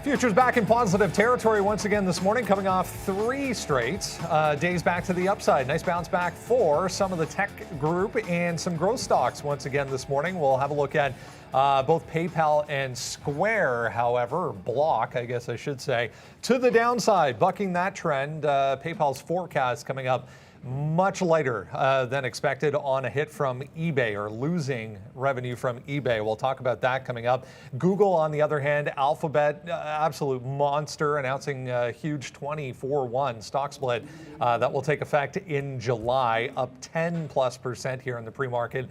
Futures back in positive territory once again this morning, coming off 3 straight days back to the upside. Nice bounce back for some of the tech group and some growth stocks once again this morning. We'll have a look at both PayPal and Square, however, or Block, I guess I should say, to the downside, bucking that trend. PayPal's forecast coming up much lighter than expected on a hit from eBay, or losing revenue from eBay. We'll talk about that coming up. Google, on the other hand, Alphabet, absolute monster, announcing a huge 24-1 stock split that will take effect in July, up 10+% here in the pre-market.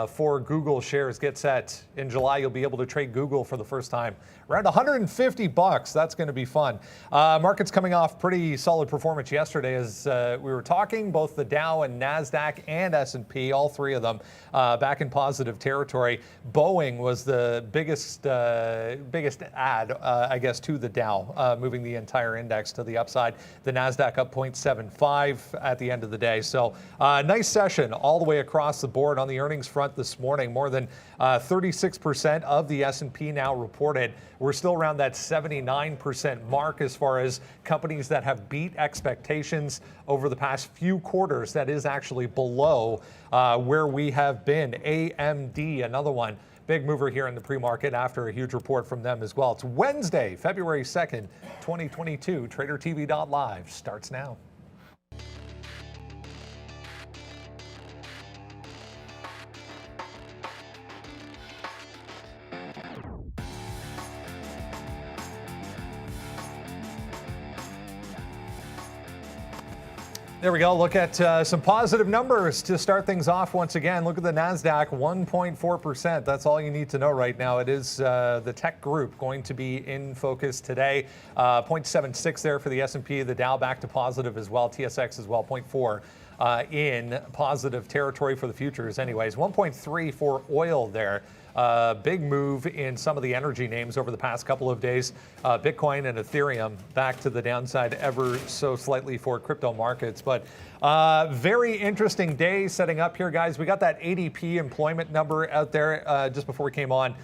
For Google shares get set in July. You'll be able to trade Google for the first time. Around $150. That's going to be fun. Markets coming off pretty solid performance yesterday as we were talking. Both the Dow and NASDAQ and S&P, all 3 of them, back in positive territory. Boeing was the biggest add, I guess, to the Dow, moving the entire index to the upside. The NASDAQ up 0.75 at the end of the day. So nice session all the way across the board on the earnings front this morning. More than 36% of the S&P now reported. We're still around that 79% mark as far as companies that have beat expectations over the past few quarters. That is actually below where we have been. AMD, another one. Big mover here in the pre-market after a huge report from them as well. It's Wednesday, February 2nd, 2022. tradertv.live starts now. There we go. Look at some positive numbers to start things off once again. Look at the NASDAQ, 1.4%. That's all you need to know right now. It is the tech group going to be in focus today. 0.76 there for the S&P. The Dow back to positive as well. TSX as well, 0.4 in positive territory for the futures anyways. 1.3 for oil there. Big move in some of the energy names over the past couple of days. Bitcoin and Ethereum back to the downside ever so slightly for crypto markets. But very interesting day setting up here, guys. We got that ADP employment number out there just before we came on.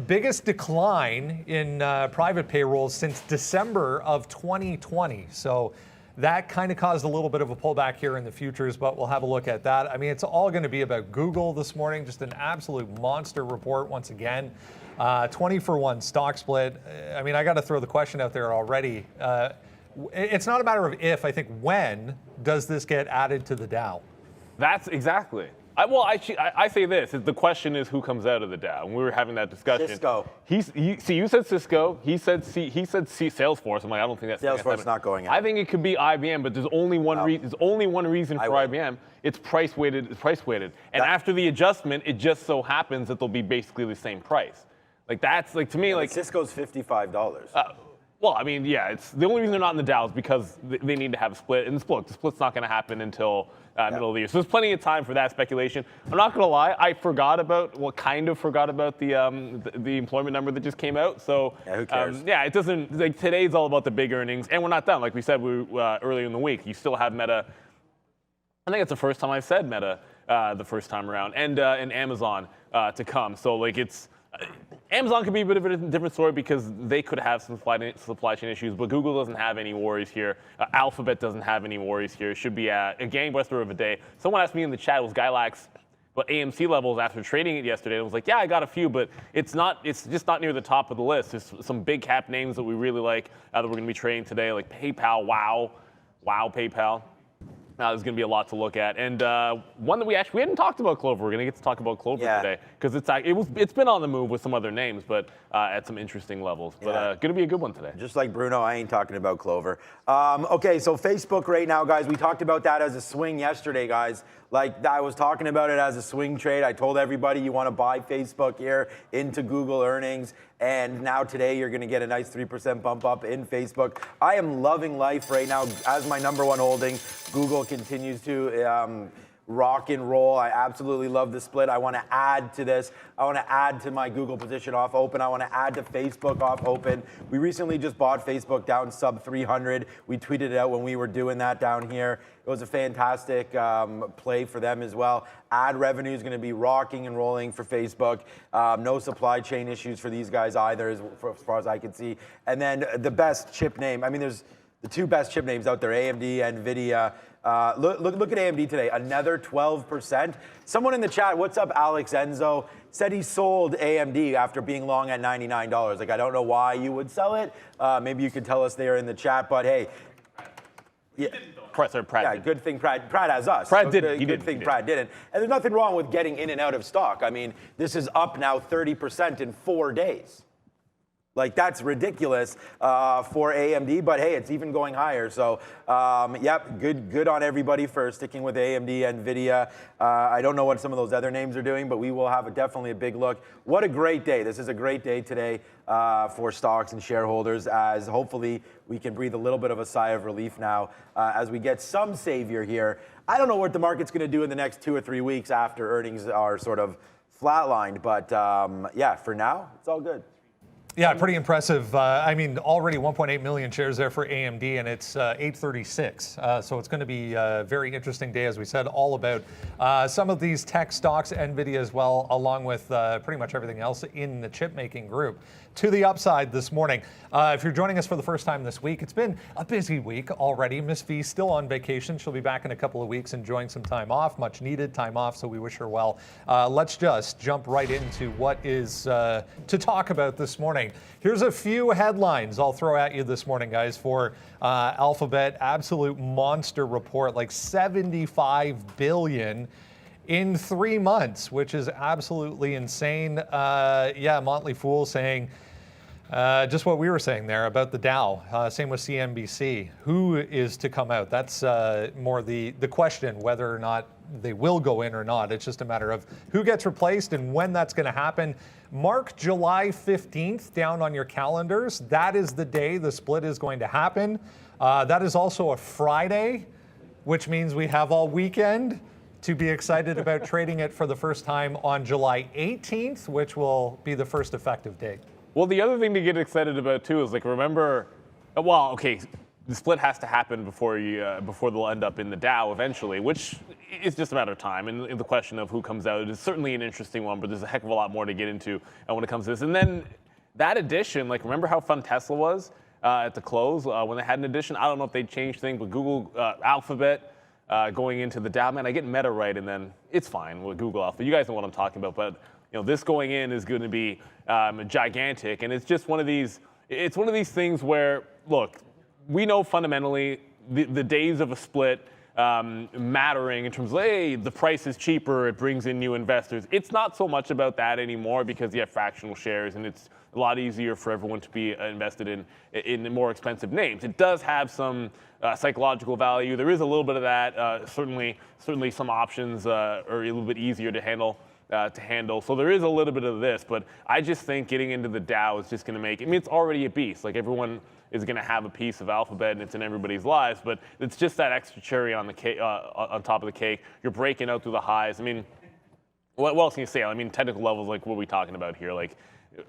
Biggest decline in private payrolls since December of 2020. So that kind of caused a little bit of a pullback here in the futures, but we'll have a look at that. I mean, it's all going to be about Google this morning. Just an absolute monster report once again. 20-for-1 stock split. I mean, I got to throw the question out there already. It's not a matter of if, I think when does this get added to the Dow? That's exactly. I say this. The question is who comes out of the Dow. And we were having that discussion. Cisco. You said Cisco. He said Salesforce. I'm like, I don't think that's Salesforce is not going out. I think it could be IBM, but there's only one reason. There's only one reason for IBM. It's price weighted. It's price weighted. And after the adjustment, it just so happens that they'll be basically the same price. Like that's like to me like Cisco's $55. Well, I mean, yeah, it's the only reason they're not in the Dow is because they need to have a split. And the split's not going to happen until middle of the year. So there's plenty of time for that speculation. I'm not going to lie, I forgot about the employment number that just came out. So yeah, who cares? It doesn't, like today's all about the big earnings. And we're not done. Like we said earlier in the week, you still have Meta. I think it's the first time I've said Meta the first time around. And Amazon to come. So like it's... Amazon could be a bit of a different story because they could have some supply chain issues, but Google doesn't have any worries here. Alphabet doesn't have any worries here. It should be a gangbuster of a day. Someone asked me in the chat, was Gylax what AMC levels after trading it yesterday? And I was like, yeah, I got a few, but it's just not near the top of the list. There's some big cap names that we really like that we're going to be trading today, like PayPal. Wow, Paypal. There's going to be a lot to look at, and one that we hadn't talked about Clover. We're going to get to talk about Clover today because it's been on the move with some other names, but at some interesting levels. But going to be a good one today. Just like Bruno, I ain't talking about Clover. Okay, so Facebook right now, guys. We talked about that as a swing yesterday, guys. Like I was talking about it as a swing trade. I told everybody you want to buy Facebook here into Google earnings. And now today you're going to get a nice 3% bump up in Facebook. I am loving life right now as my #1 holding. Google continues to rock and roll. I absolutely love the split. I want to add to this. I want to add to my Google position off open. I want to add to Facebook off open. We recently just bought Facebook down sub 300. We tweeted it out when we were doing that down here. It was a fantastic play for them as well. Ad revenue is going to be rocking and rolling for Facebook. No supply chain issues for these guys either, as far as I can see. And then the best chip name. I mean, there's the two best chip names out there, AMD, NVIDIA. Look at AMD today, another 12%. Someone in the chat, what's up, Alex Enzo, said he sold AMD after being long at $99. Like, I don't know why you would sell it. Maybe you could tell us there in the chat, but hey. Yeah. Pratt yeah, did. good thing Pratt has us. Pratt didn't. Good thing Pratt didn't. And there's nothing wrong with getting in and out of stock. I mean, this is up now 30% in 4 days. Like, that's ridiculous for AMD, but hey, it's even going higher. So, yep, good on everybody for sticking with AMD, NVIDIA. I don't know what some of those other names are doing, but we will have definitely a big look. What a great day. This is a great day today for stocks and shareholders, as hopefully we can breathe a little bit of a sigh of relief now as we get some savior here. I don't know what the market's going to do in the next 2 or 3 weeks after earnings are sort of flatlined, but yeah, for now, it's all good. Yeah, pretty impressive. I mean, already 1.8 million shares there for AMD, and it's 836. So it's going to be a very interesting day, as we said, all about some of these tech stocks, NVIDIA as well, along with pretty much everything else in the chip-making group. To the upside this morning. If you're joining us for the first time this week, it's been a busy week already. Miss V still on vacation. She'll be back in a couple of weeks enjoying some time off, much needed time off, so we wish her well. Let's just jump right into what is to talk about this morning. Here's a few headlines I'll throw at you this morning, guys, for Alphabet. Absolute monster report, like 75 billion in 3 months, which is absolutely insane. Yeah, Motley Fool saying just what we were saying there about the Dow. Same with CNBC. Who is to come out? That's more the question, whether or not they will go in or not. It's just a matter of who gets replaced and when that's going to happen. Mark July 15th down on your calendars. That is the day the split is going to happen. That is also a Friday, which means we have all weekend to be excited about trading it for the first time on July 18th, which will be the first effective date. Well, the other thing to get excited about too is, like, remember, well, okay, the split has to happen before they'll end up in the Dow eventually, which is just a matter of time. And the question of who comes out is certainly an interesting one, but there's a heck of a lot more to get into when it comes to this. And then that addition, like, remember how fun Tesla was at the close when they had an addition? I don't know if they changed things, but Google, Alphabet, going into the Dow, man, I get Meta right, and then it's fine with Google Alpha. You guys know what I'm talking about, but this going in is going to be gigantic, and it's just one of these. It's one of these things where, look, we know fundamentally the days of a split mattering in terms of, hey, the price is cheaper, it brings in new investors. It's not so much about that anymore because you have fractional shares, and it's a lot easier for everyone to be invested in more expensive names. It does have some psychological value. There is a little bit of that. Certainly some options are a little bit easier to handle. So there is a little bit of this, but I just think getting into the Dow is just going to make. I mean, it's already a beast. Like, everyone is going to have a piece of Alphabet, and it's in everybody's lives. But it's just that extra cherry on the cake, on top of the cake. You're breaking out through the highs. I mean, what else can you say? I mean, technical levels. Like, what are we talking about here? Like,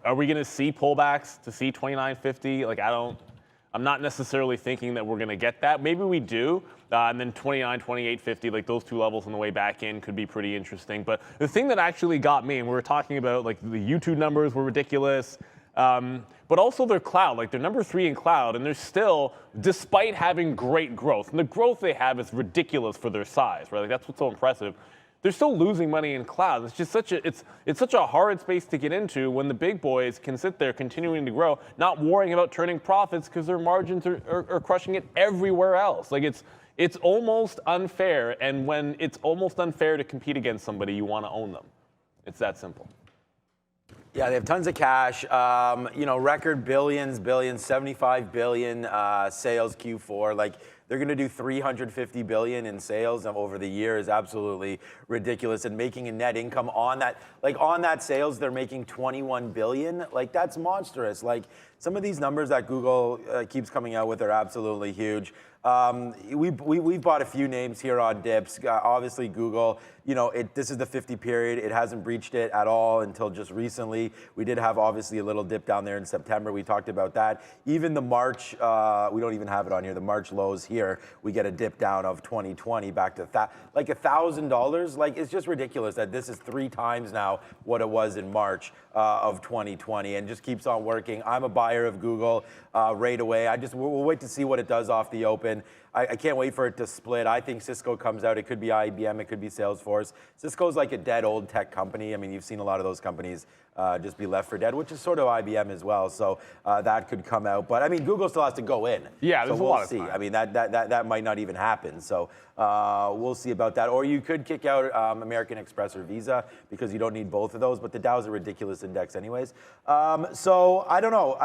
are we going to see pullbacks to see 29.50? Like, I'm not necessarily thinking that we're going to get that. Maybe we do, and then 29, 28.50, like those two levels on the way back in could be pretty interesting. But the thing that actually got me, and we were talking about, like, the YouTube numbers were ridiculous, but also their cloud. Like, they're number 3 in cloud, and they're still, despite having great growth, and the growth they have is ridiculous for their size, right? Like, that's what's so impressive. They're still losing money in cloud. It's just such a hard space to get into when the big boys can sit there continuing to grow, not worrying about turning profits because their margins are crushing it everywhere else. Like, it's almost unfair, and when it's almost unfair to compete against somebody, you want to own them. It's that simple. Yeah, they have tons of cash. Record billions, 75 billion sales Q4. Like, they're going to do 350 billion in sales over the year is absolutely ridiculous. And making a net income on that, like on that sales, they're making 21 billion. Like that's monstrous. Like some of these numbers that Google keeps coming out with are absolutely huge. We've bought a few names here on dips. Obviously, Google, you know, this is the 50 period. It hasn't breached it at all until just recently. We did have obviously a little dip down there in September. We talked about that. Even the March, we don't even have it on here. The March lows here, we get a dip down of 2020 back to like $1,000. Like it's just ridiculous that this is 3 times now what it was in March of 2020, and just keeps on working. I'm a buyer of Google right away. We'll wait to see what it does off the open. I can't wait for it to split. I think Cisco comes out. It could be IBM. It could be Salesforce. Cisco's like a dead old tech company. I mean, you've seen a lot of those companies just be left for dead, which is sort of IBM as well. So that could come out. But I mean, Google still has to go in. Yeah, there's a lot of see. time. I mean, that might not even happen. So we'll see about that. Or you could kick out American Express or Visa because you don't need both of those. But the Dow is a ridiculous index, anyways. So I don't know.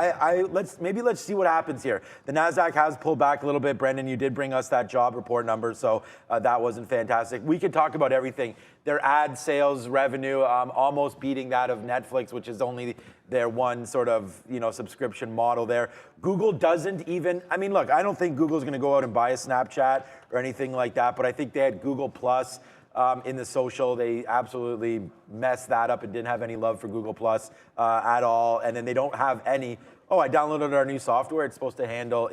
Let's see what happens here. The Nasdaq has pulled back a little bit. Brendan, you did bring us that job report number, so that wasn't fantastic. We could talk about everything. Their ad sales revenue almost beating that of Netflix, which is only their one sort of subscription model there. Google doesn't even. I mean, look, I don't think Google's going to go out and buy a Snapchat or anything like that. But I think they had Google Plus in the social. They absolutely messed that up and didn't have any love for Google Plus at all. And then they don't have any. Oh, I downloaded our new software. It's supposed to handle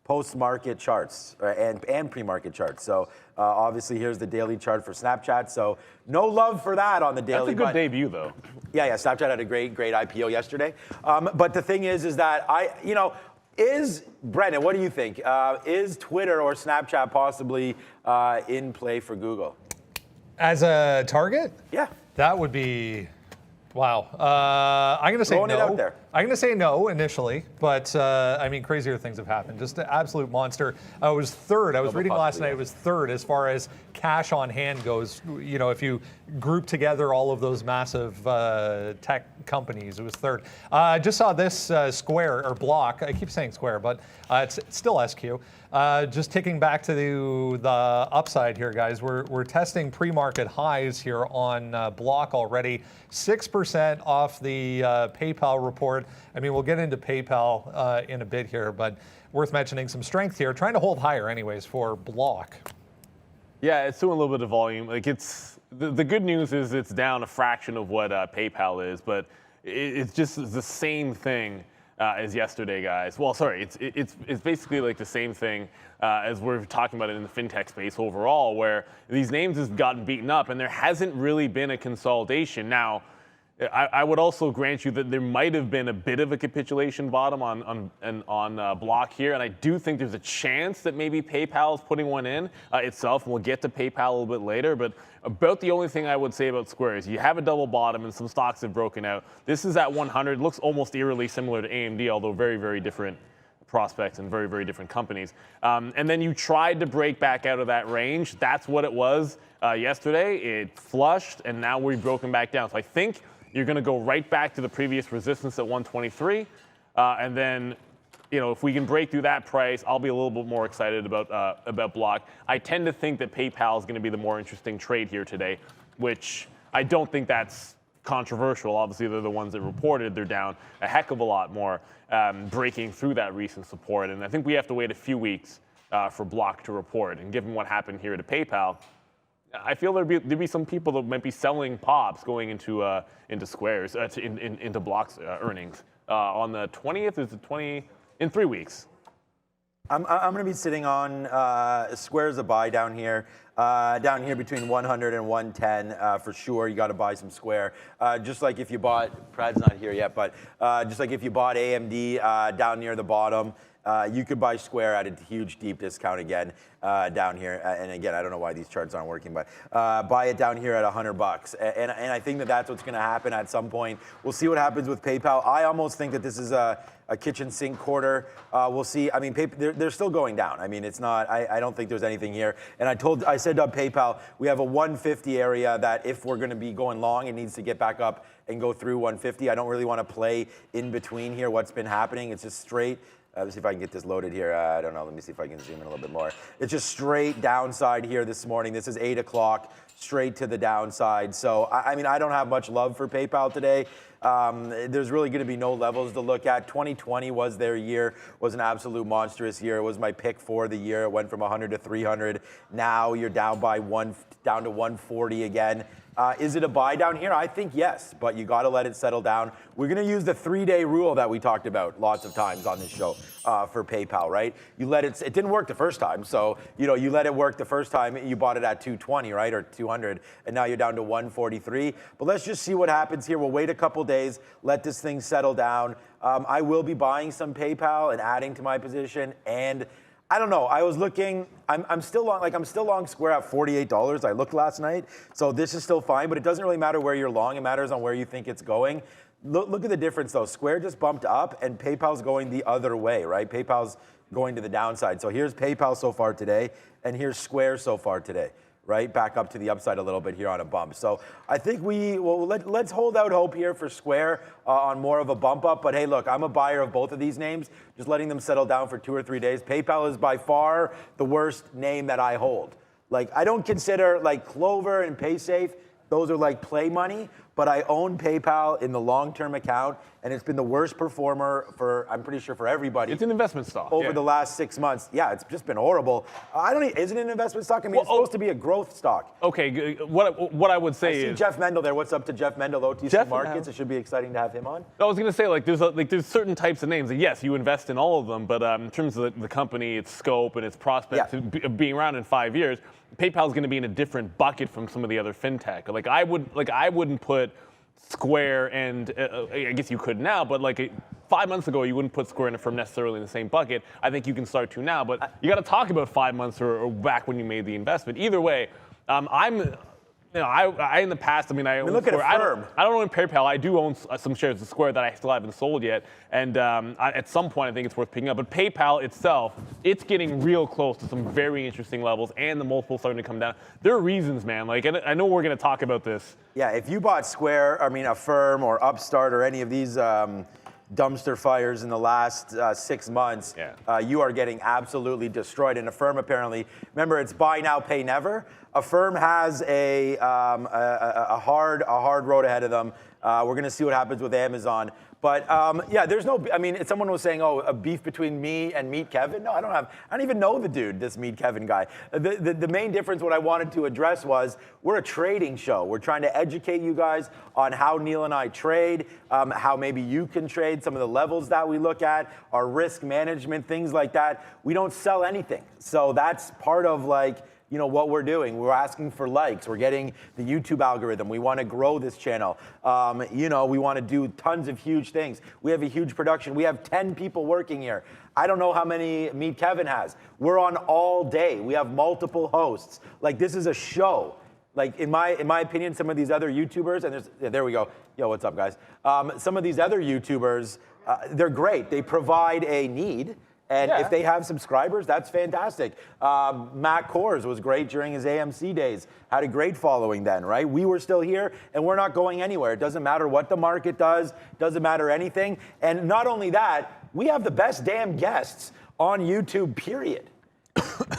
post-market charts and pre-market charts. So obviously here's the daily chart for Snapchat. So no love for that on the daily. That's a good debut though. Yeah. Snapchat had a great IPO yesterday. But the thing is that Brendan, what do you think? Is Twitter or Snapchat possibly in play for Google? As a target? Yeah. That would be, wow. I'm going to say Throwing no. it out there. I'm going to say no initially, but I mean, crazier things have happened. Just an absolute monster. It was third. I was reading last night. It was third as far as cash on hand goes. You know, if you group together all of those massive tech companies, it was third. I just saw this Square or Block. I keep saying Square, but it's still SQ. Just ticking back to the upside here, guys. We're testing pre-market highs here on Block already. 6% off the PayPal report. I mean, we'll get into PayPal in a bit here, but worth mentioning some strength here. Trying to hold higher anyways for Block. Yeah, it's doing a little bit of volume. Like the good news is it's down a fraction of what PayPal is, but it's just the same thing as yesterday, guys. Well, sorry, it's basically like the same thing as we're talking about it in the fintech space overall, where these names have gotten beaten up, and there hasn't really been a consolidation. Now, I would also grant you that there might have been a bit of a capitulation bottom on Block here, and I do think there's a chance that maybe PayPal is putting one in itself, and we'll get to PayPal a little bit later. But about the only thing I would say about Square is you have a double bottom, and some stocks have broken out. This is at 100, looks almost eerily similar to AMD, although very, very different prospects and very, very different companies. And then you tried to break back out of that range. That's what it was yesterday. It flushed, and now we've broken back down. So I think you're going to go right back to the previous resistance at 123, and then, if we can break through that price, I'll be a little bit more excited about Block. I tend to think that PayPal is going to be the more interesting trade here today, which I don't think that's controversial. Obviously, they're the ones that reported. They're down a heck of a lot more, breaking through that recent support, and I think we have to wait a few weeks for Block to report. And given what happened here to PayPal, I feel there'd be some people that might be selling pops going into Squares, into Block's earnings on the 20th. Is it 20 in 3 weeks? I'm going to be sitting on Square's a buy down here between 100 and 110 for sure. You got to buy some Square. Just like if you bought, Prad's not here yet, but just like if you bought AMD down near the bottom, you could buy Square at a huge deep discount again down here. And again, I don't know why these charts aren't working, but buy it down here at $100. And I think that's what's going to happen at some point. I'll see what happens with PayPal. I almost think that this is a kitchen sink quarter. We'll see. I mean, they're still going down. I mean, it's not. I don't think there's anything here. And I said to PayPal, we have a 150 area that if we're going to be going long, it needs to get back up and go through 150. I don't really want to play in between here. What's been happening? It's just straight Let's see if I can get this loaded here. I don't know. Let me see if I can zoom in a little bit more. It's just straight downside here this morning. This is 8 o'clock, straight to the downside. So, I mean, I don't have much love for PayPal today. There's really going to be no levels to look at. 2020 was their year, was an absolute monstrous year. It was my pick for the year. It went from 100 to 300. Now you're down by down to 140 again. Is it a buy down here? I think yes, but you got to let it settle down. We're going to use the 3-day rule that we talked about lots of times on this show for PayPal, right? You let it didn't work the first time. So, you let it work the first time, you bought it at 220, right? Or 200, and now you're down to 143. But let's just see what happens here. We'll wait a couple days, let this thing settle down. I will be buying some PayPal and adding to my position, and I don't know. I was looking. I'm still long. I'm still long Square at $48. I looked last night, so this is still fine. But it doesn't really matter where you're long. It matters on where you think it's going. Look at the difference though. Square just bumped up, and PayPal's going the other way, right? PayPal's going to the downside. So here's PayPal so far today, and here's Square so far today. Right, back up to the upside a little bit here on a bump. So I think let's hold out hope here for Square on more of a bump up. But hey, look, I'm a buyer of both of these names, just letting them settle down for 2 or 3 days. PayPal is by far the worst name that I hold. Like, I don't consider like Clover and PaySafe, those are like play money, but I own PayPal in the long-term account, and it's been the worst performer I'm pretty sure for everybody. It's an investment stock. Over the last 6 months. Yeah, it's just been horrible. Is it an investment stock? I mean, it's supposed to be a growth stock. Okay, what I would say is... Jeff Mendel there. What's up to Jeff Mendel, OTC Markets? It should be exciting to have him on. I was going to say, there's certain types of names that, yes, you invest in all of them, but in terms of the company, its scope, and its prospects of being around in 5 years, PayPal is going to be in a different bucket from some of the other fintech. I wouldn't put Square and I guess you could now, but 5 months ago you wouldn't put Square and Affirm necessarily in the same bucket. I think you can start to now, but you got to talk about 5 months or back when you made the investment. Either way, I in the past, I own look Square. at Affirm. I don't own PayPal. I do own some shares of Square that I still haven't sold yet, and at some point I think it's worth picking up. But PayPal itself, it's getting real close to some very interesting levels, and the multiple's starting to come down. There are reasons, man. And I know we're going to talk about this. Yeah, if you bought Square, Affirm or Upstart or any of these dumpster fires in the last 6 months, you are getting absolutely destroyed. And Affirm apparently, remember, it's buy now, pay never. Affirm has a hard road ahead of them. We're going to see what happens with Amazon. But there's no. Someone was saying, a beef between me and Meet Kevin. No, I don't even know the dude, this Meet Kevin guy. The main difference, what I wanted to address was, we're a trading show. We're trying to educate you guys on how Neil and I trade, how maybe you can trade, some of the levels that we look at, our risk management, things like that. We don't sell anything. So that's part of what we're doing. We're asking for likes. We're getting the YouTube algorithm. We want to grow this channel. We want to do tons of huge things. We have a huge production. We have 10 people working here. I don't know how many Meet Kevin has. We're on all day. We have multiple hosts. This is a show. In my opinion, some of these other YouTubers, and there we go. Yo, what's up, guys? Some of these other YouTubers, they're great. They provide a need. And if they have subscribers, that's fantastic. Matt Kors was great during his AMC days. Had a great following then, right? We were still here, and we're not going anywhere. It doesn't matter what the market does. Doesn't matter anything. And not only that, we have the best damn guests on YouTube, period.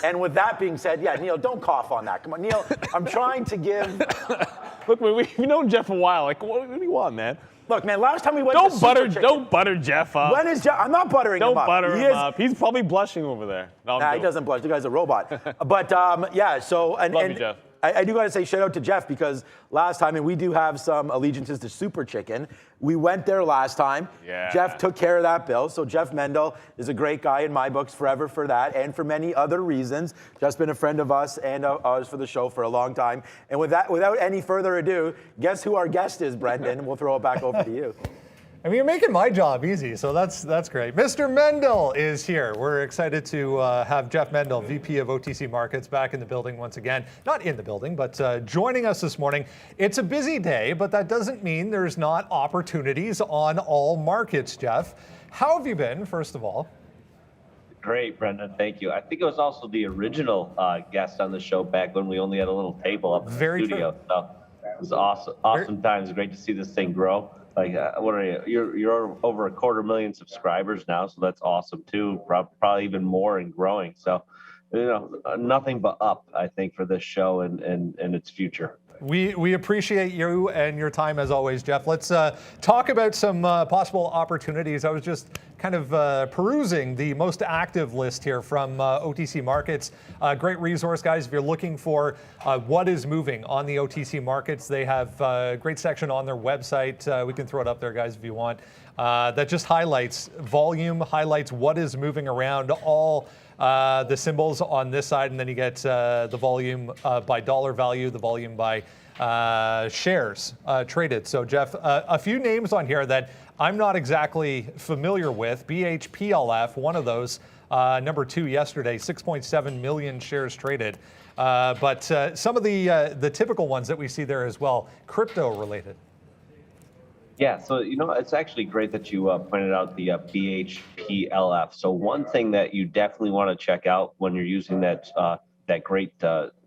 And with that being said, Neil, don't cough on that. Come on, Neil, I'm trying to give... Look, we've known Jeff a while. What do you want, man? Look, man, last time we went Don't butter Jeff up. When is Jeff? I'm not buttering him up. Don't butter him up. He's probably blushing over there. No, he doesn't blush. The guy's a robot. But, so... Love you, Jeff. I do got to say shout out to Jeff, because last time, and we do have some allegiances to Super Chicken. We went there last time. Yeah. Jeff took care of that bill. So Jeff Mendel is a great guy in my books forever for that, and for many other reasons. Jeff's been a friend of us and ours for the show for a long time. And without any further ado, guess who our guest is, Brendan? We'll throw it back over to you. You're making my job easy, so that's great. Mr. Mendel is here. We're excited to have Jeff Mendel, VP of OTC Markets, back in the building once again. Not in the building, but joining us this morning. It's a busy day, but that doesn't mean there's not opportunities on all markets, Jeff. How have you been, first of all? Great, Brendan. Thank you. I think it was also the original guest on the show back when we only had a little table up in the studio. True. So It's awesome times. Great to see this thing grow. Like, what are you? You're over 250,000 subscribers now, so that's awesome too. Probably even more and growing. So, nothing but up, I think, for this show and its future. We appreciate you and your time as always, Jeff. Let's talk about some possible opportunities. I was just kind of perusing the most active list here from OTC Markets. Great resource, guys. If you're looking for what is moving on the OTC markets, they have a great section on their website. We can throw it up there, guys, if you want. That just highlights volume, highlights what is moving around, all the symbols on this side, and then you get the volume by dollar value, the volume by shares traded. So, Jeff, a few names on here that I'm not exactly familiar with. BHPLF, one of those, number 2 yesterday, 6.7 million shares traded. But some of the typical ones that we see there as well, crypto related. Yeah, so it's actually great that you pointed out the BHPLF. So one thing that you definitely want to check out when you're using that great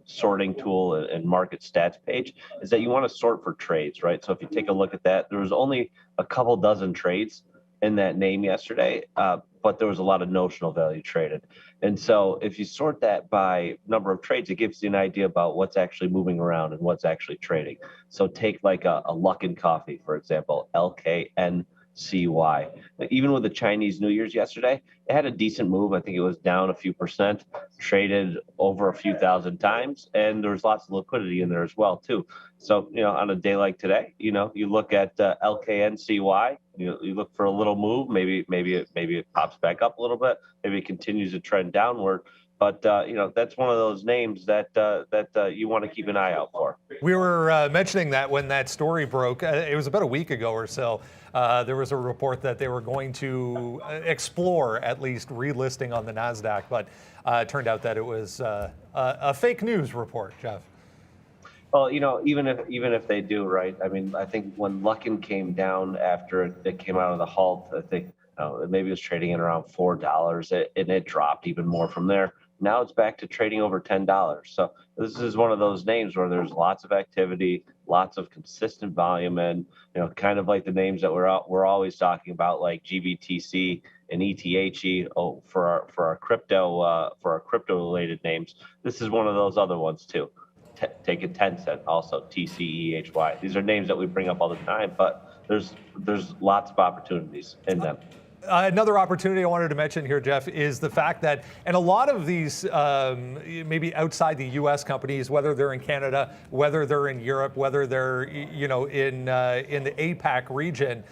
sorting tool and market stats page is that you want to sort for trades, right? So if you take a look at that, there was only a couple dozen trades in that name yesterday, but there was a lot of notional value traded. And so if you sort that by number of trades, it gives you an idea about what's actually moving around and what's actually trading. So take like a Luckin Coffee, for example, LKNCY. Even with the Chinese New Year's yesterday, it had a decent move. I think it was down a few percent, traded over a few thousand times, and there was lots of liquidity in there as well too. So on a day like today, you look at LKNCY, you look for a little move. Maybe it pops back up a little bit. Maybe it continues to trend downward. But that's one of those names that you want to keep an eye out for. We were mentioning that when that story broke. It was about a week ago or so. There was a report that they were going to explore at least relisting on the NASDAQ, but it turned out that it was a fake news report, Jeff. Well, even if they do, right? I mean, I think when Luckin came down after it came out of the halt, I think maybe it was trading at around $4, and it dropped even more from there. Now it's back to trading over $10. So this is one of those names where there's lots of activity, lots of consistent volume, and kind of like the names that we're always talking about, like GBTC and ETHE. For our crypto related names, this is one of those other ones too. Take a Tencent, also TCEHY. These are names that we bring up all the time, but there's lots of opportunities in them. Another opportunity I wanted to mention here, Jeff, is the fact that, and a lot of these maybe outside the U.S. companies, whether they're in Canada, whether they're in Europe, whether they're in the APAC region,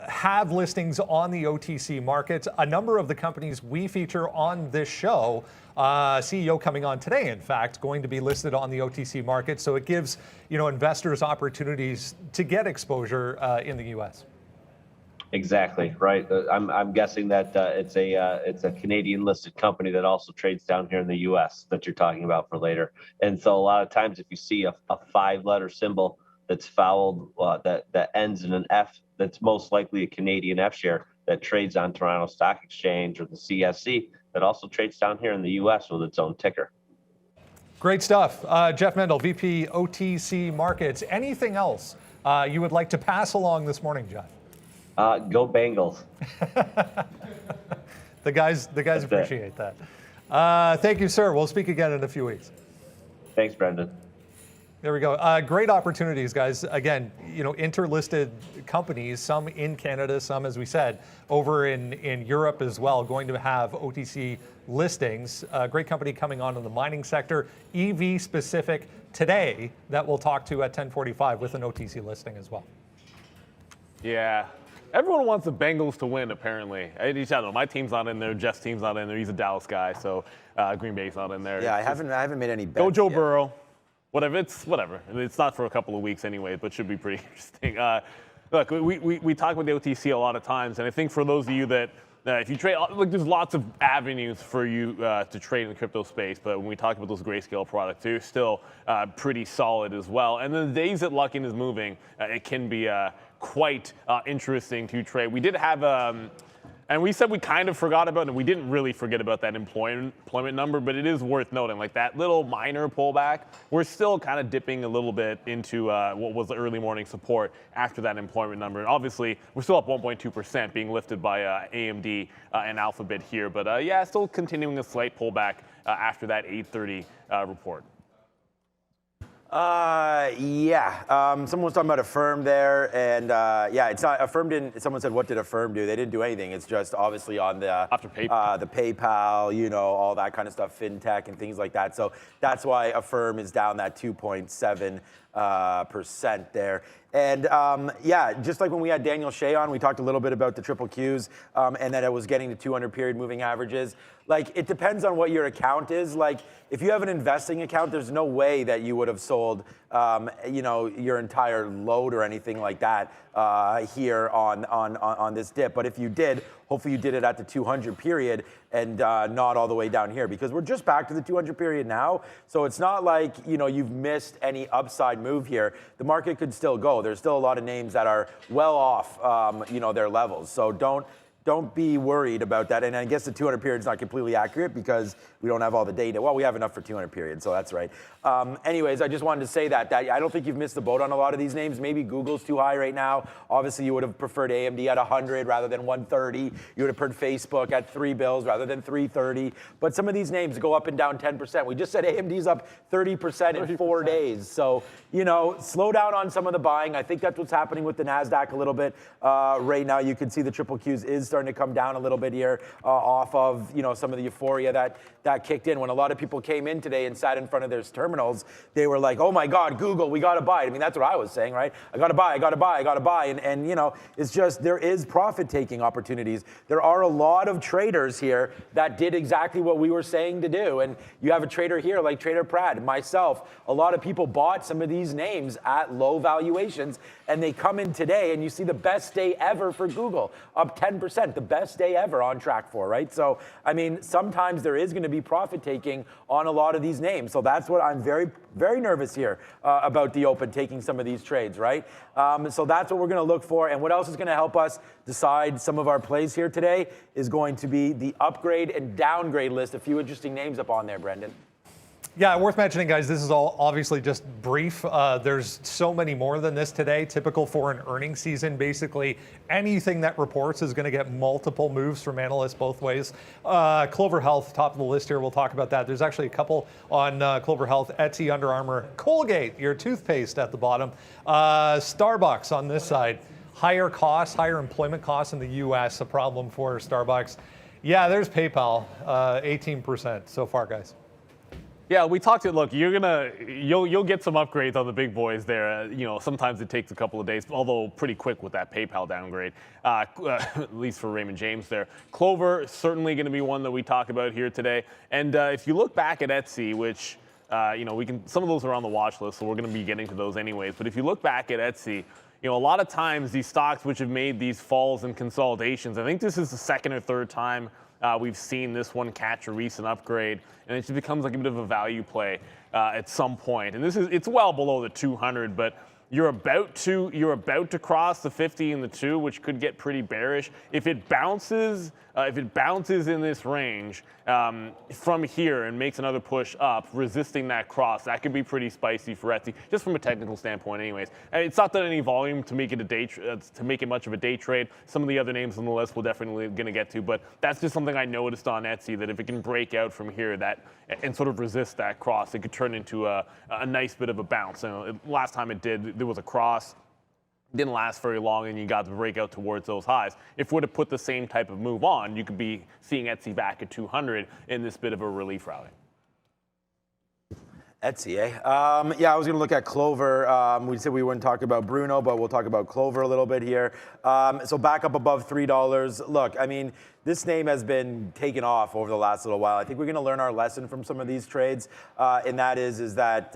have listings on the OTC markets. A number of the companies we feature on this show, CEO coming on today, in fact, going to be listed on the OTC market. So it gives investors opportunities to get exposure in the U.S. Exactly right. I'm guessing that it's a Canadian listed company that also trades down here in the U.S. that you're talking about for later. And so a lot of times, if you see a 5-letter symbol that's fouled that ends in an F, that's most likely a Canadian F share that trades on Toronto Stock Exchange or the CSC that also trades down here in the U.S. with its own ticker. Great stuff. Jeff Mendel, VP OTC Markets. Anything else you would like to pass along this morning, Jeff? Go Bengals. The guys appreciate that. Thank you, sir. We'll speak again in a few weeks. Thanks, Brendan. There we go. Great opportunities, guys. Again, interlisted companies, some in Canada, some, as we said, over in Europe as well, going to have OTC listings. Great company coming on in the mining sector, EV specific today, that we'll talk to at 10:45 with an OTC listing as well. Yeah. Everyone wants the Bengals to win, apparently. I don't know. My team's not in there. Jeff's team's not in there. He's a Dallas guy, so Green Bay's not in there. Yeah, I haven't made any bets. Go Joe yet. Burrow. Whatever. It's not for a couple of weeks anyway, but should be pretty interesting. Look, we talk about the OTC a lot of times, and I think for those of you that if you trade, there's lots of avenues for you to trade in the crypto space, but when we talk about those grayscale products, they're still pretty solid as well. And the days that Luckin is moving, it can be quite interesting to trade. We did have And we said we kind of forgot about it. We didn't really forget about that employment number, but it is worth noting, like that little minor pullback, we're still kind of dipping a little bit into what was the early morning support after that employment number. And obviously, we're still up 1.2%, being lifted by AMD and Alphabet here. But yeah, still continuing a slight pullback after that 8:30 report. Someone was talking about Affirm there, and yeah, it's not Affirm didn't. Someone said, "What did Affirm do?" They didn't do anything. It's just obviously on the the PayPal, you know, all that kind of stuff, fintech and things like that. So that's why Affirm is down that 2.7% there. And yeah, just like when we had Daniel Shea on, we talked a little bit about the triple Qs and that it was getting to 200 period moving averages. Like, it depends on what your account is. Like, if you have an investing account, there's no way that you would have sold, you know, your entire load or anything like that here on this dip. But if you did, hopefully you did it at the 200 period and not all the way down here, because we're just back to the 200 period now. So it's not like, you know, you've missed any upside move here. The market could still go. There's still a lot of names that are well off, you know, their levels. So don't be worried about that. And I guess the 200 period is not completely accurate because we don't have all the data. Well, we have enough for 200 period, so that's right. Anyways, I just wanted to say that I don't think you've missed the boat on a lot of these names. Maybe Google's too high right now. Obviously, you would have preferred AMD at 100 rather than 130. You would have preferred Facebook at $3 rather than 330. But some of these names go up and down 10%. We just said AMD's up 30% in 4 days. So, you know, slow down on some of the buying. I think that's what's happening with the NASDAQ a little bit right now. You can see the triple Qs is starting to come down a little bit here off of, you know, some of the euphoria that kicked in. When a lot of people came in today and sat in front of their terminals, they were like, oh my God, Google, we got to buy it. I mean, that's what I was saying, right? I got to buy, I got to buy, I got to buy. And, you know, it's just, there is profit-taking opportunities. There are a lot of traders here that did exactly what we were saying to do. And you have a trader here like Trader Prad, myself. A lot of people bought some of these names at low valuations, and they come in today and you see the best day ever for Google, up 10%, the best day ever on track for, right? So, I mean, sometimes there is going to be profit taking on a lot of these names. So that's what I'm very, very nervous here about the open taking some of these trades, right? So that's what we're going to look for. And what else is going to help us decide some of our plays here today is going to be the upgrade and downgrade list. A few interesting names up on there, Brendan. Yeah, worth mentioning, guys, this is all obviously just brief. There's so many more than this today, typical for an earnings season. Basically, anything that reports is going to get multiple moves from analysts both ways. Clover Health, top of the list here. We'll talk about that. There's actually a couple on Clover Health, Etsy, Under Armour, Colgate, your toothpaste at the bottom. Starbucks on this side. Higher costs, higher employment costs in the U.S., a problem for Starbucks. Yeah, there's PayPal, 18% so far, guys. Yeah, we talked. Look, you'll get some upgrades on the big boys there. You know, sometimes it takes a couple of days, although pretty quick with that PayPal downgrade, at least for Raymond James there. Clover certainly going to be one that we talk about here today. And if you look back at Etsy, which you know, some of those are on the watch list, so we're going to be getting to those anyways. But if you look back at Etsy, you know, a lot of times these stocks which have made these falls and consolidations, I think this is the second or third time we've seen this one catch a recent upgrade, and it just becomes like a bit of a value play at some point. And it's well below the 200, but you're about to cross the 50 and the 2, which could get pretty bearish. If it bounces in this range from here and makes another push up, resisting that cross, that could be pretty spicy for Etsy, just from a technical standpoint, anyways. And it's not done any volume to make it much of a day trade. Some of the other names on the list we're definitely going to get to, but that's just something I noticed on Etsy, that if it can break out from here and sort of resist that cross, it could turn into a nice bit of a bounce. Last time it did, there was a cross. Didn't last very long, and you got the breakout towards those highs. If we were to put the same type of move on, you could be seeing Etsy back at 200 in this bit of a relief rally. Etsy, eh? Yeah, I was going to look at Clover. We said we wouldn't talk about Bruno, but we'll talk about Clover a little bit here. So back up above $3. Look, I mean, this name has been taken off over the last little while. I think we're going to learn our lesson from some of these trades, and that is that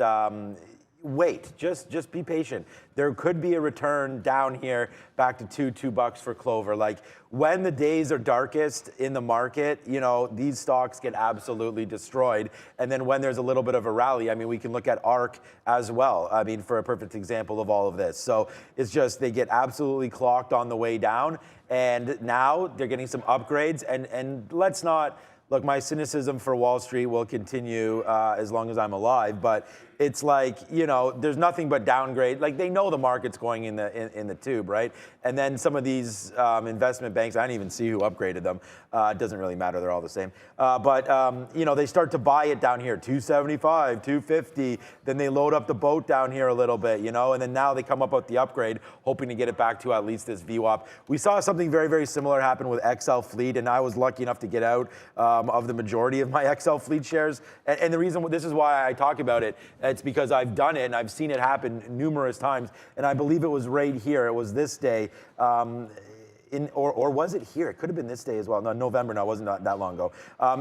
wait, just be patient. There could be a return down here back to $2 for Clover. Like when the days are darkest in the market, you know, these stocks get absolutely destroyed. And then when there's a little bit of a rally, I mean, we can look at ARC as well. I mean, for a perfect example of all of this. So it's just, they get absolutely clocked on the way down. And now they're getting some upgrades. And let's not, look, my cynicism for Wall Street will continue as long as I'm alive, but it's like, you know, there's nothing but downgrade. Like they know the market's going in the tube, right? And then some of these investment banks, I didn't even see who upgraded them. It doesn't really matter, they're all the same. But you know, they start to buy it down here, 275, 250. Then they load up the boat down here a little bit, you know, and then now they come up with the upgrade, hoping to get it back to at least this VWAP. We saw something very, very similar happen with XL Fleet, and I was lucky enough to get out of the majority of my XL Fleet shares. And the reason, this is why I talk about it, it's because I've done it and I've seen it happen numerous times. And I believe it was right here. It was this day. Or was it here? It could have been this day as well. No, November. No, it wasn't that long ago.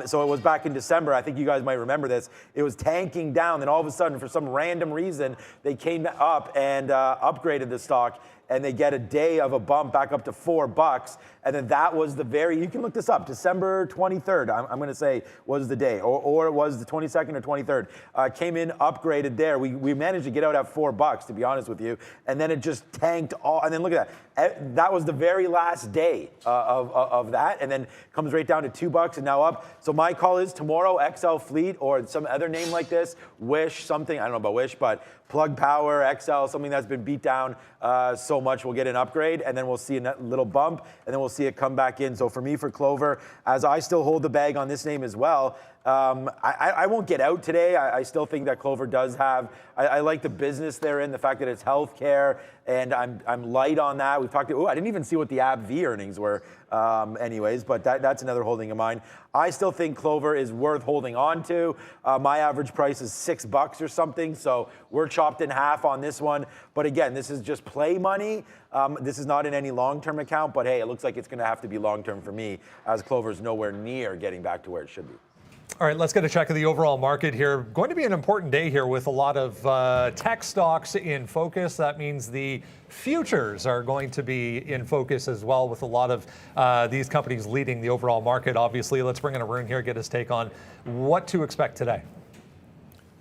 So it was back in December. I think you guys might remember this. It was tanking down. Then all of a sudden, for some random reason, they came up and upgraded the stock. And they get a day of a bump back up to $4. And then that was the very, you can look this up, December 23rd, I'm going to say was the day, or it was the 22nd or 23rd. Came in, upgraded there. We managed to get out at $4, to be honest with you. And then it just tanked all, and then look at that. That was the very last day of that. And then comes right down to $2 and now up. So my call is tomorrow, XL Fleet or some other name like this, Wish something, I don't know about Wish, but Plug Power, XL, something that's been beat down so much, we'll get an upgrade, and then we'll see a little bump, and then we'll see it come back in. So for me, for Clover, as I still hold the bag on this name as well, I won't get out today. I still think that Clover does have, I like the business they're in, the fact that it's healthcare, and I'm light on that. We've talked, I didn't even see what the AbbVie earnings were anyways, but that's another holding of mine. I still think Clover is worth holding on to. My average price is $6 or something, so we're chopped in half on this one. But again, this is just play money. This is not in any long-term account, but hey, it looks like it's gonna have to be long-term for me, as Clover's nowhere near getting back to where it should be. All right, let's get a check of the overall market here. Going to be an important day here with a lot of tech stocks in focus. That means the futures are going to be in focus as well, with a lot of these companies leading the overall market. Obviously, let's bring in Arun here, get his take on what to expect today.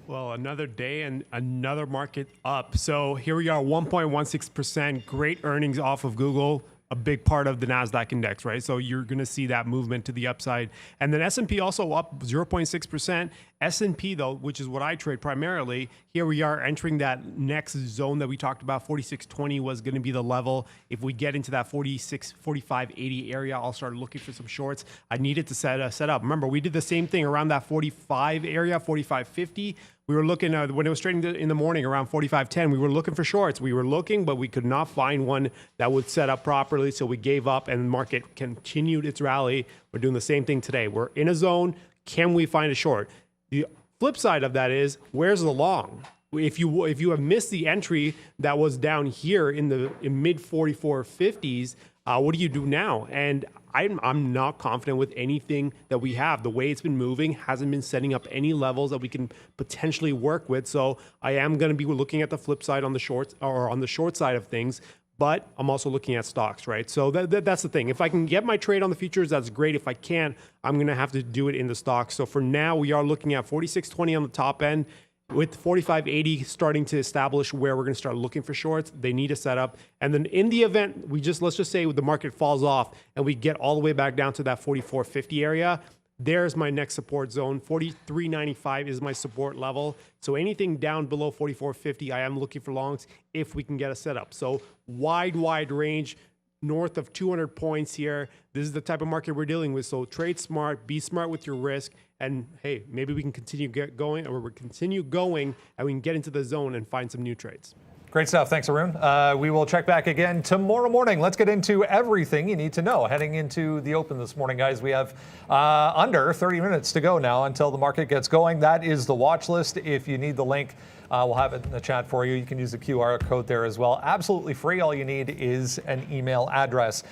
Well, another day and another market up. So here we are, 1.16%. Great earnings off of Google. A big part of the NASDAQ index, right? So you're going to see that movement to the upside. And then S&P also up 0.6%. S&P, though, which is what I trade primarily, here we are entering that next zone that we talked about. 46.20 was going to be the level. If we get into that 45.80 area, I'll start looking for some shorts. I needed to set up. Remember, we did the same thing around that 45 area, 45.50. We were looking, when it was trading in the morning around 45.10, we were looking for shorts. We were looking, but we could not find one that would set up properly, so we gave up, and the market continued its rally. We're doing the same thing today. We're in a zone. Can we find a short? The flip side of that is, where's the long? If you have missed the entry that was down here in mid 44.50s, what do you do now? And I'm not confident with anything that we have. The way it's been moving hasn't been setting up any levels that we can potentially work with. So I am going to be looking at the flip side on the shorts, or on the short side of things. But I'm also looking at stocks, right? So that's the thing. If I can get my trade on the futures, that's great. If I can't, I'm going to have to do it in the stocks. So for now, we are looking at 46.20 on the top end, with 45.80 starting to establish where we're going to start looking for shorts. They need a setup. And then in the event, let's just say the market falls off and we get all the way back down to that 44.50 area, there's my next support zone. 43.95 is my support level. So anything down below 44.50, I am looking for longs if we can get a setup. So wide range, north of 200 points here. This is the type of market we're dealing with. So trade smart, be smart with your risk, and hey, maybe we can continue going, and we can get into the zone and find some new trades. Great stuff. Thanks, Arun. We will check back again tomorrow morning. Let's get into everything you need to know heading into the open this morning, guys. We have under 30 minutes to go now until the market gets going. That is the watch list. If you need the link, we'll have it in the chat for you. You can use the QR code there as well. Absolutely free. All you need is an email address.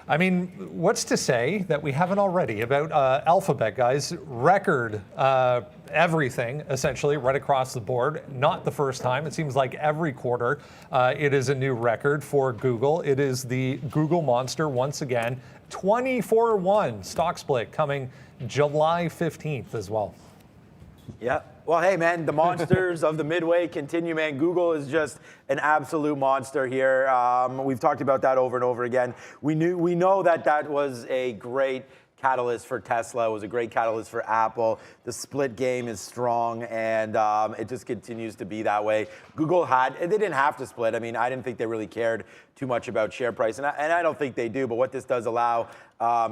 I mean, what's to say that we haven't already about Alphabet, guys? Record everything, essentially, right across the board. Not the first time. It seems like every quarter it is a new record for Google. It is the Google monster once again. 24-1 stock split coming July 15th as well. Yeah. Well, hey, man, the monsters of the midway continue, man. Google is just an absolute monster here. We've talked about that over and over again. We know that was a great catalyst for Tesla. It was a great catalyst for Apple. The split game is strong, and it just continues to be that way. Google they didn't have to split. I mean, I didn't think they really cared too much about share price, and I don't think they do. But what this does allow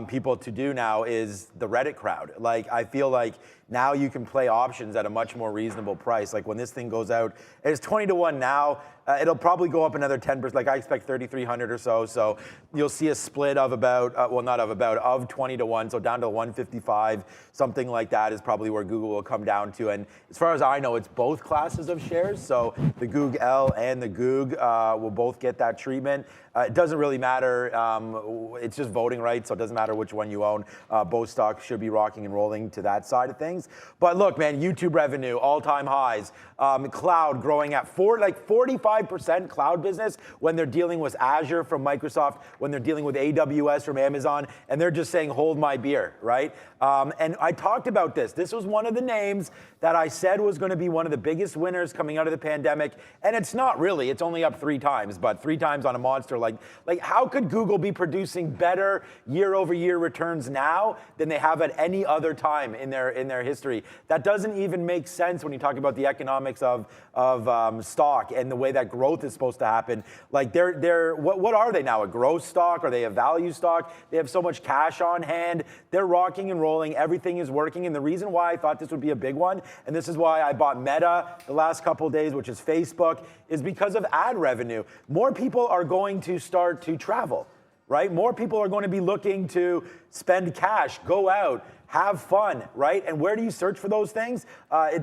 people to do now is the Reddit crowd. Like, I feel like now you can play options at a much more reasonable price. Like when this thing goes out, it's 20-1 now. It'll probably go up another 10%. Like I expect 3,300 or so. So you'll see a split of about, of 20-1, so down to 155, something like that is probably where Google will come down to. And as far as I know, it's both classes of shares. So the Goog-L and the Goog will both get that treatment. It doesn't really matter. It's just voting rights, so it doesn't matter which one you own. Both stocks should be rocking and rolling to that side of things. But look, man, YouTube revenue, all-time highs. Cloud growing at 45% cloud business when they're dealing with Azure from Microsoft, when they're dealing with AWS from Amazon, and they're just saying, hold my beer, right? And I talked about this. This was one of the names that I said was going to be one of the biggest winners coming out of the pandemic, and it's not really. It's only up 3 times, but 3 times on a monster. Like how could Google be producing better year-over-year returns now than they have at any other time in their history? That doesn't even make sense when you talk about the economics of stock and the way that growth is supposed to happen. Like what are they now? A growth stock? Are they a value stock? They have so much cash on hand. They're rocking and rolling. Everything is working. And the reason why I thought this would be a big one, and this is why I bought Meta the last couple of days, which is Facebook, is because of ad revenue. More people are going to start to travel, right? More people are going to be looking to spend cash, go out, have fun, right? And where do you search for those things?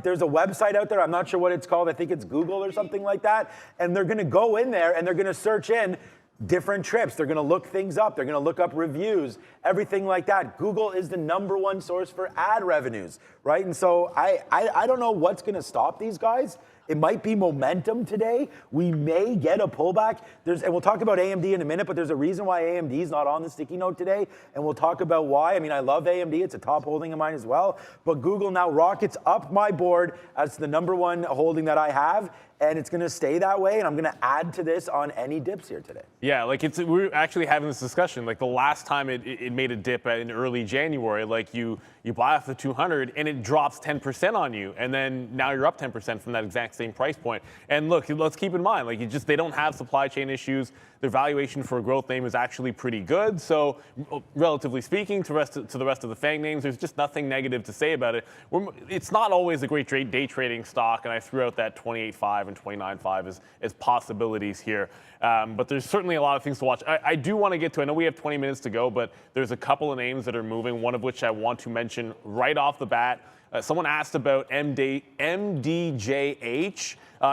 There's a website out there. I'm not sure what it's called. I think it's Google or something like that. And they're going to go in there and they're going to search in different trips. They're going to look things up. They're going to look up reviews, everything like that. Google is the #1 source for ad revenues, right? And so I don't know what's going to stop these guys. It might be momentum today. We may get a pullback. And we'll talk about AMD in a minute, but there's a reason why AMD is not on the sticky note today, and we'll talk about why. I mean, I love AMD. It's a top holding of mine as well. But Google now rockets up my board as the #1 holding that I have, and it's going to stay that way, and I'm going to add to this on any dips here today. Yeah, like we're actually having this discussion. Like the last time it made a dip in early January, like you buy off the 200 and it drops 10% on you, and then now you're up 10% from that exact same price point. And look, let's keep in mind, like they don't have supply chain issues. Their valuation for a growth name is actually pretty good. So relatively speaking, to the rest of the FANG names, there's just nothing negative to say about it. It's not always a great day trading stock, and I threw out that 28.5 and 29.5 as possibilities here. But there's certainly a lot of things to watch. I do want to get to, I know we have 20 minutes to go, but there's a couple of names that are moving, one of which I want to mention right off the bat. Someone asked about MDJH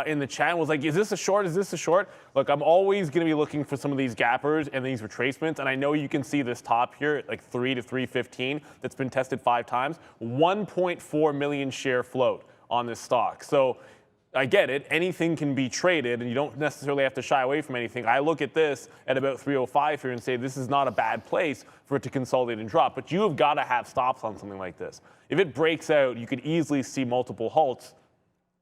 in the chat and was like, is this a short? Is this a short? Look, I'm always going to be looking for some of these gappers and these retracements. And I know you can see this top here at like 3 to 315 that's been tested 5 times. 1.4 million share float on this stock. So I get it. Anything can be traded, and you don't necessarily have to shy away from anything. I look at this at about 305 here and say this is not a bad place for it to consolidate and drop. But you have got to have stops on something like this. If it breaks out, you could easily see multiple halts.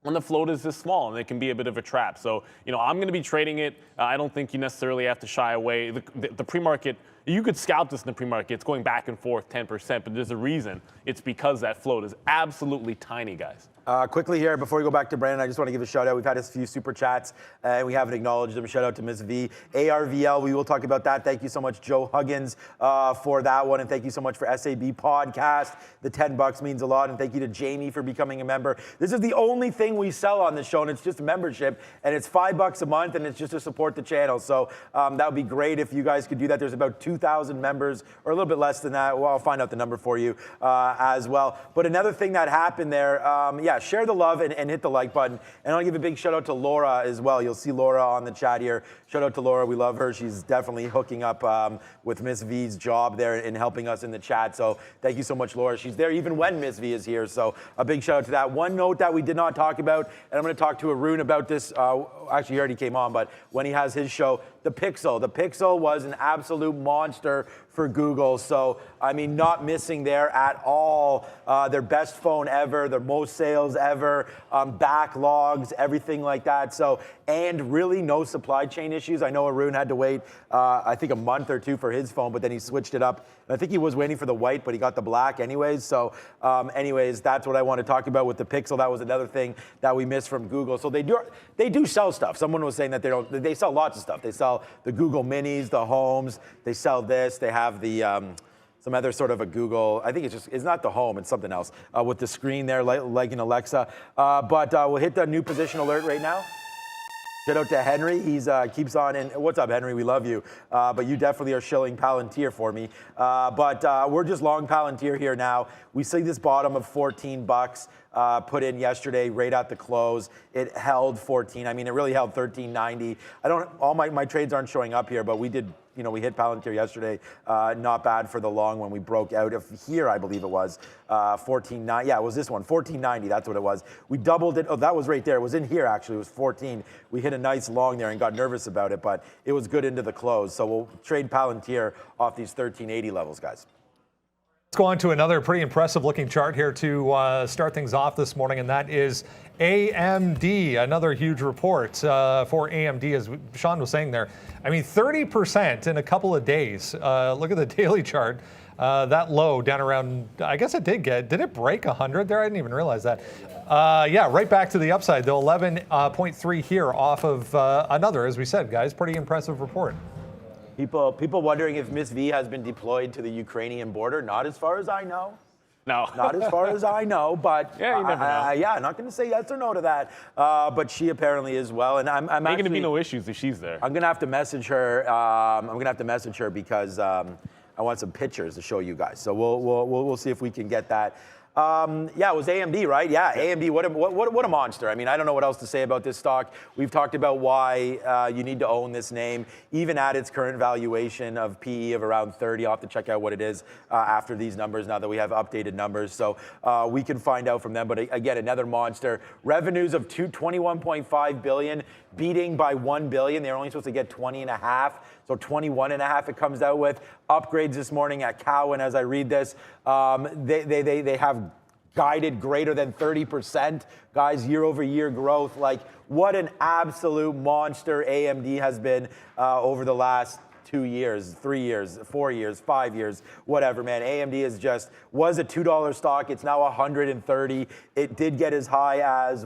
And the float is this small, and it can be a bit of a trap. So, I'm going to be trading it. I don't think you necessarily have to shy away. The pre-market, you could scalp this in the pre-market. It's going back and forth 10%, but there's a reason. It's because that float is absolutely tiny, guys. Quickly here, before we go back to Brandon, I just want to give a shout out. We've had a few super chats, and we haven't acknowledged them. Shout out to Ms. V. ARVL, we will talk about that. Thank you so much, Joe Huggins, for that one. And thank you so much for SAB Podcast. The $10 means a lot. And thank you to Jamie for becoming a member. This is the only thing we sell on the show, and it's just a membership. And it's $5 a month, and it's just to support the channel. So that would be great if you guys could do that. There's about 2,000 members, or a little bit less than that. Well, I'll find out the number for you as well. But another thing that happened there, yeah, share the love and hit the like button. And I'll give a big shout out to Laura as well. You'll see Laura on the chat here. Shout out to Laura. We love her. She's definitely hooking up with Miss V's job there and helping us in the chat. So thank you so much, Laura. She's there even when Miss V is here. So a big shout out to that. One note that we did not talk about, and I'm going to talk to Arun about this. Actually, he already came on, but when he has his show, the Pixel. The Pixel was an absolute monster for Google. So, I mean, not missing there at all. Their best phone ever, their most sales ever, backlogs, everything like that. So, and really no supply chain issues. I know Arun had to wait, I think, a month or two for his phone, but then he switched it up. And I think he was waiting for the white, but he got the black anyways. So, anyways, that's what I want to talk about with the Pixel. That was another thing that we missed from Google. So they do sell stuff. Someone was saying that they sell lots of stuff. They sell the Google Minis, the Homes. They sell this. They have the some other sort of a Google. I think it's not the Home. It's something else with the screen there, like an Alexa. But we'll hit the new position alert right now. Shout out to Henry. He's keeps on. And what's up, Henry? We love you. But you definitely are shilling Palantir for me. But we're just long Palantir here now. We see this bottom of 14 bucks. Put in yesterday right at the close. It held 14. I mean, it really held 13.90. All my trades aren't showing up here, but we did, we hit Palantir yesterday. Not bad for the long when we broke out of here, I believe it was. 14.90. Yeah, it was this one, 14.90. That's what it was. We doubled it. Oh, that was right there. It was in here, actually. It was 14. We hit a nice long there and got nervous about it, but it was good into the close. So we'll trade Palantir off these 13.80 levels, guys. Let's go on to another pretty impressive looking chart here to start things off this morning, and that is AMD, another huge report for AMD, as Sean was saying there. I mean, 30% in a couple of days. Look at the daily chart. That low down around, I guess it did it break 100 there? I didn't even realize that. Yeah, right back to the upside, though, 11.3 here off of another, as we said, guys, pretty impressive report. People wondering if Miss V has been deployed to the Ukrainian border. Not as far as I know. No. Not as far as I know, but yeah, you never know. Yeah, I'm not going to say yes or no to that. But she apparently is well, and I'm ain't going to be no issues if she's there. I'm going to have to message her. Because I want some pictures to show you guys. So we'll see if we can get that. Yeah, it was AMD, right? Yeah, AMD, what a monster. I mean, I don't know what else to say about this stock. We've talked about why you need to own this name, even at its current valuation of PE of around 30. I'll have to check out what it is after these numbers, now that we have updated numbers. So we can find out from them. But again, another monster. Revenues of $21.5 billion, beating by $1 billion. They're only supposed to get 20.5. So 21.5 it comes out with. Upgrades this morning at Cowen as I read this. They have guided greater than 30%. Guys, year over year growth. Like, what an absolute monster AMD has been over the last 2 years, 3 years, 4 years, 5 years, whatever, man. AMD was a $2 stock. It's now 130. It did get as high as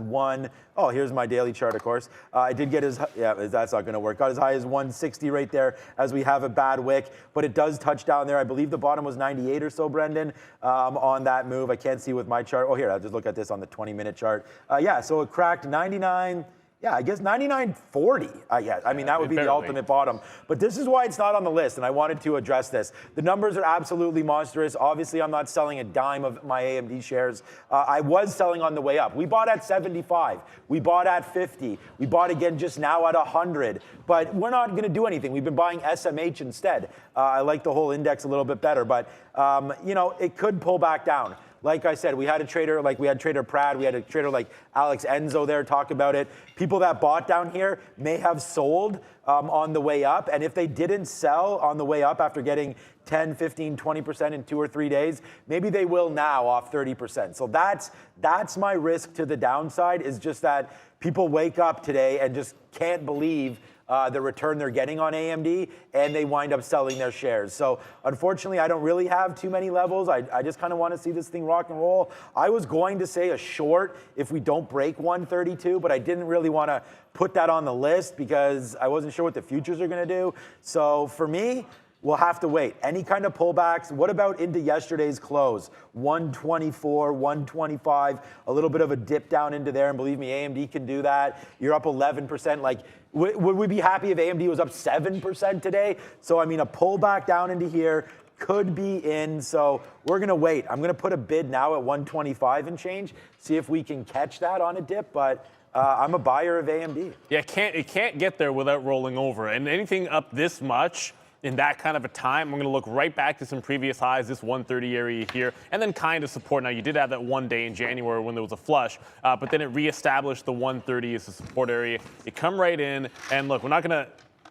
oh, here's my daily chart, of course. It did get that's not going to work. Got as high as 160 right there as we have a bad wick, but it does touch down there. I believe the bottom was 98 or so, Brendan, on that move. I can't see with my chart. Oh, here, I'll just look at this on the 20-minute chart. Yeah, so it cracked 99. Yeah, I guess 99.40. Yeah, I mean, that would be the ultimate bottom. But this is why it's not on the list, and I wanted to address this. The numbers are absolutely monstrous. Obviously, I'm not selling a dime of my AMD shares. I was selling on the way up. We bought at 75. We bought at 50. We bought again just now at 100. But we're not going to do anything. We've been buying SMH instead. I like the whole index a little bit better. But, it could pull back down. Like I said, we had a trader, we had Trader Prad, we had a trader like Alex Enzo there talk about it. People that bought down here may have sold on the way up. And if they didn't sell on the way up after getting 10, 15, 20% in 2 or 3 days, maybe they will now off 30%. So that's my risk to the downside, is just that people wake up today and just can't believe the return they're getting on AMD, and they wind up selling their shares. So unfortunately, I don't really have too many levels. I just kind of want to see this thing rock and roll. I was going to say a short if we don't break 132, but I didn't really want to put that on the list because I wasn't sure what the futures are going to do. So for me, we'll have to wait. Any kind of pullbacks? What about into yesterday's close? 124, 125, a little bit of a dip down into there. And believe me, AMD can do that. You're up 11%. Like, would we be happy if AMD was up 7% today? So, I mean, a pullback down into here, could be in. So we're going to wait. I'm going to put a bid now at 125 and change, see if we can catch that on a dip. But I'm a buyer of AMD. Yeah, it can't get there without rolling over. And anything up this much in that kind of a time, I'm going to look right back to some previous highs, this 130 area here, and then kind of support. Now, you did have that one day in January when there was a flush, but then it reestablished the 130 as a support area. You come right in, and look, we're not going to,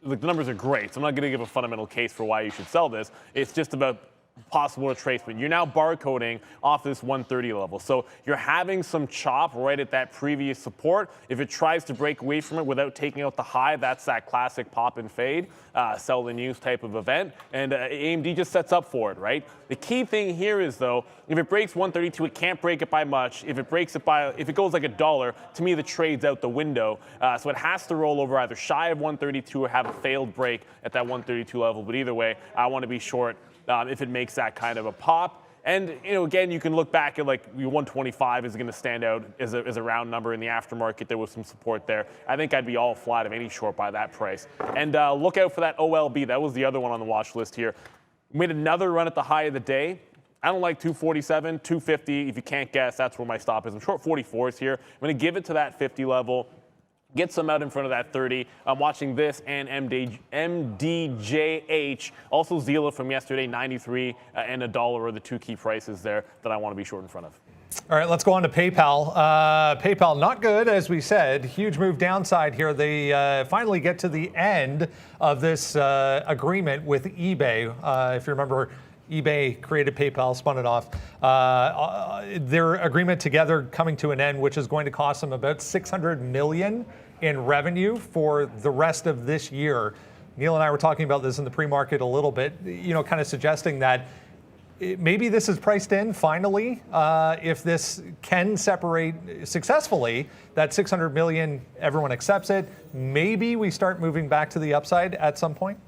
the numbers are great, so I'm not going to give a fundamental case for why you should sell this. It's just about possible retracement. You're now barcoding off this 130 level. So you're having some chop right at that previous support. If it tries to break away from it without taking out the high, that's that classic pop and fade, sell the news type of event. And AMD just sets up for it, right? The key thing here is, though, if it breaks 132, it can't break it by much. If it breaks it by, if it goes like $1, to me, the trade's out the window. So it has to roll over either shy of 132 or have a failed break at that 132 level. But either way, I want to be short if it makes that kind of a pop. And, again, you can look back at, like, 125 is going to stand out as a round number in the aftermarket. There was some support there. I think I'd be all flat of any short by that price. And look out for that OLB. That was the other one on the watch list here. Made another run at the high of the day. I don't like 247, 250. If you can't guess, that's where my stop is. I'm short 44s here. I'm going to give it to that 50 level. Get some out in front of that 30. I'm watching this and MDJH. Also Zila from yesterday, 93 and $1 are the two key prices there that I want to be short in front of. All right, let's go on to PayPal. PayPal, not good, as we said. Huge move downside here. They finally get to the end of this agreement with eBay. If you remember, eBay created PayPal, spun it off. Their agreement together coming to an end, which is going to cost them about $600 million in revenue for the rest of this year. Neil and I were talking about this in the pre-market a little bit, kind of suggesting that maybe this is priced in finally. If this can separate successfully, that $600 million, everyone accepts it. Maybe we start moving back to the upside at some point.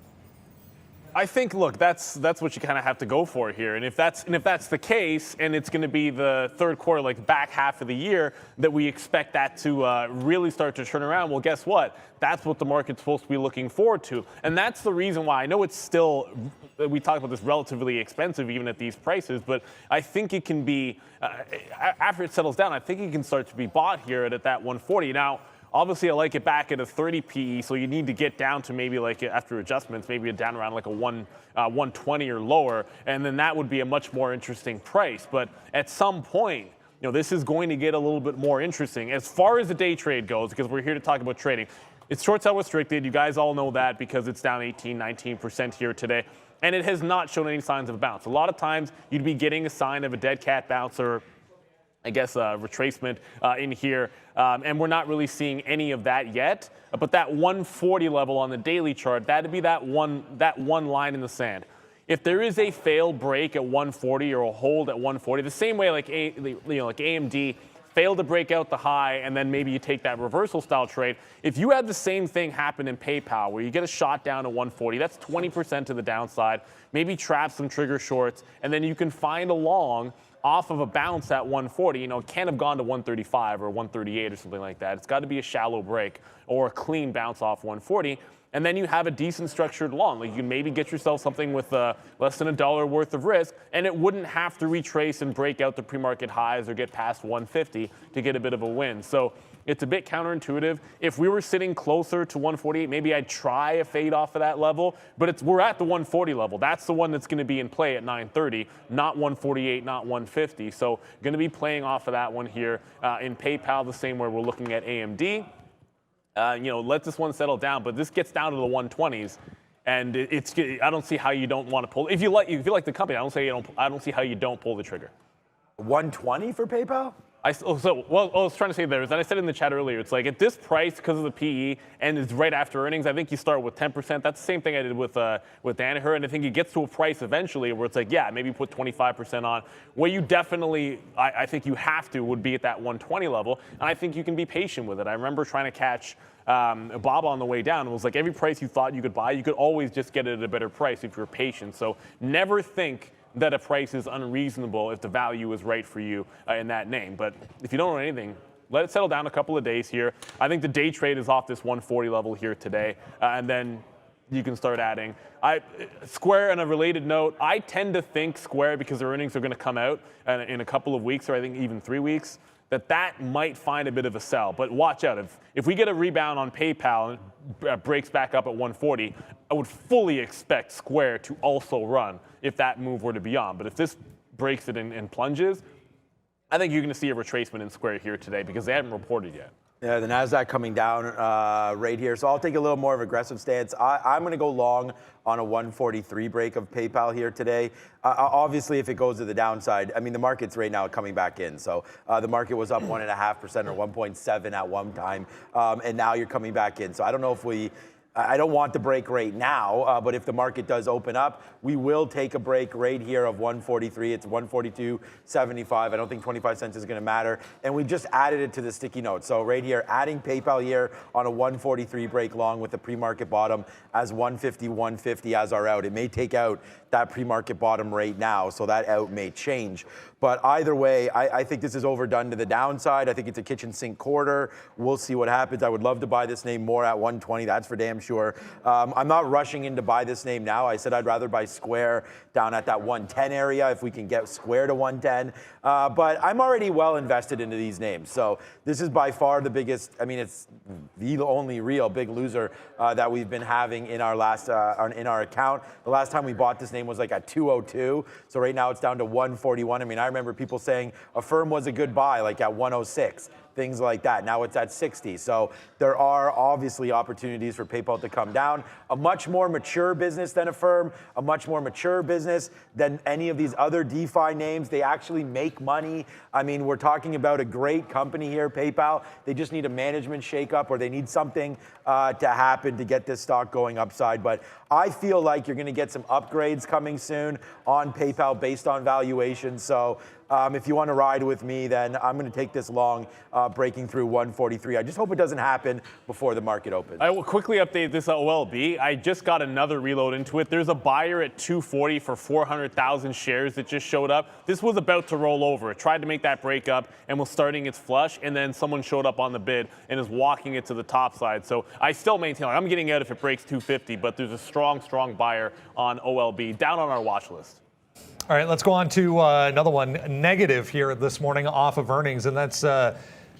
I think, look, that's what you kind of have to go for here. And if that's the case, and it's going to be the third quarter, like back half of the year, that we expect that to really start to turn around, well, guess what? That's what the market's supposed to be looking forward to. And that's the reason why I know it's still, we talked about this, relatively expensive even at these prices, but I think it can be, after it settles down, I think it can start to be bought here at that 140. Now, obviously, I like it back at a 30 PE, so you need to get down to maybe, like, after adjustments, maybe down around like a 120 or lower, and then that would be a much more interesting price. But at some point, this is going to get a little bit more interesting. As far as the day trade goes, because we're here to talk about trading, it's short sell restricted. You guys all know that because it's down 18, 19% here today, and it has not shown any signs of a bounce. A lot of times, you'd be getting a sign of a dead cat bounce or, I guess, retracement in here, and we're not really seeing any of that yet. But that 140 level on the daily chart, that'd be that one line in the sand. If there is a failed break at 140 or a hold at 140, the same way like AMD failed to break out the high, and then maybe you take that reversal style trade. If you had the same thing happen in PayPal, where you get a shot down to 140, that's 20% to the downside. Maybe trap some trigger shorts, and then you can find a long off of a bounce at 140. It can't have gone to 135 or 138 or something like that. It's got to be a shallow break or a clean bounce off 140. And then you have a decent structured long. Like, you can maybe get yourself something with less than $1 worth of risk, and it wouldn't have to retrace and break out the pre-market highs or get past 150 to get a bit of a win. So it's a bit counterintuitive. If we were sitting closer to 148, maybe I'd try a fade off of that level, but we're at the 140 level. That's the one that's going to be in play at 9:30, not 148, not 150. So going to be playing off of that one here in PayPal, the same way we're looking at AMD. Let this one settle down, but this gets down to the 120s, and I don't see how you don't want to pull. If you like the company, I don't see how you don't pull the trigger. 120 for PayPal? What I was trying to say there is that I said in the chat earlier, it's like at this price, because of the PE, and it's right after earnings, I think you start with 10%. That's the same thing I did with Danaher, and I think it gets to a price eventually where it's like, yeah, maybe put 25% on. Where you definitely, I think you have to, would be at that 120 level, and I think you can be patient with it. I remember trying to catch Bob on the way down. It was like every price you thought you could buy, you could always just get it at a better price if you're patient. So never think that a price is unreasonable if the value is right for you in that name. But if you don't know anything, let it settle down a couple of days here. I think the day trade is off this 140 level here today. And then you can start adding. Square, on a related note, I tend to think Square, because their earnings are going to come out in a couple of weeks, or I think even 3 weeks, that might find a bit of a sell. But watch out. If we get a rebound on PayPal and breaks back up at 140, I would fully expect Square to also run if that move were to be on. But if this breaks it and plunges, I think you're going to see a retracement in Square here today because they haven't reported yet. Yeah, the NASDAQ coming down right here. So I'll take a little more of an aggressive stance. I'm going to go long on a 143 break of PayPal here today. Obviously, if it goes to the downside, I mean, the market's right now coming back in. So the market was up 1.5% or 1.7 at one time, and now you're coming back in. So I don't know if I don't want the break right now, but if the market does open up, we will take a break right here of 143. It's 142.75. I don't think 25 cents is going to matter. And we just added it to the sticky note. So right here, adding PayPal here on a 143 break long with the pre-market bottom as 150 as our out. It may take out that pre-market bottom right now, so that out may change. But either way, I think this is overdone to the downside. I think it's a kitchen sink quarter. We'll see what happens. I would love to buy this name more at 120. That's for damn sure. I'm not rushing in to buy this name now. I said I'd rather buy Square down at that 110 area if we can get Square to 110. But I'm already well invested into these names. So this is by far the biggest, I mean, it's the only real big loser that we've been having in our last, in our account. The last time we bought this name was like at 202. So right now it's down to 141. I mean, I remember people saying Affirm was a good buy, like at 106. Things like that. Now it's at 60. So there are obviously opportunities for PayPal to come down. A much more mature business than Affirm, a much more mature business than any of these other DeFi names. They actually make money. I mean, we're talking about a great company here, PayPal. They just need a management shakeup, or they need something to happen to get this stock going upside. But I feel like you're going to get some upgrades coming soon on PayPal based on valuation. So if you want to ride with me, then I'm going to take this long, breaking through 143. I just hope it doesn't happen before the market opens. I will quickly update this OLB. I just got another reload into it. There's a buyer at 240 for 400,000 shares that just showed up. This was about to roll over. It tried to make that break up and was starting its flush, and then someone showed up on the bid and is walking it to the top side. So I still maintain, I'm getting out if it breaks 250, but there's a strong buyer on OLB down on our watch list. All right, let's go on to another one negative here this morning off of earnings, and that's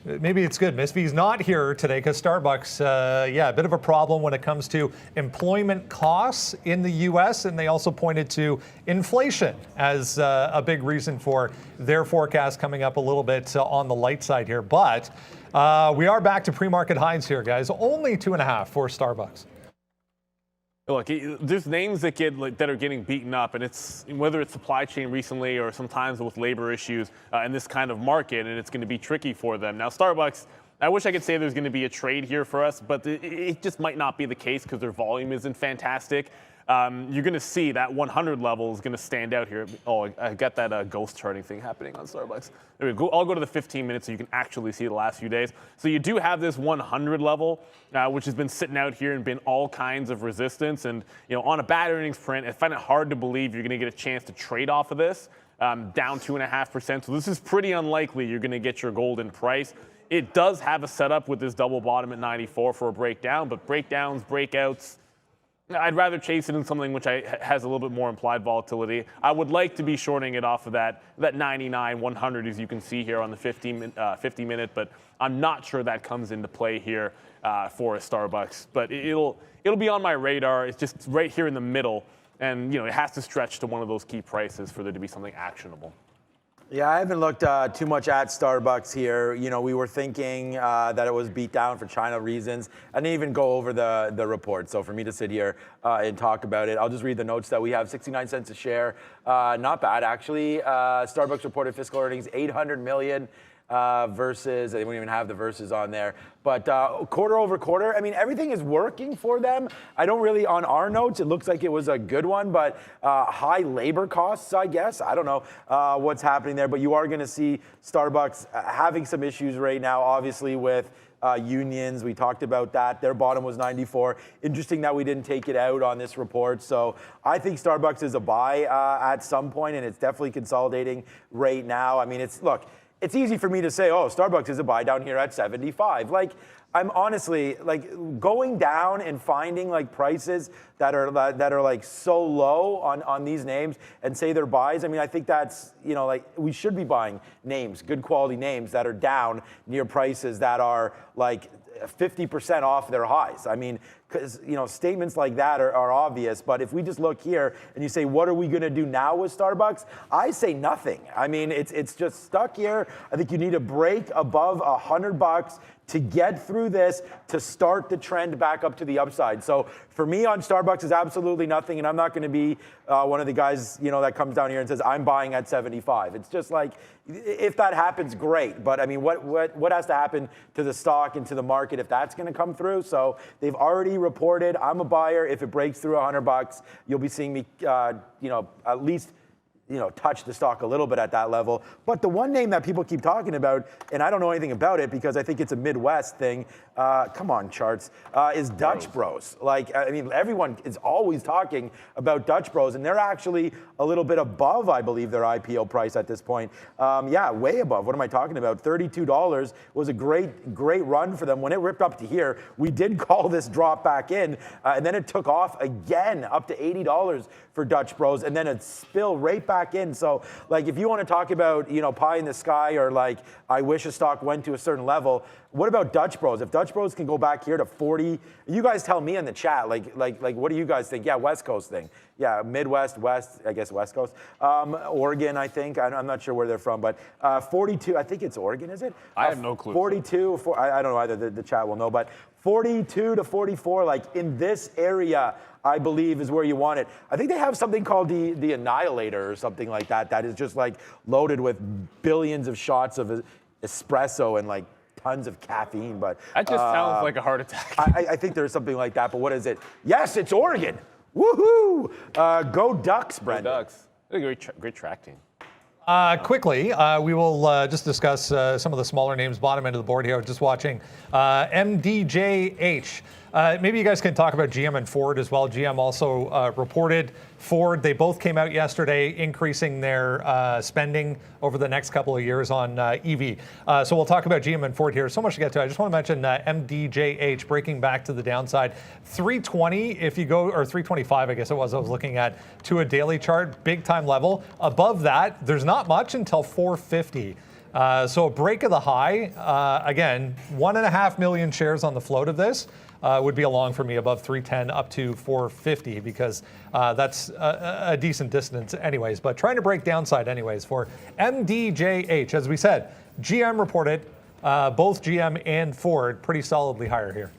maybe it's good. Miss V's not here today because Starbucks, a bit of a problem when it comes to employment costs in the U.S., and they also pointed to inflation as a big reason for their forecast coming up a little bit on the light side here. But we are back to pre-market highs here, guys. Only 2.5 for Starbucks. Look, there's names that are getting beaten up, and it's whether it's supply chain recently or sometimes with labor issues in this kind of market, and it's going to be tricky for them. Now, Starbucks, I wish I could say there's going to be a trade here for us, but it just might not be the case because their volume isn't fantastic. You're going to see that 100 level is going to stand out here. Oh, I got that ghost charting thing happening on Starbucks. There we go. I'll go to the 15 minutes so you can actually see the last few days. So you do have this 100 level, which has been sitting out here and been all kinds of resistance. And on a bad earnings print, I find it hard to believe you're going to get a chance to trade off of this, down 2.5%. So this is pretty unlikely you're going to get your golden price. It does have a setup with this double bottom at 94 for a breakdown, but breakdowns, breakouts, I'd rather chase it in something which has a little bit more implied volatility. I would like to be shorting it off of that 99, 100, as you can see here on the 50 minute, but I'm not sure that comes into play here for a Starbucks. But it'll be on my radar. It's just right here in the middle, and it has to stretch to one of those key prices for there to be something actionable. Yeah, I haven't looked too much at Starbucks here. We were thinking that it was beat down for China reasons. I didn't even go over the report. So for me to sit here and talk about it, I'll just read the notes that we have. 69 cents a share. Not bad, actually. Starbucks reported fiscal earnings, $800 million. Versus, they won't even have the verses on there. But quarter over quarter, I mean, everything is working for them. I don't really, on our notes, it looks like it was a good one, but high labor costs, I guess. I don't know what's happening there, but you are going to see Starbucks having some issues right now, obviously, with unions. We talked about that. Their bottom was 94. Interesting that we didn't take it out on this report. So I think Starbucks is a buy at some point, and it's definitely consolidating right now. I mean, it's easy for me to say, oh, Starbucks is a buy down here at 75. I'm honestly like going down and finding like prices that are like so low on these names and say they're buys. I mean, I think that's, you know, like we should be buying names, good quality names that are down near prices that are like 50% off their highs. I mean, because, you know, statements like that are obvious, but if we just look here and you say, what are we going to do now with Starbucks? I say nothing. I mean, it's just stuck here. I think you need a break above $100 to get through this, to start the trend back up to the upside. So for me on Starbucks is absolutely nothing, and I'm not going to be one of the guys, you know, that comes down here and says, I'm buying at 75. It's just like, if that happens, great. But I mean, what has to happen to the stock and to the market if that's going to come through? So they've already reported, I'm a buyer. If it breaks through $100, you'll be seeing me, you know, at least, you know, touch the stock a little bit at that level. But the one name that people keep talking about, and I don't know anything about it because I think it's a Midwest thing, come on charts, is Dutch Bros. Like, I mean, everyone is always talking about Dutch Bros, and they're actually a little bit above, I believe, their IPO price at this point. Yeah, way above. What am I talking about? $32 was a great run for them. When it ripped up to here, we did call this drop back in, and then it took off again up to $80 for Dutch Bros, and then it spilled right back in. So, like, if you want to talk about, you know, pie in the sky or like, I wish a stock went to a certain level, what about Dutch Bros? If Dutch Bros can go back here to 40, you guys tell me in the chat, like, what do you guys think? Yeah, West Coast thing. Yeah, Midwest, West, I guess West Coast. Oregon, I think. I'm not sure where they're from, but 42, I think it's Oregon, is it? I have no clue. 42, I don't know either, the chat will know, but 42 to 44, like in this area, I believe is where you want it. I think they have something called the Annihilator or something like that, that is just like loaded with billions of shots of espresso and like tons of caffeine. But that just sounds like a heart attack. I think there's something like that, but what is it? Yes, it's Oregon. Woohoo! Go Ducks, Brendan. Go Ducks. Great track team. Quickly, we will just discuss some of the smaller names, bottom end of the board here. I was just watching MDJH. Maybe you guys can talk about GM and Ford as well. GM also reported. Ford, they both came out yesterday increasing their spending over the next couple of years on EV. So we'll talk about GM and Ford here. So much to get to. I just want to mention MDJH breaking back to the downside. 320, if you go, or 325, I guess it was, I was looking at, to a daily chart, big time level. Above that, there's not much until 450. So a break of the high, again, 1.5 million shares on the float of this. Would be a long for me above 310 up to 450 because that's a decent distance anyways. But trying to break downside anyways for MDJH. As we said, GM reported, both GM and Ford pretty solidly higher here.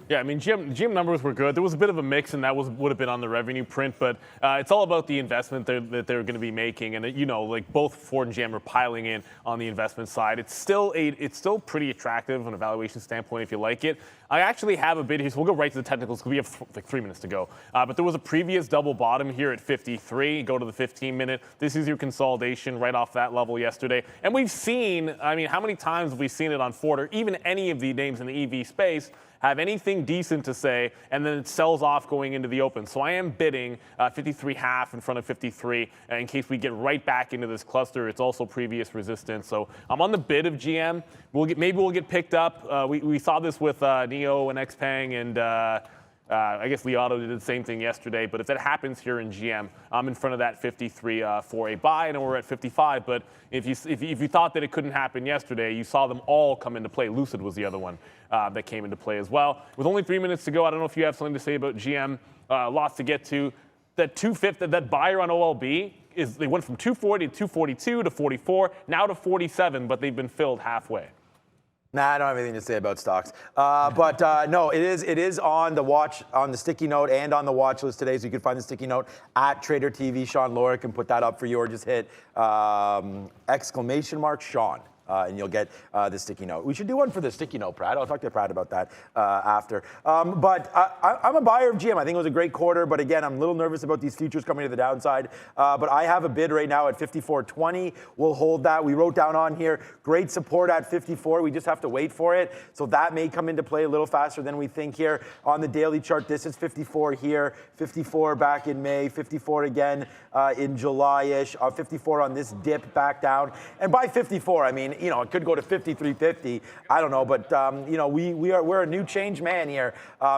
Yeah, I mean, GM numbers were good. There was a bit of a mix, and that would have been on the revenue print, but it's all about the investment that they're going to be making. And, you know, like both Ford and GM are piling in on the investment side. It's still pretty attractive from a valuation standpoint if you like it. I actually have a bid here, so we'll go right to the technicals because we have like 3 minutes to go. But there was a previous double bottom here at 53. Go to the 15-minute. This is your consolidation right off that level yesterday. And we've seen, I mean, how many times have we seen it on Ford or even any of the names in the EV space have anything decent to say, and then it sells off going into the open. So I am bidding 53.5 in front of 53 in case we get right back into this cluster. It's also previous resistance. So I'm on the bid of GM. Maybe we'll get picked up. We saw this with Neo and Xpeng and I guess Li Auto did the same thing yesterday. But if that happens here in GM, I'm in front of that 53 for a buy, and we're at 55. But if you thought that it couldn't happen yesterday, you saw them all come into play. Lucid was the other one that came into play as well. With only 3 minutes to go, I don't know if you have something to say about GM. Lots to get to. That 250, that buyer on OLB they went from 240 to 242 to 44, now to 47, but they've been filled halfway. Nah, I don't have anything to say about stocks. But no, it is on the sticky note and on the watch list today. So you can find the sticky note at Trader TV. Sean Laura can put that up for you, or just hit !Sean. And you'll get the sticky note. We should do one for the sticky note, Brad. I'll talk to Brad about that after. But I'm a buyer of GM. I think it was a great quarter, but again, I'm a little nervous about these futures coming to the downside. But I have a bid right now at 54.20. We'll hold that. We wrote down on here, great support at 54. We just have to wait for it. So that may come into play a little faster than we think here. On the daily chart, this is 54 here, 54 back in May, 54 again in July-ish, 54 on this dip back down. And by 54, I mean, you know, it could go to 53.50. I don't know, but you know, we're a new change man here,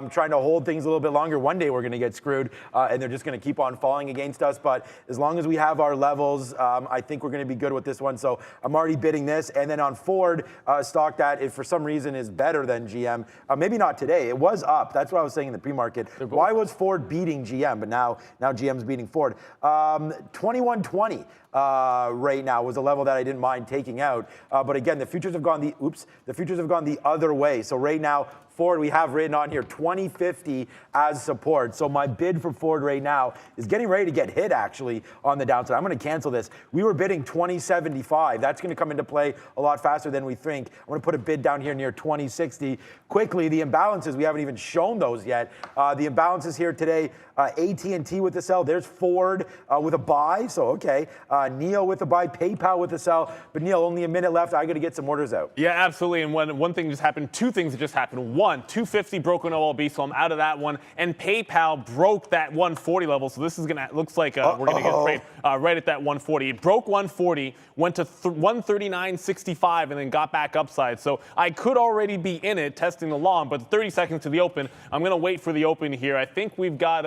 trying to hold things a little bit longer. One day we're going to get screwed, and they're just going to keep on falling against us. But as long as we have our levels, I think we're going to be good with this one. So I'm already bidding this. And then on Ford, stock that if for some reason is better than GM, maybe not today. It was up. That's what I was saying in the pre-market. Why was Ford beating GM, but now GM's beating Ford? 2120 right now was a level that I didn't mind taking out. But again, the futures have gone the other way. So right now, Ford, we have written on here 2050 as support. So my bid for Ford right now is getting ready to get hit actually on the downside. I'm going to cancel this. We were bidding 2075. That's going to come into play a lot faster than we think. I'm going to put a bid down here near 2060. Quickly, the imbalances, we haven't even shown those yet. The imbalances here today, AT&T with the sell. There's Ford with a buy. So, okay. NEO with a buy, PayPal with a sell. But Neil, only a minute left. I got to get some orders out. Yeah, absolutely. And one thing just happened, two things that just happened. One, 250 broke on OLB, so I'm out of that one. And PayPal broke that 140 level, so this is gonna looks like we're gonna get a trade right at that 140. It broke 140, went to 139.65, and then got back upside. So I could already be in it testing the long, but 30 seconds to the open. I'm gonna wait for the open here. I think we've got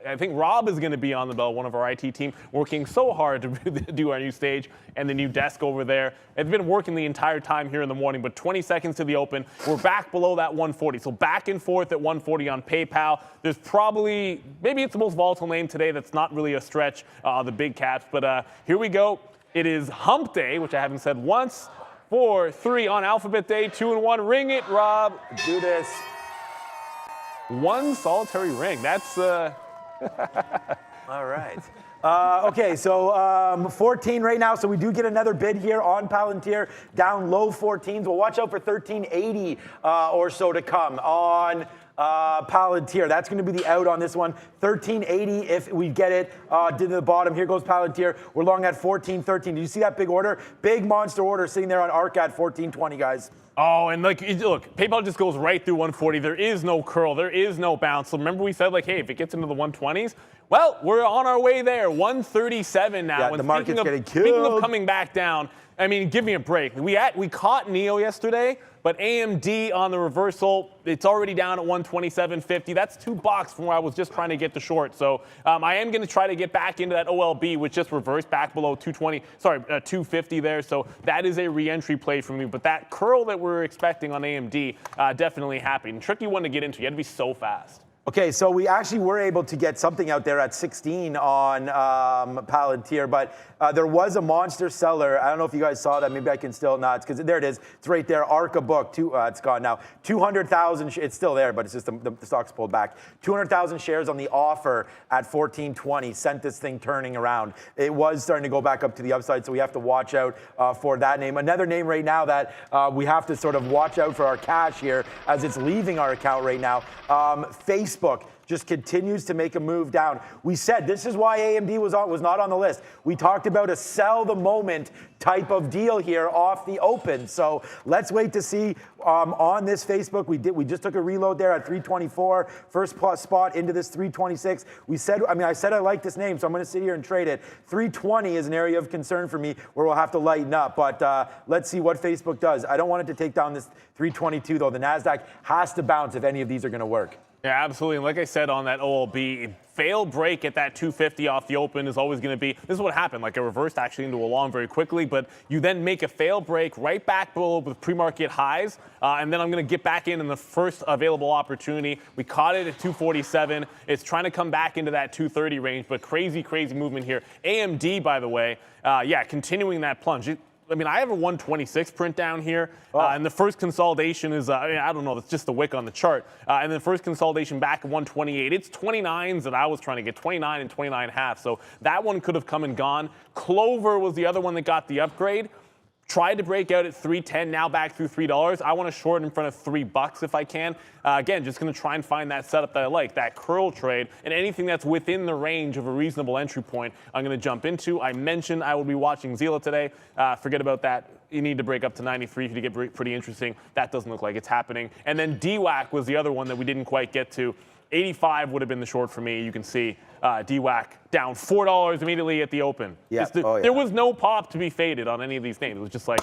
I think Rob is going to be on the bell, one of our IT team, working so hard to do our new stage and the new desk over there. It's been working the entire time here in the morning, but 20 seconds to the open. We're back below that 140. So back and forth at 140 on PayPal. There's probably, maybe it's the most volatile name today. That's not really a stretch, the big caps. But here we go. It is hump day, which I haven't said once. 4, 3 on alphabet day, 2 and 1. Ring it, Rob. Do this. One solitary ring. That's... All right. Okay, so 14 right now. So we do get another bid here on Palantir, down low 14s. We'll watch out for 1380 or so to come on Palantir. That's going to be the out on this one. 1380 if we get it to the bottom. Here goes Palantir. We're long at 1413. Did you see that big order? Big monster order sitting there on ARC at 1420, guys. Oh, and look, PayPal just goes right through 140. There is no curl. There is no bounce. So remember we said, like, hey, if it gets into the 120s, well, we're on our way there. 137 now. Yeah, and the market's getting killed. Speaking of coming back down, I mean, give me a break. We caught NEO yesterday, but AMD on the reversal, it's already down at 127.50. That's $2 from where I was just trying to get the short. So I am going to try to get back into that OLB, which just reversed back below 250 there. So that is a re-entry play for me. But that curl that we're expecting on AMD, definitely happy. And tricky one to get into. You had to be so fast. Okay, so we actually were able to get something out there at 16 on Palantir, but there was a monster seller. I don't know if you guys saw that. Maybe I can still not, because there it is. It's right there. Arca book. It's gone now. 200,000. It's still there, but it's just the stock's pulled back. 200,000 shares on the offer at 1420 sent this thing turning around. It was starting to go back up to the upside, so we have to watch out for that name. Another name right now that we have to sort of watch out for our cash here as it's leaving our account right now. Facebook just continues to make a move down. We said this is why AMD was not on the list. We talked about a sell the moment type of deal here off the open. So let's wait to see on this Facebook. We just took a reload there at 324, first plus spot into this 326. I said I like this name, so I'm going to sit here and trade it. 320 is an area of concern for me where we'll have to lighten up. But let's see what Facebook does. I don't want it to take down this 322 though. The NASDAQ has to bounce if any of these are going to work. Yeah, absolutely. And like I said on that OLB, fail break at that 250 off the open is always going to be, this is what happened, like it reversed actually into a long very quickly, but you then make a fail break right back below with pre-market highs, and then I'm going to get back in the first available opportunity. We caught it at 247. It's trying to come back into that 230 range, but crazy, crazy movement here. AMD, by the way, continuing that plunge. I have a 126 print down here, and the first consolidation is, I don't know, that's just the wick on the chart. And then first consolidation back at 128. It's 29s that I was trying to get, 29 and 29.5. So that one could have come and gone. Clover was the other one that got the upgrade. Tried to break out at 310, now back through $3. I want to short in front of $3 if I can. Again, just going to try and find that setup that I like, that curl trade, and anything that's within the range of a reasonable entry point, I'm going to jump into. I mentioned I will be watching Zila today. Forget about that. You need to break up to 93 if you get pretty interesting. That doesn't look like it's happening. And then DWAC was the other one that we didn't quite get to. 85 would have been the short for me. You can see DWAC down $4 immediately at the open. Yeah. There was no pop to be faded on any of these names. It was just like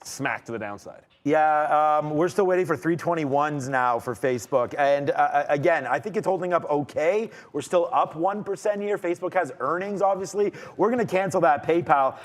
smack to the downside. Yeah, we're still waiting for 321s now for Facebook. And again, I think it's holding up okay. We're still up 1% here. Facebook has earnings, obviously. We're going to cancel that PayPal.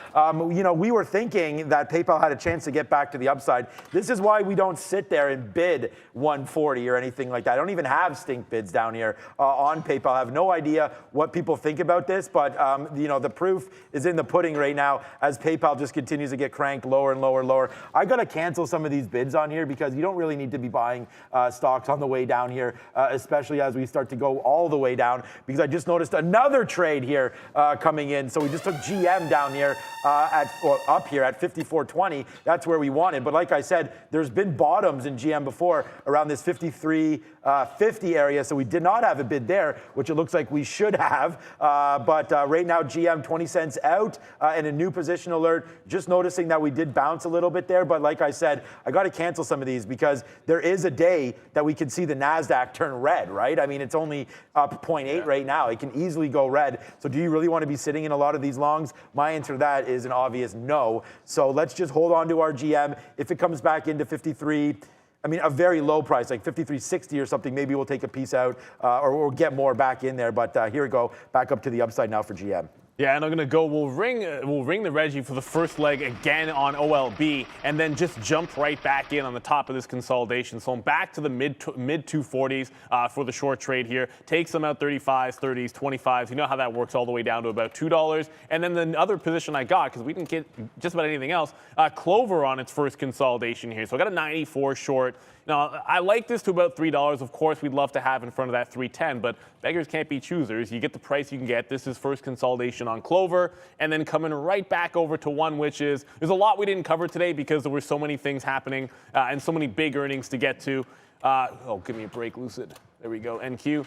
You know, we were thinking that PayPal had a chance to get back to the upside. This is why we don't sit there and bid 140 or anything like that. I don't even have stink bids down here on PayPal. I have no idea what people think about this, but you know, the proof is in the pudding right now as PayPal just continues to get cranked lower and lower and lower. I got to cancel some of these bids on here because you don't really need to be buying stocks on the way down here, especially as we start to go all the way down, because I just noticed another trade here coming in. So we just took GM down here up here at 54.20. That's where we wanted. But like I said, there's been bottoms in GM before around this 53.50 area. So we did not have a bid there, which it looks like we should have. But right now, GM 20 cents out and a new position alert. Just noticing that we did bounce a little bit there. But like I said, I got to cancel some of these because there is a day that we can see the NASDAQ turn red, right? I mean, it's only up 0.8 right now. It can easily go red. So do you really want to be sitting in a lot of these longs? My answer to that is an obvious no. So let's just hold on to our GM. If it comes back into 53, I mean, a very low price, like 53.60 or something, maybe we'll take a piece out or we'll get more back in there. But here we go, back up to the upside now for GM. Yeah, and I'm gonna go. We'll ring the Reggie for the first leg again on OLB, and then just jump right back in on the top of this consolidation. So I'm back to the mid 240s for the short trade here. Take some out 35s, 30s, 25s. You know how that works all the way down to about $2. And then the other position I got, because we didn't get just about anything else, Clover on its first consolidation here. So I got a 94 short. Now, I like this to about $3. Of course, we'd love to have in front of that 310, but beggars can't be choosers. You get the price you can get. This is first consolidation on Clover, and then coming right back over to one, which is, there's a lot we didn't cover today because there were so many things happening and so many big earnings to get to. Oh, give me a break, Lucid. There we go, NQ.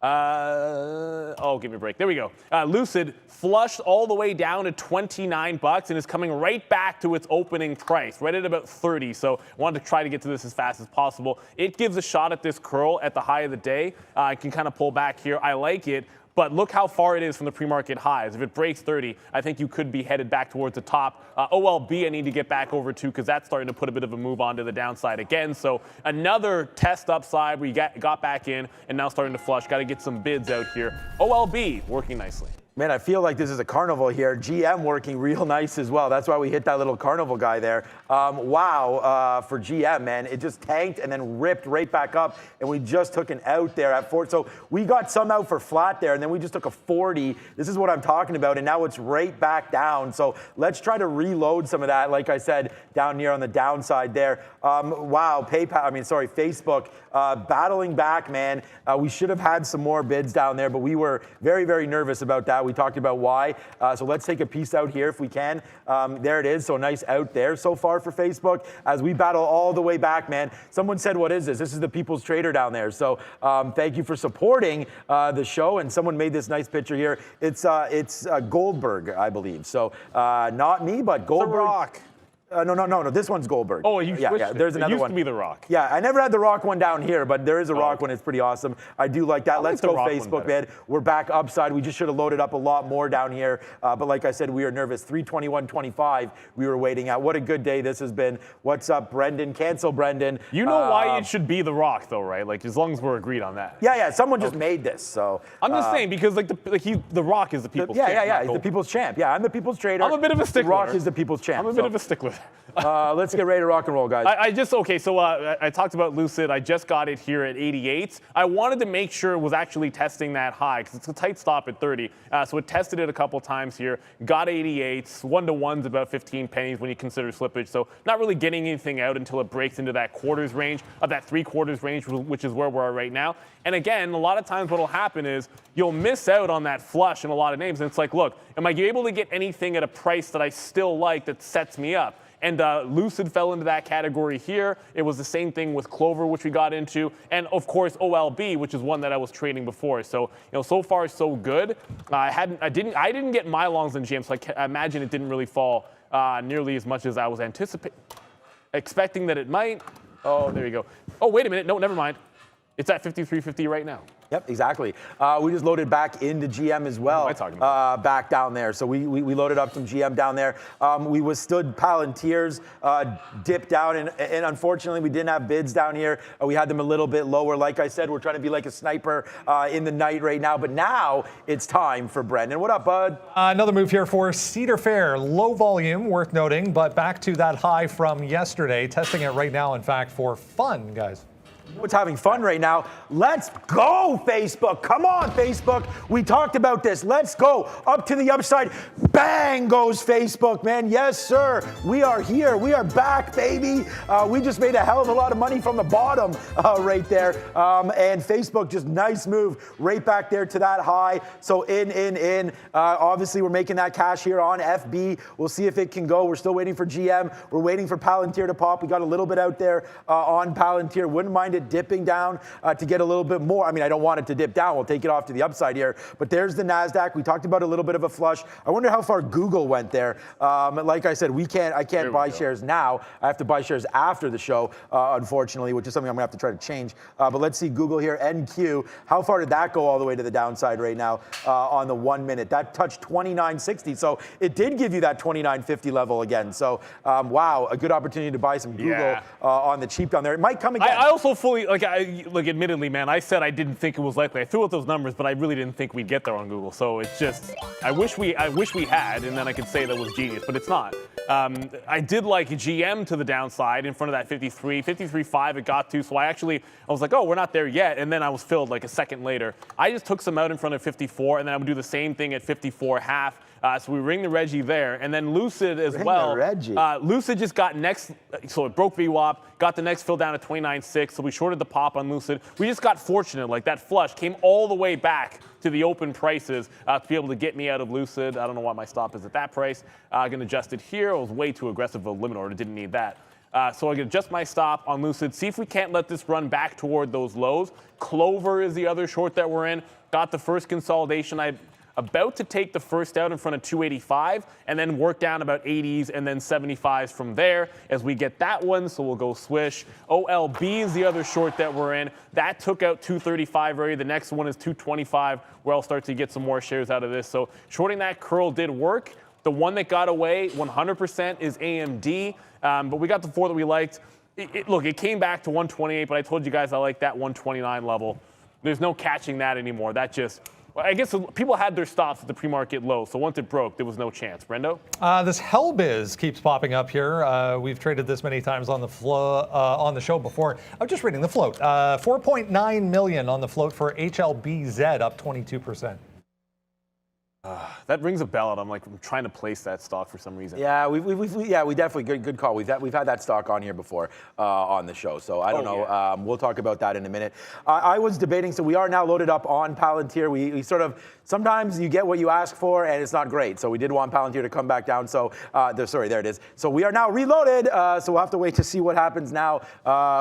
Oh, give me a break. There we go. Lucid flushed all the way down to $29 and is coming right back to its opening price, right at about 30. So I wanted to try to get to this as fast as possible. It gives a shot at this curl at the high of the day. I can kind of pull back here. I like it. But look how far it is from the pre-market highs. If it breaks 30, I think you could be headed back towards the top. OLB I need to get back over to because that's starting to put a bit of a move onto the downside again. So another test upside. We got back in and now starting to flush. Got to get some bids out here. OLB working nicely. Man, I feel like this is a carnival here. GM working real nice as well. That's why we hit that little carnival guy there. Wow, for GM, man. It just tanked and then ripped right back up, and we just took an out there at 4. So we got some out for flat there, and then we just took a 40. This is what I'm talking about, and now it's right back down. So let's try to reload some of that, like I said, down here on the downside there. Wow, Facebook battling back, man. We should have had some more bids down there, but we were very, very nervous about that. We talked about why. So let's take a piece out here if we can. There it is. So nice out there so far for Facebook as we battle all the way back, man. Someone said, what is this? This is the People's Trader down there. So thank you for supporting the show. And someone made this nice picture here. It's Goldberg, I believe. So not me, but Goldberg. The Rock. No. This one's Goldberg. Oh, you switched it. There's another one. It used to be The Rock. Yeah, I never had the Rock one down here, but there is a Rock one. It's pretty awesome. I do like that. Let's go Facebook, man. We're back upside. We just should have loaded up a lot more down here. But like I said, we are nervous. 321.25 we were waiting at. What a good day this has been. What's up, Brendan? Cancel Brendan. You know why it should be The Rock, though, right? Like, as long as we're agreed on that. Yeah. Someone just made this. So I'm just saying because The Rock is the people's champ. Yeah. He's the people's champ. Yeah, I'm the people's trader. I'm a bit of a stickler. The Rock is the people's champ. I'm a bit of a stickler. Let's get ready to rock and roll, guys. I talked about Lucid. I just got it here at 88. I wanted to make sure it was actually testing that high because it's a tight stop at 30. So it tested it a couple times here. Got 88. 1-to-1's about 15 pennies when you consider slippage. So not really getting anything out until it breaks into that quarters range, that 3/4 range, which is where we're right now. And again, a lot of times what will happen is you'll miss out on that flush in a lot of names. And it's like, look, am I able to get anything at a price that I still like that sets me up? And Lucid fell into that category here. It was the same thing with Clover, which we got into, and of course OLB, which is one that I was trading before. So so far so good. I didn't get my longs in GM, so I imagine it didn't really fall nearly as much as I was expecting that it might. Oh, there you go. Oh, wait a minute. No, never mind. It's at 53.50 right now. Yep, exactly. We just loaded back into GM as well. What am I talking about? Back down there. So we loaded up some GM down there. We withstood Palantir's dip down, and unfortunately we didn't have bids down here. We had them a little bit lower. Like I said, we're trying to be like a sniper in the night right now. But now it's time for Brendan. What up, bud? Another move here for Cedar Fair. Low volume, worth noting, but back to that high from yesterday. Testing it right now, in fact, for fun, guys. What's having fun right now? Let's go, Facebook. Come on, Facebook. We talked about this. Let's go up to the upside. Bang goes Facebook, man. Yes, sir. We are here. We are back, baby. We just made a hell of a lot of money from the bottom right there. And Facebook, just nice move right back there to that high. So in. Obviously, we're making that cash here on FB. We'll see if it can go. We're still waiting for GM. We're waiting for Palantir to pop. We got a little bit out there on Palantir. Wouldn't mind it dipping down to get a little bit more. I mean, I don't want it to dip down. We'll take it off to the upside here. But there's the NASDAQ. We talked about a little bit of a flush. I wonder how far Google went there. Like I said, I can't buy shares now. I have to buy shares after the show, unfortunately, which is something I'm going to have to try to change. But let's see Google here, NQ. How far did that go all the way to the downside right now on the 1 minute? That touched 29.60. So it did give you that 29.50 level again. So, wow, a good opportunity to buy some Google on the cheap down there. It might come again. I also fully, admittedly, man, I said I didn't think it was likely. I threw out those numbers, but I really didn't think we'd get there on Google. So it's just, I wish we had, and then I could say that was genius, but it's not. I did like GM to the downside in front of that 53.5 it got to. So I was like, oh, we're not there yet. And then I was filled like a second later. I just took some out in front of 54, and then I would do the same thing at 54.5. So we ring the Reggie there, and then Lucid as well. Lucid just got next, so it broke VWAP, got the next fill down at 29.6, so we shorted the pop on Lucid. We just got fortunate, like that flush came all the way back to the open prices to be able to get me out of Lucid. I don't know why my stop is at that price. I can adjust it here. It was way too aggressive of a limit order, didn't need that. So I can adjust my stop on Lucid, see if we can't let this run back toward those lows. Clover is the other short that we're in. Got the first consolidation. I'm about to take the first out in front of 285 and then work down about 80s and then 75s from there as we get that one. So we'll go swish. OLB is the other short that we're in. That took out 235 area. The next one is 225 where I'll start to get some more shares out of this. So shorting that curl did work. The one that got away 100% is AMD. But we got the four that we liked. Look, it came back to 128, but I told you guys I like that 129 level. There's no catching that anymore. That just, I guess people had their stops at the pre-market low, so once it broke, there was no chance. Brendo? This Hellbiz keeps popping up here. We've traded this many times on the on the show before. I'm just reading the float. 4.9 million on the float for HLBZ, up 22%. That rings a bell, and I'm trying to place that stock for some reason. Yeah, we definitely good call. We've had that stock on here before on the show, so I don't know. Yeah. We'll talk about that in a minute. I was debating, so we are now loaded up on Palantir. We sort of, sometimes you get what you ask for, and it's not great. So we did want Palantir to come back down. So there it is. So we are now reloaded. So we'll have to wait to see what happens now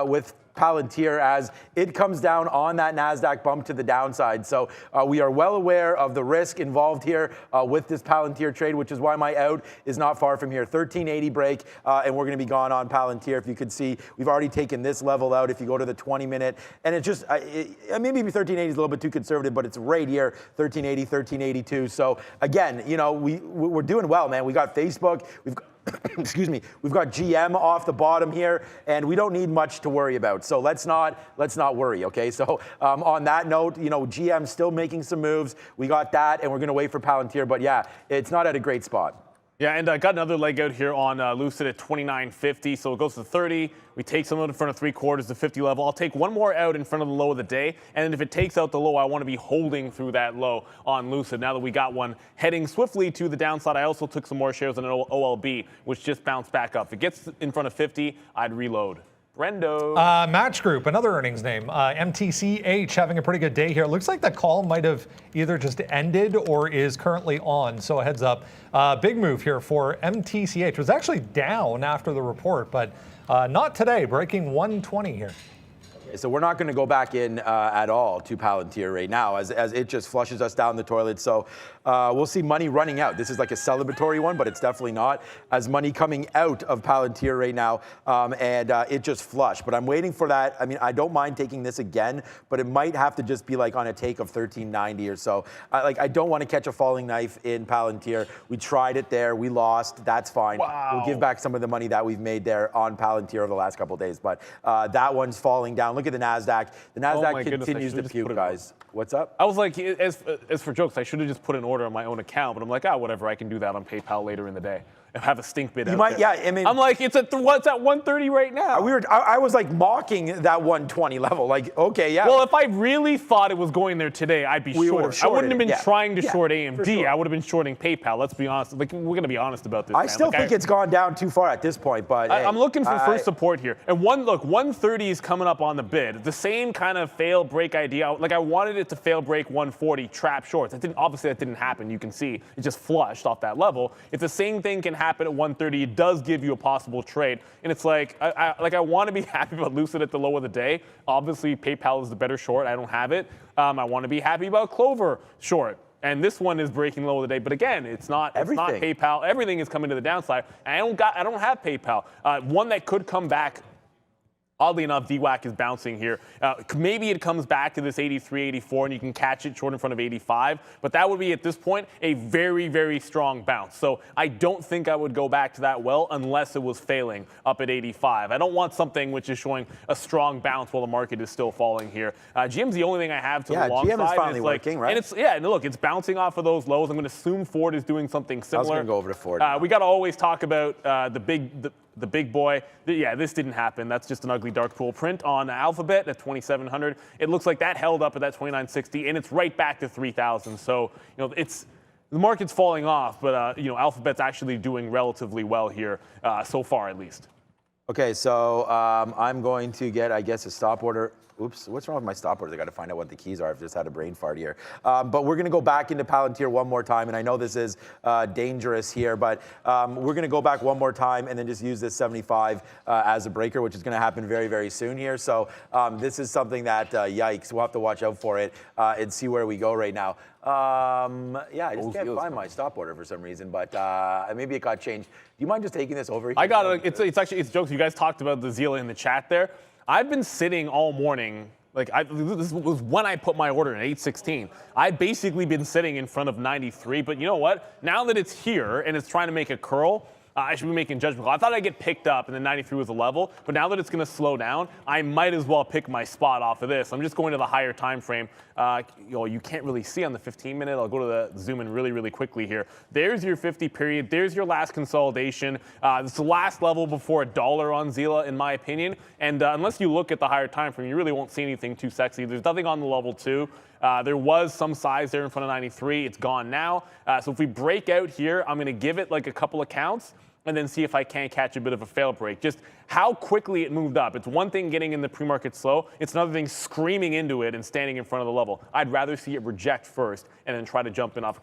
with Palantir as it comes down on that NASDAQ bump to the downside. So we are well aware of the risk involved here with this Palantir trade, which is why my out is not far from here. 1380 break, and we're going to be gone on Palantir. If you could see, we've already taken this level out. If you go to the 20-minute, and it just, maybe 1380 is a little bit too conservative, but it's right here, 1380, 1382. So again, we're doing well, man. We got Facebook, we've got excuse me, we've got GM off the bottom here, and we don't need much to worry about. So let's not worry, okay? So on that note, GM still making some moves. We got that, and we're going to wait for Palantir. But yeah, it's not at a great spot. Yeah, and I got another leg out here on Lucid at 29.50. So it goes to 30. We take some out in front of 3/4, the 50 level. I'll take one more out in front of the low of the day. And then if it takes out the low, I want to be holding through that low on Lucid. Now that we got one heading swiftly to the downside, I also took some more shares on OLB, which just bounced back up. If it gets in front of 50, I'd reload. Brendo. Match Group, another earnings name. MTCH having a pretty good day here. It looks like the call might have either just ended or is currently on, so a heads up. Big move here for MTCH. It was actually down after the report, but not today, breaking 120 here. So we're not going to go back in at all to Palantir right now as it just flushes us down the toilet. So we'll see money running out. This is like a celebratory one, but it's definitely not. As money coming out of Palantir right now, and it just flushed. But I'm waiting for that. I mean, I don't mind taking this again, but it might have to just be like on a take of 1390 or so. I don't want to catch a falling knife in Palantir. We tried it there. We lost. That's fine. Wow. We'll give back some of the money that we've made there on Palantir over the last couple of days. But that one's falling down. Look at the NASDAQ. The NASDAQ continues to puke, guys. What's up? I was like, as for jokes, I should have just put an order on my own account, but I'm like, whatever, I can do that on PayPal later in the day. And have a stink bid. You out might, there. yeah. I mean, I'm like, it's at 130 right now. I was like mocking that 120 level. Like, okay, yeah. Well, if I really thought it was going there today, I'd be short. I wouldn't have been trying to short AMD. Sure. I would have been shorting PayPal. Let's be honest. Like, we're gonna be honest about this. I still think it's gone down too far at this point, but I'm looking for first support here. And 130 is coming up on the bid. The same kind of fail break idea. Like, I wanted it to fail break 140, trap shorts. Obviously, that didn't happen. You can see it just flushed off that level. If the same thing can happen at 130, it does give you a possible trade. And it's like, I want to be happy about Lucid at the low of the day. Obviously, PayPal is the better short. I don't have it. I want to be happy about Clover short. And this one is breaking low of the day. But again, it's not PayPal. Everything is coming to the downside. And I don't have PayPal. One that could come back. Oddly enough, DWAC is bouncing here. Maybe it comes back to this 83, 84, and you can catch it short in front of 85. But that would be, at this point, a very, very strong bounce. So I don't think I would go back to that well unless it was failing up at 85. I don't want something which is showing a strong bounce while the market is still falling here. GM's the only thing I have to the long side. GM is finally working, right? And look, it's bouncing off of those lows. I'm going to assume Ford is doing something similar. I was going to go over to Ford. We got to always talk about the big boy. Yeah, this didn't happen. That's just an ugly dark pool print on Alphabet at 2,700. It looks like that held up at that 2,960, and it's right back to 3,000. So, the market's falling off, but Alphabet's actually doing relatively well here so far, at least. Okay, so I'm going to get, I guess, a stop order. Oops, what's wrong with my stop orders? I got to find out what the keys are. I've just had a brain fart here. But we're going to go back into Palantir one more time, and I know this is dangerous here, but we're going to go back one more time and then just use this 75 as a breaker, which is going to happen very, very soon here. So this is something that, yikes, we'll have to watch out for it and see where we go right now. I just can't find my stop order for some reason, but maybe it got changed. Do you mind just taking this over here? I got it. It's jokes. You guys talked about the Zila in the chat there. I've been sitting all morning. This was when I put my order in 816. I've basically been sitting in front of 93, but you know what? Now that it's here and it's trying to make a curl, I should be making judgment call. I thought I'd get picked up and then 93 was the level, but now that it's going to slow down, I might as well pick my spot off of this. I'm just going to the higher time frame. You can't really see on the 15-minute. I'll go to the zoom in really, really quickly here. There's your 50 period. There's your last consolidation. It's the last level before $1 on Zila, in my opinion. And unless you look at the higher time frame, you really won't see anything too sexy. There's nothing on the level 2. There was some size there in front of 93. It's gone now. So if we break out here, I'm going to give it like a couple of counts and then see if I can catch a bit of a fail break. Just how quickly it moved up. It's one thing getting in the pre-market slow. It's another thing screaming into it and standing in front of the level. I'd rather see it reject first and then try to jump in off a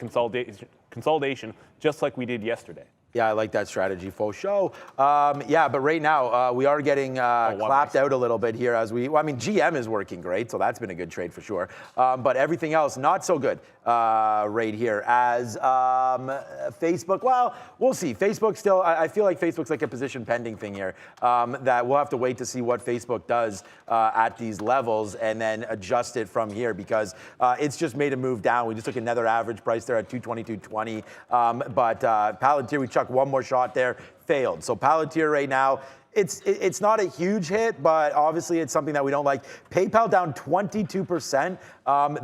consolidation just like we did yesterday. Yeah, I like that strategy, faux show. But right now we are getting clapped out a little bit here GM is working great, so that's been a good trade for sure. But everything else, not so good right here. As Facebook, well, we'll see. Facebook still, I feel like Facebook's like a position pending thing here, that we'll have to wait to see what Facebook does at these levels and then adjust it from here because it's just made a move down. We just took another average price there at 220, 220. But Palantir, we chucked one more shot there, failed. So Palantir right now, it's not a huge hit, but obviously it's something that we don't like. PayPal down 22%.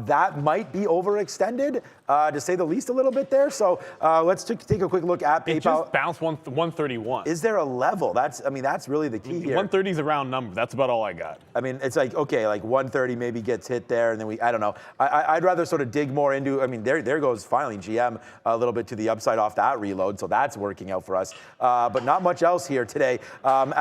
That might be overextended, to say the least, a little bit there. So let's take a quick look at PayPal. It just bounced 131. Is there a level? That's really the key here. 130 is a round number. That's about all I got. I mean, it's like, okay, like 130 maybe gets hit there, and then I don't know. I'd rather sort of dig more into, there goes finally GM a little bit to the upside off that reload, so that's working out for us. But not much else here today.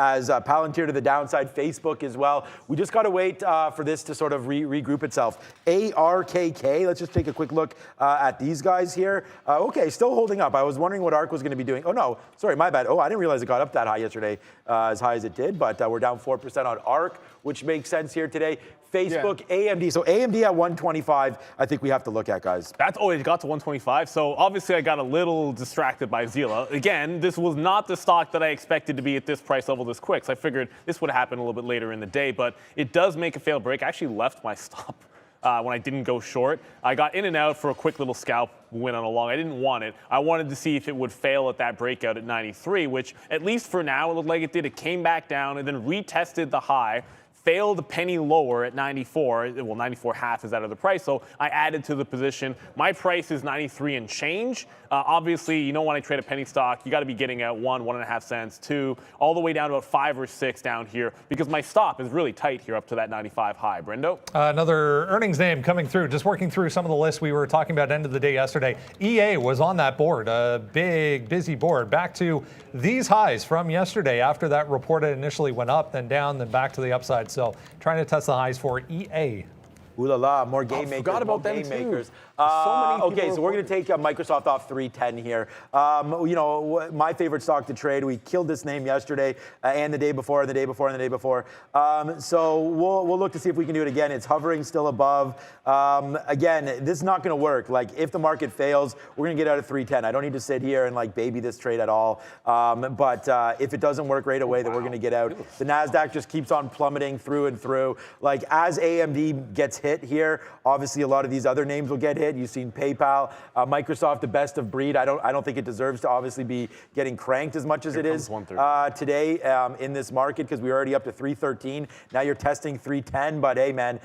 As Palantir to the downside, Facebook as well. We just got to wait for this to sort of regroup itself. ARKK. Let's just take a quick look at these guys here. Okay, still holding up. I was wondering what ARK was going to be doing. Oh, no, sorry, my bad. Oh, I didn't realize it got up that high yesterday, as high as it did, but we're down 4% on ARK, which makes sense here today. Facebook, AMD. So AMD at 125, I think we have to look at, guys. That's it got to 125. So obviously I got a little distracted by Zila. Again, this was not the stock that I expected to be at this price level this quick. So I figured this would happen a little bit later in the day, but it does make a failed break. I actually left my stop when I didn't go short. I got in and out for a quick little scalp win on a long. I didn't want it. I wanted to see if it would fail at that breakout at 93, which at least for now it looked like it did. It came back down and then retested the high. Failed a penny lower at 94. Well, 94.5 is out of the price, so I added to the position. My price is 93 and change. Obviously, you know, when I trade a penny stock, you got to be getting out 1.5 cents, 2, all the way down to about 5 or 6 down here because my stop is really tight here up to that 95 high. Brendo? Another earnings name coming through. Just working through some of the lists we were talking about end of the day yesterday. EA was on that board, a big, busy board. Back to these highs from yesterday after that report initially went up, then down, then back to the upside. So trying to test the highs for EA. Ooh la la, more game makers. Forgot about more them game too. makers. So Okay, so we're going to take Microsoft off 310 here. You know, my favorite stock to trade. We killed this name yesterday and the day before, and the day before, and the day before. So we'll look to see if we can do it again. It's hovering still above. Again, this is not going to work. Like, if the market fails, we're going to get out of 310. I don't need to sit here and like baby this trade at all. But if it doesn't work right away, then we're going to get out. The NASDAQ just keeps on plummeting through and through. Like, as AMD gets hit here, obviously a lot of these other names will get hit. You've seen PayPal, Microsoft, the best of breed. I don't think it deserves to obviously be getting cranked as much as it is today in this market, because we're already up to 313. Now you're testing 310, but hey, man,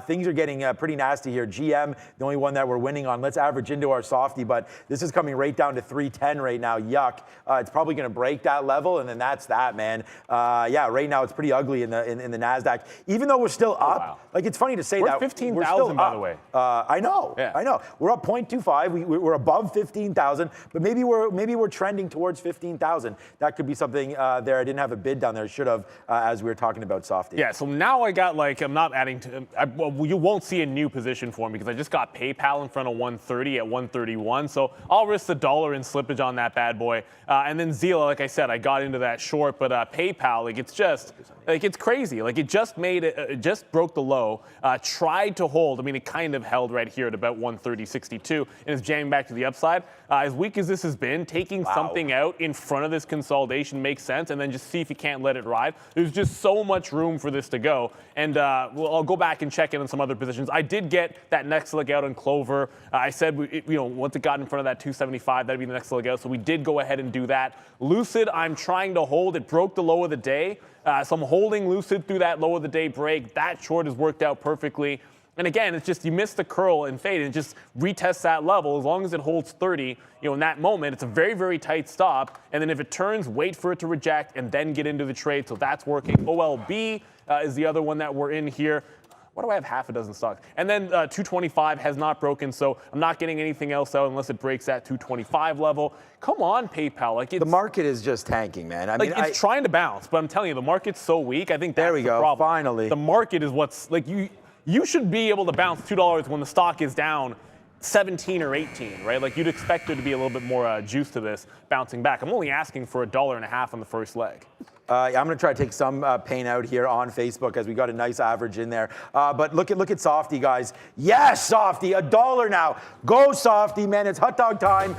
things are getting pretty nasty here. GM, the only one that we're winning on. Let's average into our softie, but this is coming right down to 310 right now. Yuck. It's probably going to break that level, and then that's that, man. Yeah, right now it's pretty ugly in the NASDAQ. Even though we're still up, like, it's funny to say we're that. At 15,000, by the way. I know. Yeah. I know. We're up 0.25. We're above 15,000, but maybe we're trending towards 15,000. That could be something there. I didn't have a bid down there. Should have, as we were talking about softie. Yeah. So now I got, like, I'm not adding to. Well, you won't see a new position for me because I just got PayPal in front of 130 at 131. So I'll risk $1 in slippage on that bad boy. And then Zila, like I said, I got into that short, but PayPal, like, it's just, like, it's crazy. Like, it just made it, it just broke the low, tried to hold. I mean, it kind of held right here at about 130.62 and is jamming back to the upside. As weak as this has been, taking something out in front of this consolidation makes sense, and then just see if you can't let it ride. There's just so much room for this to go. And I'll go back and check in on some other positions. I did get that next leg out on Clover. I said, once it got in front of that 275, that'd be the next leg out. So we did go ahead and do that. Lucid, I'm trying to hold. It broke the low of the day. So I'm holding Lucid through that low of the day break. That short has worked out perfectly. And again, it's just you miss the curl and fade and just retest that level. As long as it holds 30, in that moment, it's a very, very tight stop. And then if it turns, wait for it to reject and then get into the trade. So that's working. OLB is the other one that we're in here. Why do I have half a dozen stocks? And then 225 has not broken, so I'm not getting anything else out unless it breaks that 225 level. Come on, PayPal. Like, The market is just tanking, man. I mean, it's trying to bounce, but I'm telling you, the market's so weak. I think that's the problem. Finally. The market is what's, like, you should be able to bounce $2 when the stock is down 17 or 18, right? Like, you'd expect there to be a little bit more juice to this bouncing back. I'm only asking for $1.50 on the first leg. I'm going to try to take some pain out here on Facebook as we got a nice average in there. But look at Softy, guys. Yes, Softy, $1 now. Go Softy, man. It's hot dog time.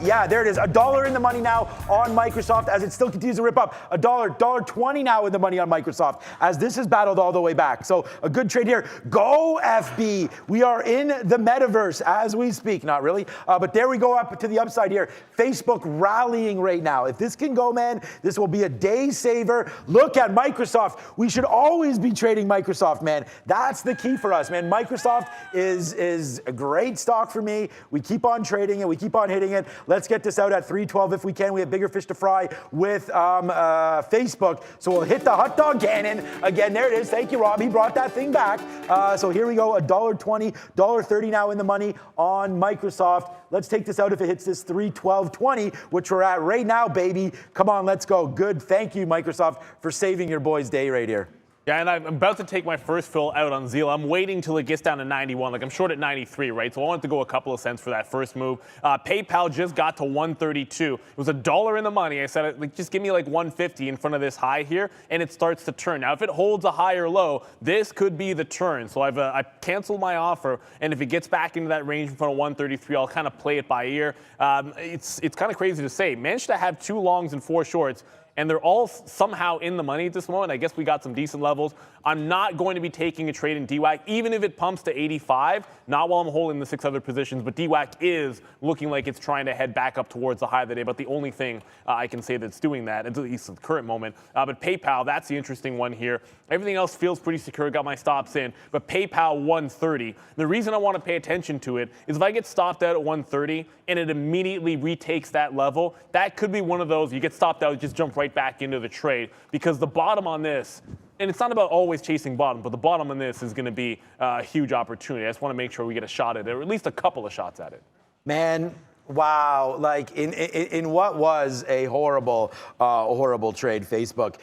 Yeah, there it is. $1 in the money now on Microsoft as it still continues to rip up. $1.20 now in the money on Microsoft as this has battled all the way back. So a good trade here. Go FB. We are in the metaverse as we speak. Not really, but there we go up to the upside here. Facebook rallying right now. If this can go, man, this will be a day saver. Look at Microsoft. We should always be trading Microsoft, man. That's the key for us, man. Microsoft is a great stock for me. We keep on trading it. We keep on hitting it. Let's get this out at 312 if we can. We have bigger fish to fry with Facebook. So we'll hit the hot dog cannon. Again, there it is. Thank you, Rob. He brought that thing back. So here we go. $1.20, $1.30 now in the money on Microsoft. Let's take this out if it hits this 312.20, which we're at right now, baby. Come on, let's go. Good. Thank you, Microsoft, for saving your boy's day right here. Yeah, and I'm about to take my first fill out on Zila. I'm waiting till it gets down to 91. Like, I'm short at 93, right? So I wanted to go a couple of cents for that first move. PayPal just got to 132. It was $1 in the money. I said, like, just give me like 150 in front of this high here, and it starts to turn. Now, if it holds a higher low, this could be the turn. So I canceled my offer, and if it gets back into that range in front of 133, I'll kind of play it by ear. It's kind of crazy to say. Managed to have 2 longs and 4 shorts, and they're all somehow in the money at this moment. I guess we got some decent levels. I'm not going to be taking a trade in DWAC, even if it pumps to 85, not while I'm holding the 6 other positions, but DWAC is looking like it's trying to head back up towards the high of the day, but the only thing I can say that's doing that, at least at the current moment. But PayPal, that's the interesting one here. Everything else feels pretty secure, got my stops in, but PayPal 130. The reason I want to pay attention to it is if I get stopped out at 130 and it immediately retakes that level, that could be one of those, you get stopped out, just jump right back into the trade, because the bottom on this, and it's not about always chasing bottom, but the bottom on this is going to be a huge opportunity. I just want to make sure we get a shot at it, or at least a couple of shots at it. Man, wow, like in what was a horrible trade, Facebook,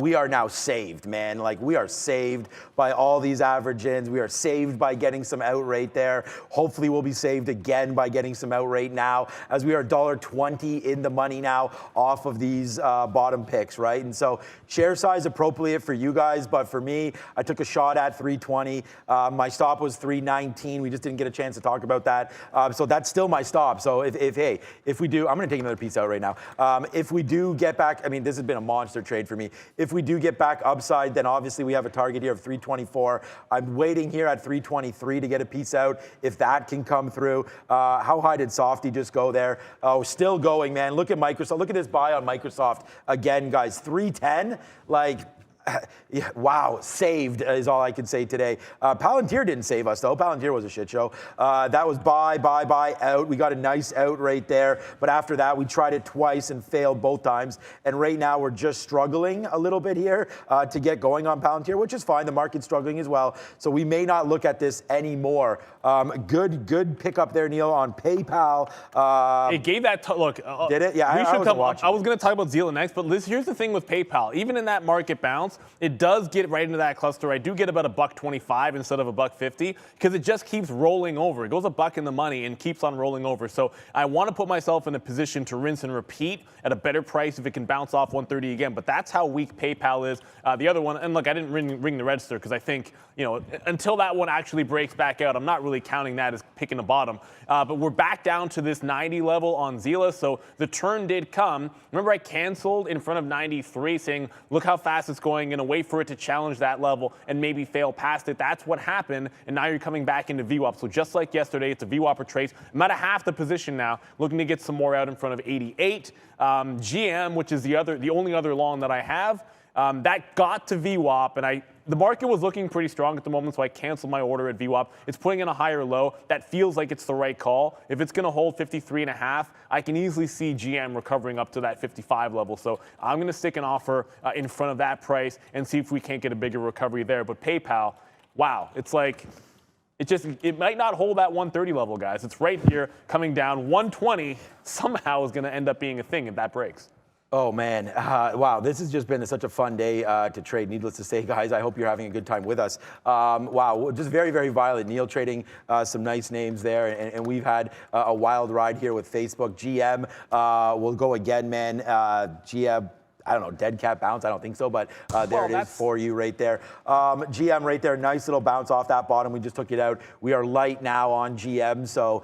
we are now saved, man. Like, we are saved by all these average ins. We are saved by getting some outrate there. Hopefully we'll be saved again by getting some outrate now, as we are $1.20 in the money now off of these bottom picks, right? And so share size appropriate for you guys, but for me, I took a shot at 320. My stop was 319. We just didn't get a chance to talk about that. So that's still my stop. So if we do, I'm going to take another piece out right now. If we do get back, I mean, this has been a monster trade for me. If we do get back upside, then obviously we have a target here of 324. I'm waiting here at 323 to get a piece out if that can come through. How high did Softy just go there? Oh, still going, man. Look at Microsoft. Look at this buy on Microsoft again, guys. 310, like. Yeah, wow, saved is all I can say today. Palantir didn't save us, though. Palantir was a shit show. That was buy, out. We got a nice out right there. But after that, we tried it twice and failed both times. And right now, we're just struggling a little bit here to get going on Palantir, which is fine. The market's struggling as well. So we may not look at this anymore. Good pickup there, Neil, on PayPal. It gave that, look. Did it? Yeah, I was watching. I was going to talk about Zila next, but here's the thing with PayPal. Even in that market bounce, it does get right into that cluster. I do get about $1.25 instead of $1.50 because it just keeps rolling over. It goes $1 in the money and keeps on rolling over. So I want to put myself in a position to rinse and repeat at a better price if it can bounce off 130 again. But that's how weak PayPal is. The other one, and look, I didn't ring the register because I think, until that one actually breaks back out, I'm not really counting that as picking the bottom. But we're back down to this 90 level on Zila. So the turn did come. Remember, I canceled in front of 93 saying, look how fast it's going, and wait for it to challenge that level and maybe fail past it. That's what happened. And now you're coming back into VWAP. So just like yesterday, it's a VWAP retrace. I'm at half the position now, looking to get some more out in front of 88. GM, which is the only other long that I have, that got to VWAP, and the market was looking pretty strong at the moment, so I canceled my order at VWAP. It's putting in a higher low. That feels like it's the right call. If it's going to hold 53.5, I can easily see GM recovering up to that 55 level. So I'm going to stick an offer in front of that price and see if we can't get a bigger recovery there. But PayPal, wow, it's like it might not hold that 130 level, guys. It's right here coming down. 120 somehow is going to end up being a thing if that breaks. Oh, man. Wow, this has just been such a fun day to trade. Needless to say, guys, I hope you're having a good time with us. Wow, just very, very violent. Neil trading some nice names there, and we've had a wild ride here with Facebook. GM will go again, man. GM, I don't know, dead cat bounce? I don't think so, but there it is for you right there. GM right there, nice little bounce off that bottom. We just took it out. We are light now on GM, so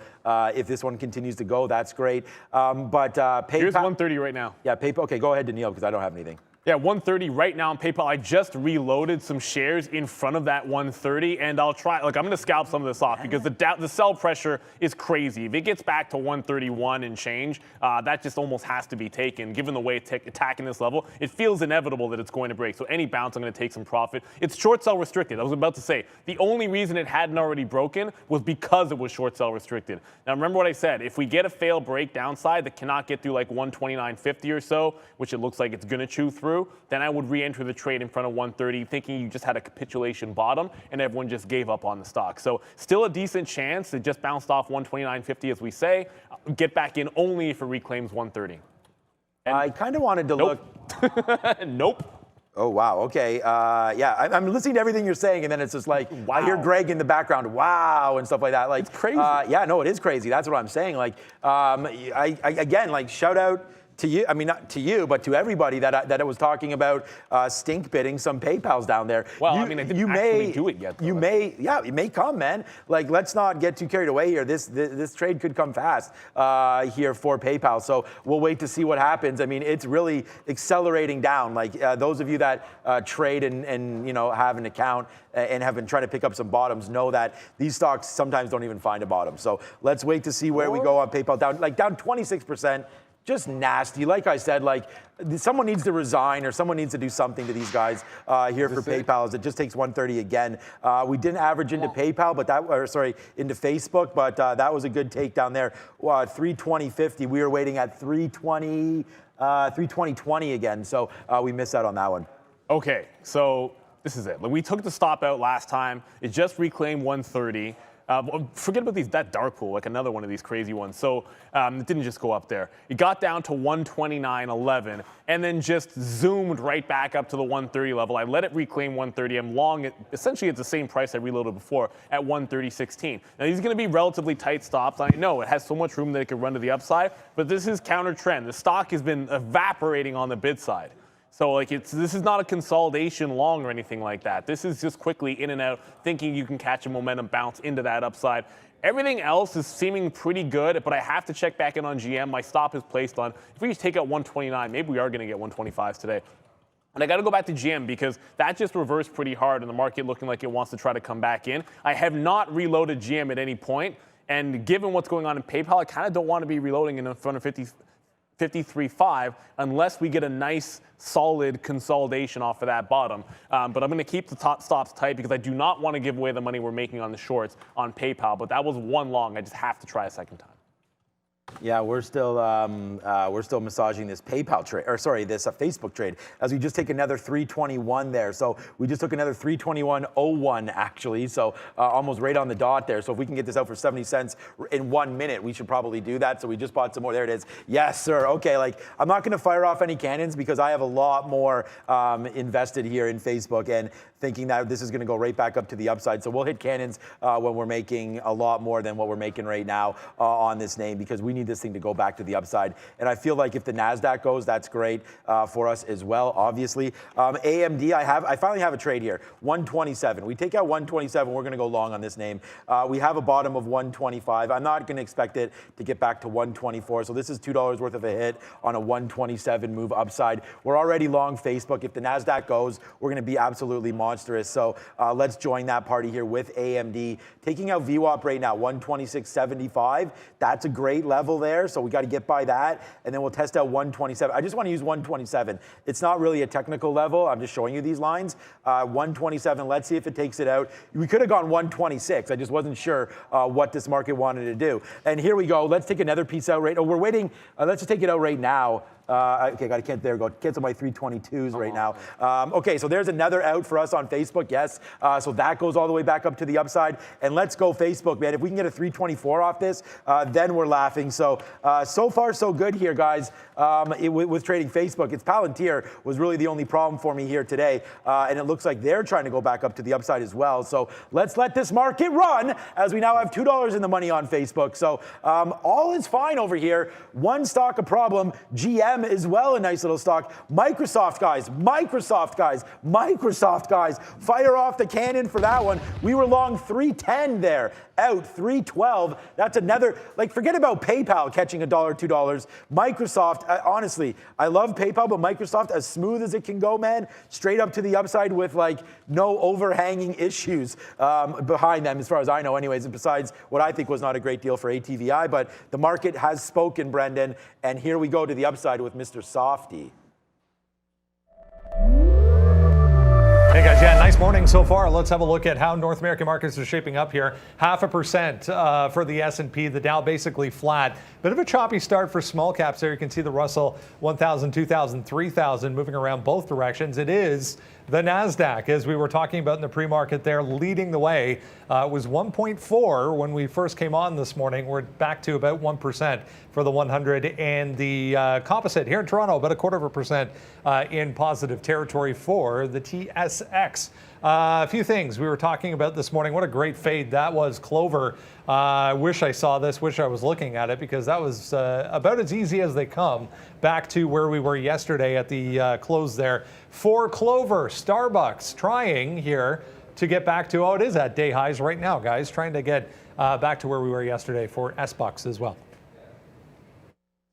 if this one continues to go, that's great. But PayPal. Here's 130 right now. Yeah, PayPal. Okay, go ahead, Daniil, because I don't have anything. Yeah, 130 right now on PayPal. I just reloaded some shares in front of that 130, and I'll try. Look, I'm going to scalp some of this off because the sell pressure is crazy. If it gets back to 131 and change, that just almost has to be taken. Given the way it's attacking this level, it feels inevitable that it's going to break. So any bounce, I'm going to take some profit. It's short sell restricted. I was about to say the only reason it hadn't already broken was because it was short sell restricted. Now remember what I said. If we get a fail break downside that cannot get through like 129.50 or so, which it looks like it's going to chew through, then I would re-enter the trade in front of 130, thinking you just had a capitulation bottom and everyone just gave up on the stock. So still a decent chance. It just bounced off 129.50, as we say. Get back in only if it reclaims 130. And I kind of wanted to look. Nope. Oh, wow. Okay. Yeah, I'm listening to everything you're saying, and then it's just like, wow. I hear Greg in the background, wow, and stuff like that. Like, it's crazy. Yeah, no, it is crazy. That's what I'm saying. Like, again, like, shout out to you, I mean, not to you, but to everybody that it was talking about stink bidding some PayPals down there. Well, I mean, I didn't actually do it yet. Though. It may come, man. Like, let's not get too carried away here. This trade could come fast here for PayPal. So we'll wait to see what happens. I mean, it's really accelerating down. Like those of you that trade and have an account and have been trying to pick up some bottoms know that these stocks sometimes don't even find a bottom. So let's wait to see where we go on PayPal. Down 26%. Just nasty. Like I said, like someone needs to resign or someone needs to do something to these guys here for PayPal. It just takes 130 again. We didn't average into PayPal, but into Facebook, but that was a good takedown there. 320.50. We were waiting at 320.20 again. So we missed out on that one. Okay, so this is it. Like, we took the stop out last time. It just reclaimed 130. Forget about that dark pool, like another one of these crazy ones. So it didn't just go up there. It got down to 129.11 and then just zoomed right back up to the 130 level. I let it reclaim 130. I'm long it. Essentially, it's the same price I reloaded before at 130.16. Now, these are going to be relatively tight stops. I know it has so much room that it could run to the upside, but this is counter trend. The stock has been evaporating on the bid side. So like this is not a consolidation long or anything like that. This is just quickly in and out, thinking you can catch a momentum bounce into that upside. Everything else is seeming pretty good, but I have to check back in on GM. My stop is placed on. If we just take out 129, maybe we are going to get 125s today. And I got to go back to GM because that just reversed pretty hard in the market looking like it wants to try to come back in. I have not reloaded GM at any point. And given what's going on in PayPal, I kind of don't want to be reloading in front of 53.5 unless we get a nice solid consolidation off of that bottom. But I'm going to keep the top stops tight because I do not want to give away the money we're making on the shorts on PayPal. But that was one long. I just have to try a second time. Yeah, we're still massaging this PayPal trade, or sorry, this Facebook trade, as we just take another 321 there. So we just took another 321.01 actually, so almost right on the dot there. So if we can get this out for 70 cents in 1 minute, we should probably do that. So we just bought some more. There it is. Yes, sir. Okay, like I'm not going to fire off any cannons because I have a lot more invested here in Facebook and thinking that this is going to go right back up to the upside. So we'll hit cannons when we're making a lot more than what we're making right now on this name because we need this thing to go back to the upside. And I feel like if the NASDAQ goes, that's great for us as well, obviously. AMD, I finally have a trade here, 127. We take out 127, we're going to go long on this name. We have a bottom of 125. I'm not going to expect it to get back to 124. So this is $2 worth of a hit on a 127 move upside. We're already long Facebook. If the NASDAQ goes, we're going to be absolutely monstrous. So let's join that party here with AMD. Taking out VWAP right now, 126.75. That's a great level there, so we got to get by that, and then we'll test out 127. I just want to use 127. It's not really a technical level. I'm just showing you these lines. 127, let's see if it takes it out. We could have gone 126. I just wasn't sure what this market wanted to do. And here we go. Let's take another piece out right. Oh, we're waiting. Let's just take it out right now. Okay, there we go. Cancel my 322s right now. Okay, so there's another out for us on Facebook, yes. So that goes all the way back up to the upside. And let's go Facebook, man. If we can get a 324 off this, then we're laughing. So far, so good here, guys, with trading Facebook. It's Palantir was really the only problem for me here today. And it looks like they're trying to go back up to the upside as well. So let's let this market run as we now have $2 in the money on Facebook. So all is fine over here. One stock a problem. GM as well, a nice little stock. Microsoft, guys. Fire off the cannon for that one. We were long 310 there. Out 312. That's another, like, forget about PayPal catching $1, $2. Microsoft, honestly, I love PayPal, but Microsoft, as smooth as it can go, man, straight up to the upside with like no overhanging issues behind them, as far as I know, anyways. And besides what I think was not a great deal for ATVI, but the market has spoken, Brendan, and here we go to the upside with Mr. Softy. Hey guys, yeah, nice morning so far. Let's have a look at how North American markets are shaping up here. 0.5% for the S&P, the Dow basically flat. Bit of a choppy start for small caps there. You can see the Russell 1,000, 2,000, 3,000 moving around both directions. It is The NASDAQ, as we were talking about in the pre-market there, leading the way. It was 1.4 when we first came on this morning. We're back to about 1% for the 100. And the composite here in Toronto, about 0.25% in positive territory for the TSX. A few things we were talking about this morning. What a great fade that was. Clover. Wish I saw this. Wish I was looking at it, because that was about as easy as they come back to where we were yesterday at the close there. For Clover, Starbucks trying here to get back to, it is at day highs right now, guys. Trying to get back to where we were yesterday for S-Bucks as well.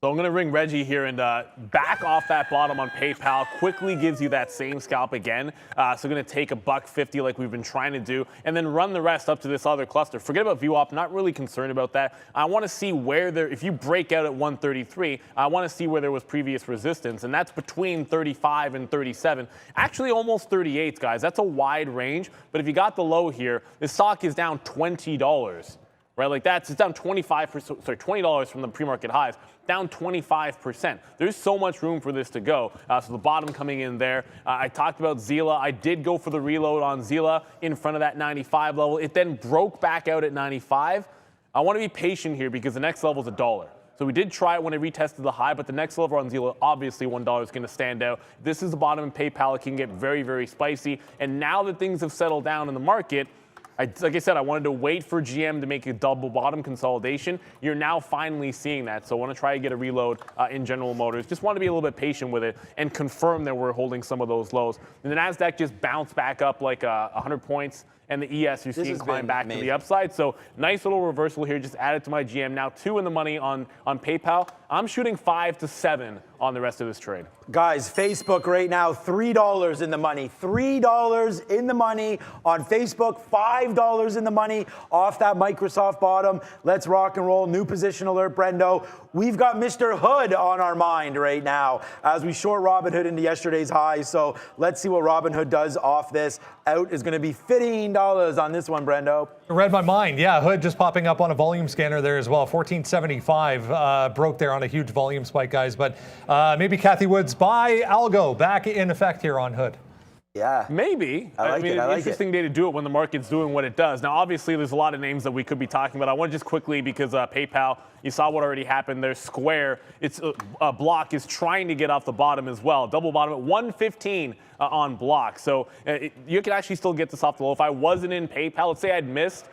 So I'm going to ring Reggie here and back off that bottom on PayPal. Quickly gives you that same scalp again. So going to take $1.50 like we've been trying to do, and then run the rest up to this other cluster. Forget about VWAP. Not really concerned about that. I want to see where there, if you break out at 133, I want to see where there was previous resistance, and that's between 35 and 37. Actually, almost 38, guys. That's a wide range. But if you got the low here, the stock is down $20. Right, like it's down 25%, sorry, $20 from the pre-market highs, down 25%. There's so much room for this to go. So the bottom coming in there. I talked about Zila. I did go for the reload on Zila in front of that 95 level. It then broke back out at 95. I want to be patient here because the next level is $1. So we did try it when it retested the high, but the next level on Zila, obviously $1 is going to stand out. This is the bottom in PayPal. It can get very, very spicy. And now that things have settled down in the market, like I said, I wanted to wait for GM to make a double bottom consolidation. You're now finally seeing that. So I want to try to get a reload in General Motors. Just want to be a little bit patient with it and confirm that we're holding some of those lows. And the NASDAQ just bounced back up like 100 points. And the ES you're seeing climb back to the upside. So nice little reversal here. Just added to my GM. Now 2 in the money on PayPal. I'm shooting 5 to 7 on the rest of this trade. Guys, Facebook right now, $3 in the money. $3 in the money on Facebook. $5 in the money off that Microsoft bottom. Let's rock and roll. New position alert, Brendo. We've got Mr. Hood on our mind right now as we short Robinhood into yesterday's high. So let's see what Robinhood does off this. Out is going to be $15 on this one, Brendo. Read my mind. Yeah, Hood just popping up on a volume scanner there as well. 1475 broke there on a huge volume spike, guys. But maybe Kathy Wood's buy algo back in effect here on Hood. Yeah. Maybe. I like it. It's an interesting day to do it when the market's doing what it does. Now, obviously, there's a lot of names that we could be talking about. I want to just quickly, because PayPal, you saw what already happened there. Square, it's Block is trying to get off the bottom as well. Double bottom at 115 on Block. So you can actually still get this off the low. If I wasn't in PayPal, let's say I'd missed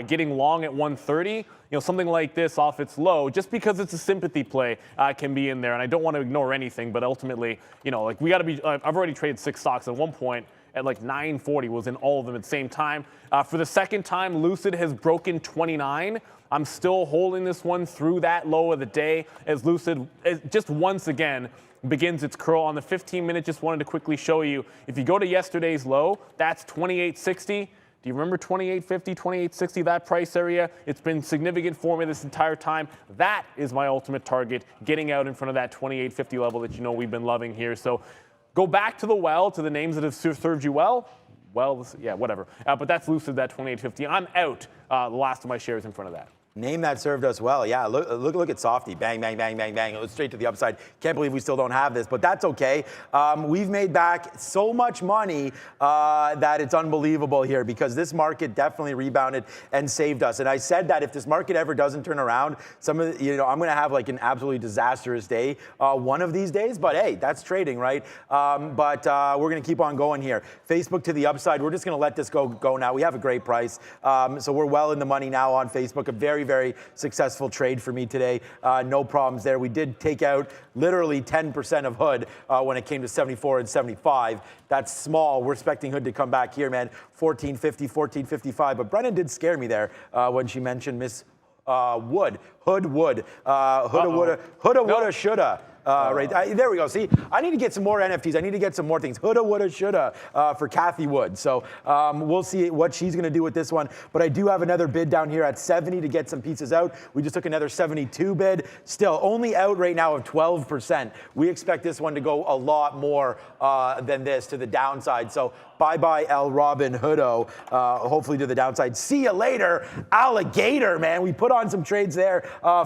getting long at 130, something like this off its low, just because it's a sympathy play, can be in there. And I don't want to ignore anything, but ultimately, like we got to be, I've already traded 6 stocks at one point at like 940, was in all of them at the same time. For the second time, Lucid has broken 29. I'm still holding this one through that low of the day as Lucid just once again begins its curl on the 15-minute. Just wanted to quickly show you, if you go to yesterday's low, that's 2860. Do you remember 2850, 2860, that price area? It's been significant for me this entire time. That is my ultimate target, getting out in front of that 2850 level that we've been loving here. So go back to the names that have served you well. Well, yeah, whatever. But that's Lucid, that 2850. I'm out the last of my shares in front of that. Name that served us well. Yeah, look at Softy. Bang, bang, bang, bang, bang. It was straight to the upside. Can't believe we still don't have this, but that's okay. We've made back so much money that it's unbelievable here, because this market definitely rebounded and saved us. And I said that if this market ever doesn't turn around, I'm going to have like an absolutely disastrous day one of these days. But hey, that's trading, right? But we're going to keep on going here. Facebook to the upside. We're just going to let this go now. We have a great price. So we're well in the money now on Facebook. A very, very successful trade for me today. No problems there. We did take out literally 10% of Hood when it came to 74 and 75. That's small. We're expecting Hood to come back here, man. 1450, 1455. But Brennan did scare me there when she mentioned Miss Wood. Hood Wood. Houlda, woulda, shoulda. Right, there we go. See, I need to get some more NFTs. I need to get some more things. Houlda, woulda, shoulda for Kathy Wood. So we'll see what she's going to do with this one. But I do have another bid down here at 70 to get some pieces out. We just took another 72 bid. Still only out right now of 12%. We expect this one to go a lot more than this to the downside. So Bye-bye, El Robin Hoodo. Hopefully to the downside. See you later, alligator, man. We put on some trades there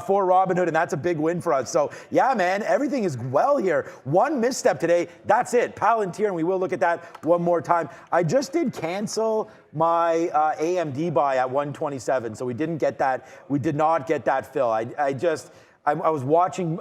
for Robinhood, and that's a big win for us. So, yeah, man, everything is well here. One misstep today, that's it. Palantir, and we will look at that one more time. I just did cancel my AMD buy at 127, so we didn't get that. We did not get that fill. I was watching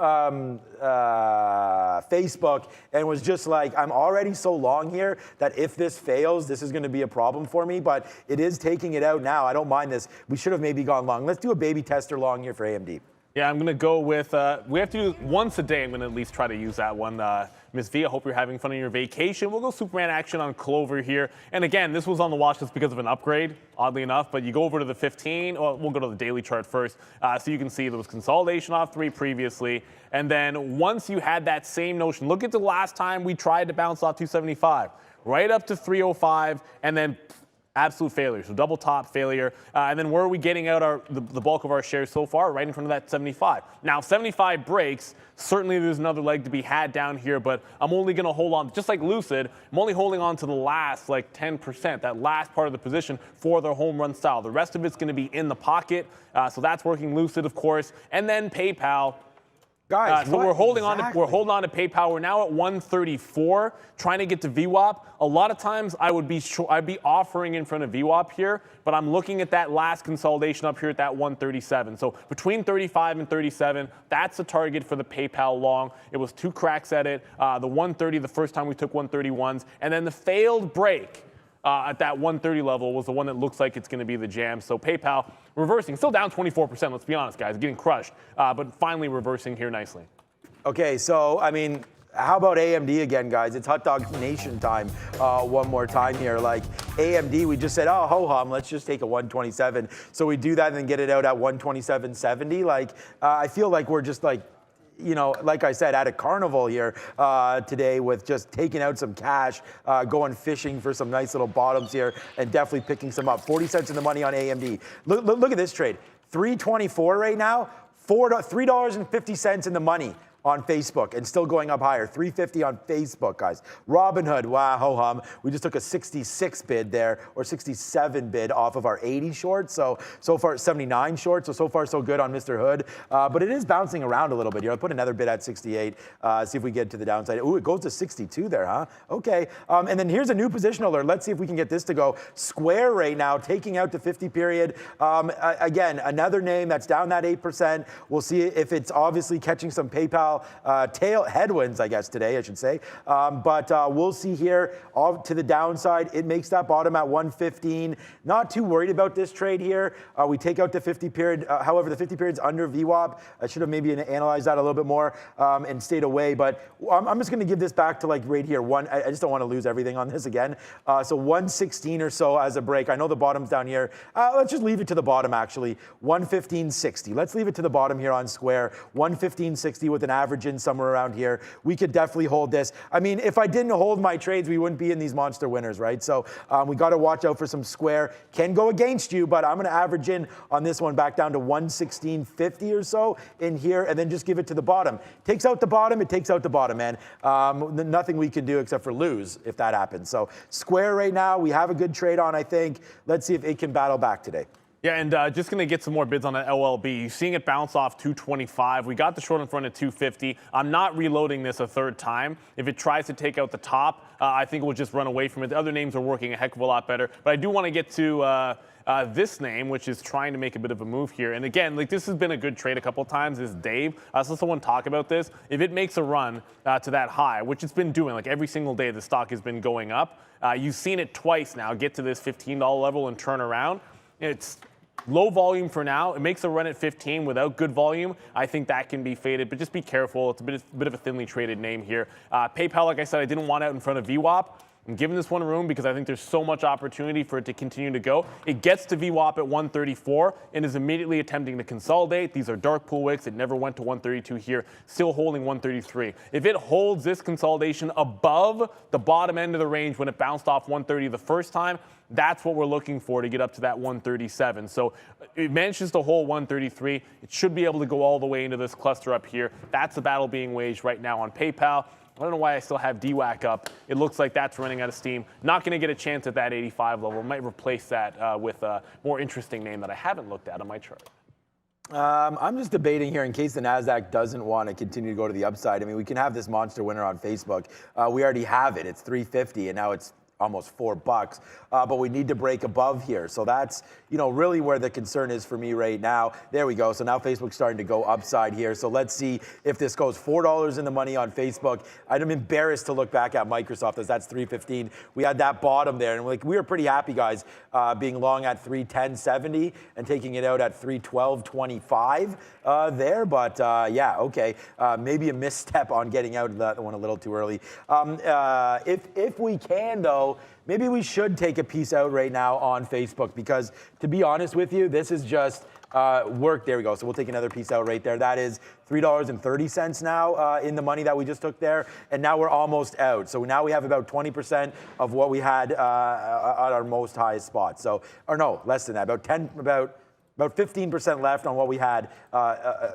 Facebook and was just like, I'm already so long here that if this fails, this is going to be a problem for me, but it is taking it out now. I don't mind this. We should have maybe gone long. Let's do a baby tester long here for AMD. Yeah, I'm going to go with, we have to do once a day. I'm going to at least try to use that one. Miss V, I hope you're having fun on your vacation. We'll go Superman action on Clover here. And again, this was on the watch list because of an upgrade, oddly enough. But you go over to the 15, or we'll go to the daily chart first. So you can see there was consolidation off 3 previously. And then once you had that same notion, look at the last time we tried to bounce off 275, right up to 305, and then absolute failure. So double top failure. And then where are we getting out the bulk of our shares so far? Right in front of that 75. Now, if 75 breaks, certainly there's another leg to be had down here, but I'm only going to hold on, just like Lucid, I'm only holding on to the last like 10%, that last part of the position for their home run style. The rest of it's going to be in the pocket. So that's working Lucid, of course. And then PayPal. Guys, so we're holding on to PayPal. We're now at 134, trying to get to VWAP. A lot of times I'd be offering in front of VWAP here, but I'm looking at that last consolidation up here at that 137. So between 35 and 37, that's the target for the PayPal long. It was 2 cracks at it. The 130 the first time we took 131s, and then the failed break at that 130 level was the one that looks like it's going to be the jam. So PayPal reversing, still down 24%, let's be honest, guys, getting crushed, but finally reversing here nicely. Okay, so, I mean, how about AMD again, guys? It's Hot Dog Nation time one more time here. Like, AMD, we just said, oh, ho-hum, let's just take a 127. So we do that and then get it out at 127.70. Like, I feel like we're just like, you know, like I said, at a carnival here today with just taking out some cash, going fishing for some nice little bottoms here, and definitely picking some up. 40 cents in the money on AMD. Look at this trade. 324 right now, $3.50 in the money on Facebook, and still going up higher. 350 on Facebook, guys. Robinhood, wow, ho-hum. We just took a 66 bid there, or 67 bid off of our 80 short. So far 79 short. So far so good on Mr. Hood. But it is bouncing around a little bit here. I'll put another bid at 68. See if we get to the downside. Ooh, it goes to 62 there, huh? Okay. And then here's a new position alert. Let's see if we can get this to go. Square right now, taking out the 50 period. Again, another name that's down that 8%. We'll see if it's obviously catching some PayPal tail headwinds, I guess, today, I should say. But we'll see here to the downside. It makes that bottom at 115. Not too worried about this trade here. We take out the 50 period. However, the 50 period's under VWAP. I should have maybe analyzed that a little bit more and stayed away. But I'm just going to give this back to like right here. I just don't want to lose everything on this again. So 116 or so as a break. I know the bottom's down here. Let's just leave it to the bottom, actually. 115.60. Let's leave it to the bottom here on Square. 115.60 with an average in somewhere around here. We could definitely hold this. I mean, if I didn't hold my trades, we wouldn't be in these monster winners, right? So we got to watch out for some Square. Can go against you, but I'm going to average in on this one back down to 116.50 or so in here, and then just give it to the bottom. Takes out the bottom, it takes out the bottom, man. Nothing we can do except for lose if that happens. So Square right now, we have a good trade on, I think. Let's see if it can battle back today. Yeah, and just going to get some more bids on that LLB. You're seeing it bounce off 225. We got the short in front at 250. I'm not reloading this a third time. If it tries to take out the top, I think it will just run away from it. The other names are working a heck of a lot better. But I do want to get to this name, which is trying to make a bit of a move here. And again, like this has been a good trade a couple of times, is Dave. I saw someone talk about this. If it makes a run to that high, which it's been doing, like every single day the stock has been going up. You've seen it twice now get to this $15 level and turn around. It's low volume for now. It makes a run at 15 without good volume. I think that can be faded, but just be careful. It's a bit of a thinly traded name here. PayPal, like I said, I didn't want out in front of VWAP. I'm giving this one room because I think there's so much opportunity for it to continue to go. It gets to VWAP at 134 and is immediately attempting to consolidate. These are dark pool wicks. It never went to 132 here, still holding 133. If it holds this consolidation above the bottom end of the range when it bounced off 130 the first time, that's what we're looking for to get up to that 137. So it manages to hold 133. It should be able to go all the way into this cluster up here. That's the battle being waged right now on PayPal. I don't know why I still have DWAC up. It looks like that's running out of steam. Not going to get a chance at that 85 level. Might replace that with a more interesting name that I haven't looked at on my chart. I'm just debating here in case the NASDAQ doesn't want to continue to go to the upside. I mean, we can have this monster winner on Facebook. We already have it. It's 350, and now it's almost $4, but we need to break above here. So that's, really where the concern is for me right now. There we go. So now Facebook's starting to go upside here. So let's see if this goes $4 in the money on Facebook. I'm embarrassed to look back at Microsoft as that's 315. We had that bottom there, and we were pretty happy, guys, being long at 310.70 and taking it out at 312.25 there. But yeah, okay, maybe a misstep on getting out of that one a little too early. If we can, though, maybe we should take a piece out right now on Facebook, because to be honest with you, this is just work. There we go. So we'll take another piece out right there. That is $3.30 now in the money that we just took there. And now we're almost out. So now we have about 20% of what we had at our most highest spot. So, or no, less than that, about 15% left on what we had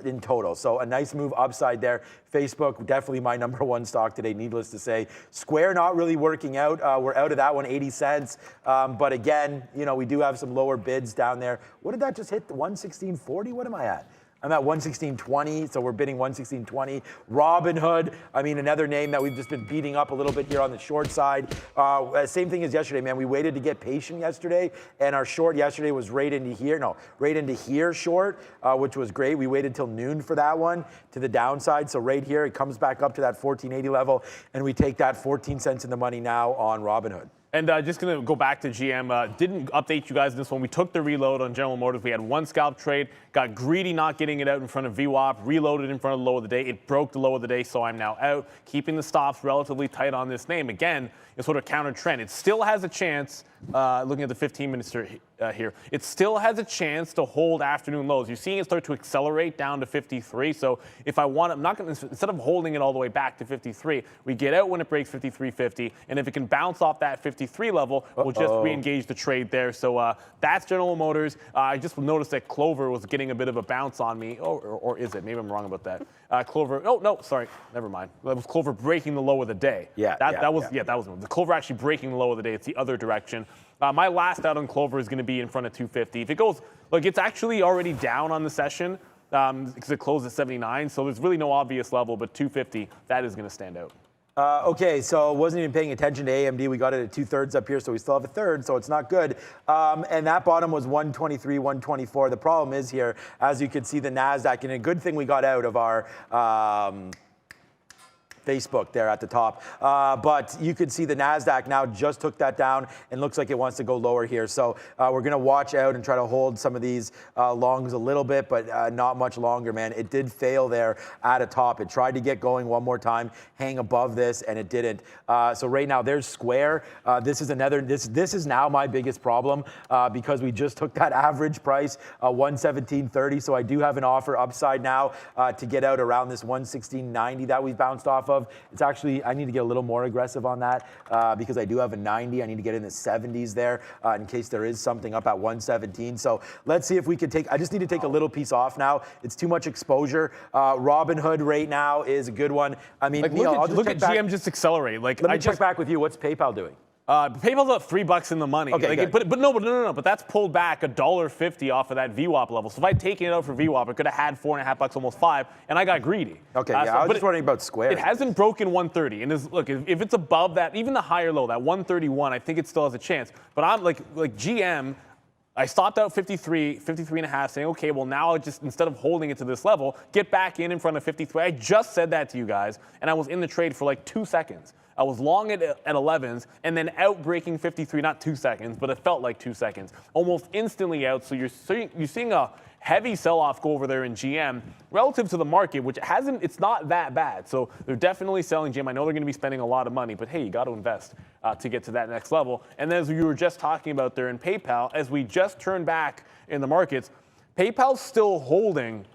in total. So a nice move upside there. Facebook, definitely my number one stock today, needless to say. Square not really working out. We're out of that one, 80 cents. But again, we do have some lower bids down there. What did that just hit? 116.40? What am I at? I'm at 116.20, so we're bidding 116.20. Robinhood, I mean, another name that we've just been beating up a little bit here on the short side. Same thing as yesterday, man. We waited to get patient yesterday, and our short yesterday was right into here short, which was great. We waited till noon for that one to the downside. So right here, it comes back up to that 1480 level, and we take that 14 cents in the money now on Robinhood. And just going to go back to GM. Didn't update you guys this one. We took the reload on General Motors. We had one scalp trade. Got greedy not getting it out in front of VWAP. Reloaded in front of the low of the day. It broke the low of the day, so I'm now out. Keeping the stops relatively tight on this name. Again, it's sort of counter trend. It still has a chance, looking at the 15 minutes here, it still has a chance to hold afternoon lows. You're seeing it start to accelerate down to 53. So if I want, I'm not going to, instead of holding it all the way back to 53, we get out when it breaks 53.50. And if it can bounce off that 53 level, we'll just re-engage the trade there. So that's General Motors. I just noticed that Clover was getting a bit of a bounce on me. Or is it? Maybe I'm wrong about that. Clover, oh, no, sorry, never mind. That was Clover breaking the low of the day. That was the Clover actually breaking the low of the day. It's the other direction. My last out on Clover is going to be in front of 250. If it goes, look, it's actually already down on the session because it closed at 79. So there's really no obvious level, but 250, that is going to stand out. Okay, so wasn't even paying attention to AMD. We got it at 2/3 up here, so we still have a third, so it's not good. And that bottom was 123, 124. The problem is here, as you can see, the NASDAQ, and a good thing we got out of our Facebook there at the top. But you could see the NASDAQ now just took that down and looks like it wants to go lower here. So we're going to watch out and try to hold some of these longs a little bit, but not much longer, man. It did fail there at a top. It tried to get going one more time, hang above this, and it didn't. So right now there's Square. This is now my biggest problem because we just took that average price, 117.30. So I do have an offer upside now to get out around this 116.90 that we bounced off of. It's actually, I need to get a little more aggressive on that because I do have a 90. I need to get in the 70s there in case there is something up at 117. So let's see if we can take, I just need to take a little piece off now. It's too much exposure. Robinhood right now is a good one. I mean, like, Neil, look at GM just accelerate. Like, let me check back with you. What's PayPal doing? PayPal's up $3 in the money. Okay, like, but no. But that's pulled back $1.50 off of that VWAP level. So if I'd taken it out for VWAP, I could have had $4.50, almost $5, and I got greedy. Okay, yeah, I was just wondering about Square. It hasn't broken 130, and look, if it's above that, even the higher low, that 131, I think it still has a chance. But I'm like GM. I stopped out 53 and a half, saying, okay, well, now I'll just, instead of holding it to this level, get back in front of 53. I just said that to you guys, and I was in the trade for like 2 seconds. I was long at 11s and then out breaking 53, not 2 seconds, but it felt like 2 seconds. Almost instantly out, so you're seeing a heavy sell-off go over there in GM relative to the market, which it's not that bad. So they're definitely selling GM. I know they're going to be spending a lot of money, but hey, you got to invest to get to that next level. And as you were just talking about there in PayPal, as we just turned back in the markets, PayPal's still holding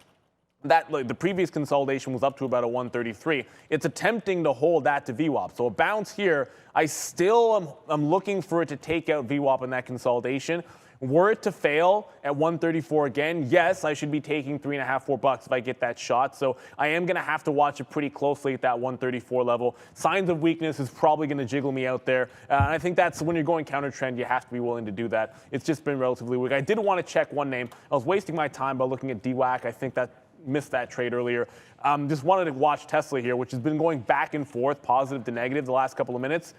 that, like, the previous consolidation was up to about a 133. It's attempting to hold that to VWAP. So a bounce here, I still am looking for it to take out VWAP in that consolidation. Were it to fail at 134 again, yes, I should be taking $3.5, $4 if I get that shot. So I am going to have to watch it pretty closely at that 134 level. Signs of weakness is probably going to jiggle me out there. And I think that's when you're going counter trend, you have to be willing to do that. It's just been relatively weak. I did want to check one name. I was wasting my time by looking at DWAC. I think that missed that trade earlier. Just wanted to watch Tesla here, which has been going back and forth, positive to negative the last couple of minutes.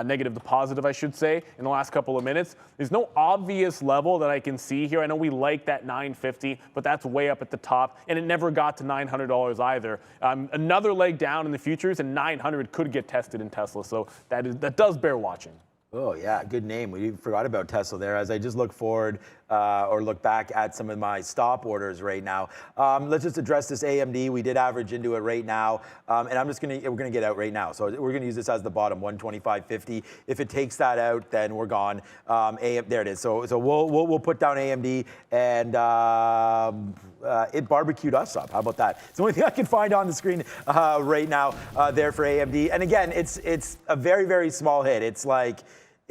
Negative to positive, I should say, in the last couple of minutes. There's no obvious level that I can see here. I know we like that 950, but that's way up at the top, and it never got to $900 either. Another leg down in the futures, and 900 could get tested in Tesla, so that does bear watching. Oh, yeah, good name. We forgot about Tesla there. As I just look forward or look back at some of my stop orders right now. Let's just address this AMD. We did average into it right now, and we're gonna get out right now. So we're gonna use this as the bottom, 125.50. If it takes that out, then we're gone. There it is. So we'll put down AMD, and it barbecued us up. How about that? It's the only thing I can find on the screen right now there for AMD. And again, it's a very, very small hit.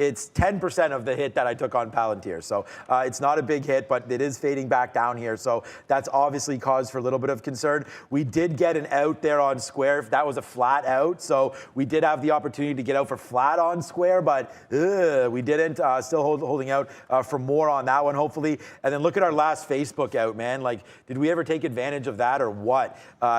It's 10% of the hit that I took on Palantir. So it's not a big hit, but it is fading back down here. So that's obviously cause for a little bit of concern. We did get an out there on Square. That was a flat out. So we did have the opportunity to get out for flat on Square, but we didn't. Still holding out for more on that one, hopefully. And then look at our last Facebook out, man. Like, did we ever take advantage of that or what?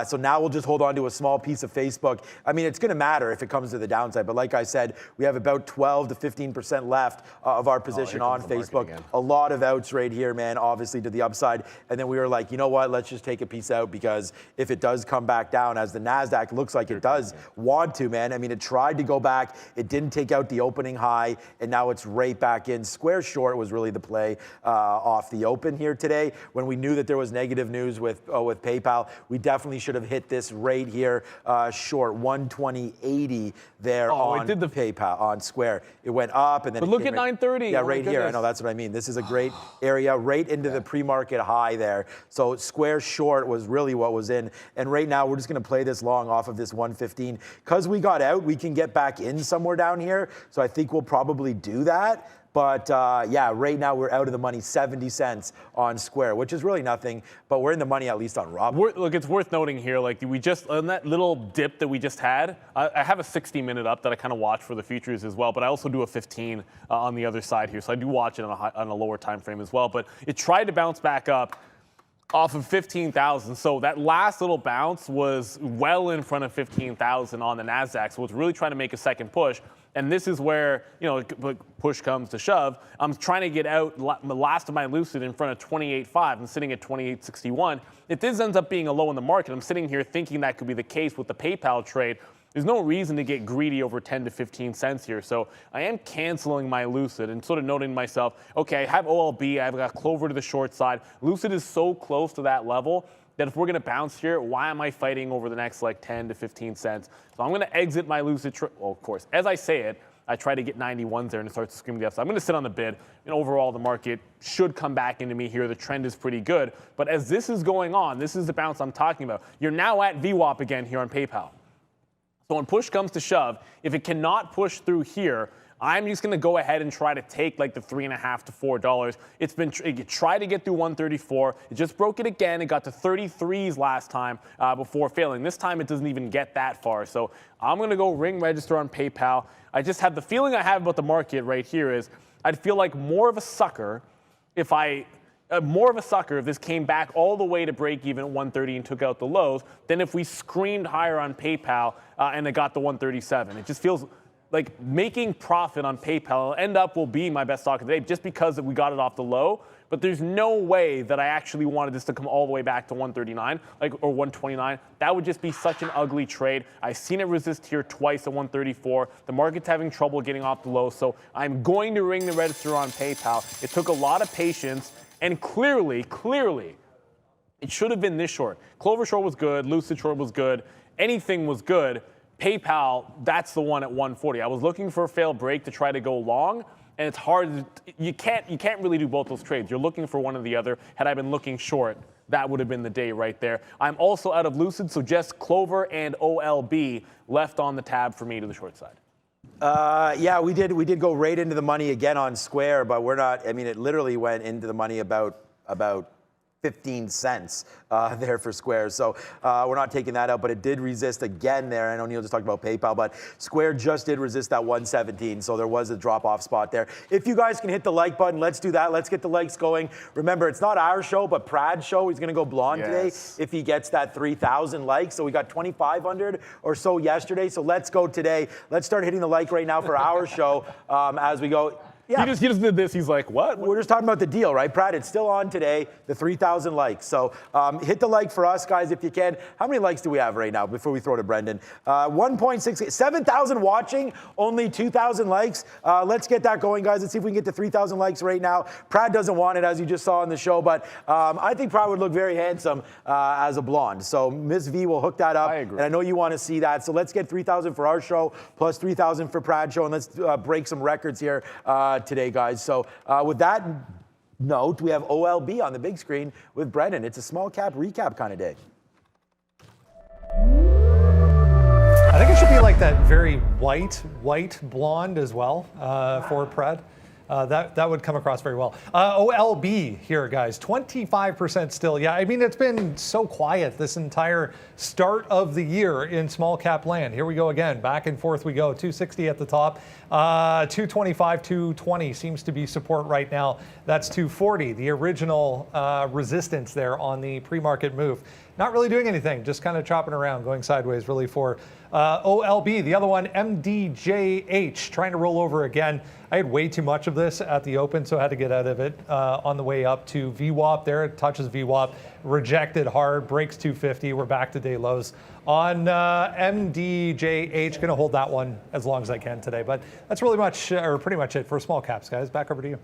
So now we'll just hold on to a small piece of Facebook. I mean, it's going to matter if it comes to the downside. But like I said, we have about 12 to 15% left of our position on Facebook. A lot of outs right here, man, obviously to the upside. And then we were like, you know what, let's just take a piece out, because if it does come back down, as the NASDAQ looks like it does want to, man. I mean, it tried to go back. It didn't take out the opening high, and now it's right back in. Square short was really the play off the open here today. When we knew that there was negative news with PayPal, we definitely should have hit this right here short, 120.80 there on PayPal, on Square. It went up, and then but look at 930. Yeah, right here. I know, that's what I mean. This is a great area, right into the pre-market high there. So Square short was really what was in. And right now, we're just going to play this long off of this 115. Because we got out, we can get back in somewhere down here. So I think we'll probably do that. But yeah, right now we're out of the money, 70 cents on Square, which is really nothing, but we're in the money at least on Rob. Look, it's worth noting here, like we just, on that little dip that we just had, I have a 60-minute up that I kind of watch for the futures as well, but I also do a 15 on the other side here, so I do watch it on a lower time frame as well. But it tried to bounce back up off of 15,000. So that last little bounce was well in front of 15,000 on the NASDAQ. So it's really trying to make a second push. And this is where, you know, push comes to shove. I'm trying to get out the last of my Lucid in front of 28.5. I'm sitting at 28.61. If this ends up being a low in the market, I'm sitting here thinking that could be the case with the PayPal trade. There's no reason to get greedy over 10 to 15 cents here. So I am canceling my Lucid and sort of noting to myself, okay, I have OLB, I've got Clover to the short side. Lucid is so close to that level that if we're going to bounce here, why am I fighting over the next like 10 to 15 cents? So I'm going to exit my Lucid. Well, of course, as I say it, I try to get 91s there and it starts to scream the upside. I'm going to sit on the bid. And overall, the market should come back into me here. The trend is pretty good. But as this is going on, this is the bounce I'm talking about. You're now at VWAP again here on PayPal. So when push comes to shove, if it cannot push through here, I'm just going to go ahead and try to take like the $3.5 to $4. It tried to get through 134. It just broke it again. It got to 33s last time before failing. This time it doesn't even get that far. So I'm going to go ring register on PayPal. I just have the feeling I have about the market right here is I'd feel like more of a sucker if this came back all the way to break even at 130 and took out the lows than if we screamed higher on PayPal and it got the 137. It just feels like making profit on PayPal will be my best stock of the day just because we got it off the low. But there's no way that I actually wanted this to come all the way back to 139 or 129. That would just be such an ugly trade. I've seen it resist here twice at 134. The market's having trouble getting off the low, so I'm going to ring the register on PayPal. It took a lot of patience, and clearly, it should have been this short. Clover short was good. Lucid short was good. Anything was good. PayPal, that's the one at 140. I was looking for a failed break to try to go long, and it's hard. You can't really do both those trades. You're looking for one or the other. Had I been looking short, that would have been the day right there. I'm also out of Lucid, so just Clover and OLB left on the tab for me to the short side. Yeah, we did go right into the money again on Square, but we're not. I mean, it literally went into the money about 15 cents there for Square. So we're not taking that out, but it did resist again there. I know Neil just talked about PayPal, but Square just did resist that 117. So there was a drop off spot there. If you guys can hit the like button, let's do that. Let's get the likes going. Remember, it's not our show, but Prad's show. He's going to go blonde today if he gets that 3,000 likes. So we got 2,500 or so yesterday. So let's go today. Let's start hitting the like right now for our show as we go. Yeah. He just did this. He's like, what? We're just talking about the deal, right, Brad? It's still on today, the 3,000 likes. So hit the like for us, guys, if you can. How many likes do we have right now before we throw to Brendan? 1.6, 7,000 watching, only 2,000 likes. Let's get that going, guys. Let's see if we can get to 3,000 likes right now. Brad doesn't want it, as you just saw on the show, but I think Brad would look very handsome as a blonde. So Ms. V will hook that up. I agree. And I know you want to see that. So let's get 3,000 for our show, plus 3,000 for Prad's show, and let's break some records here today, guys. So with that note, we have OLB on the big screen with Brendan. It's a small cap recap kind of day. I think it should be like that very white blonde as well for Pred. That would come across very well. OLB here, guys, 25% still. Yeah, I mean, it's been so quiet this entire start of the year in small cap land. Here we go again. Back and forth we go. 260 at the top. 225, 220 seems to be support right now. That's 240, the original resistance there on the pre-market move. Not really doing anything, just kind of chopping around, going sideways really for OLB. The other one, MDJH, trying to roll over again. I had way too much of this at the open, so I had to get out of it on the way up to VWAP there. It touches VWAP, rejected hard, breaks 250. We're back to day lows. On MDJH, going to hold that one as long as I can today. But that's really much, or pretty much it for small caps, guys. Back over to you.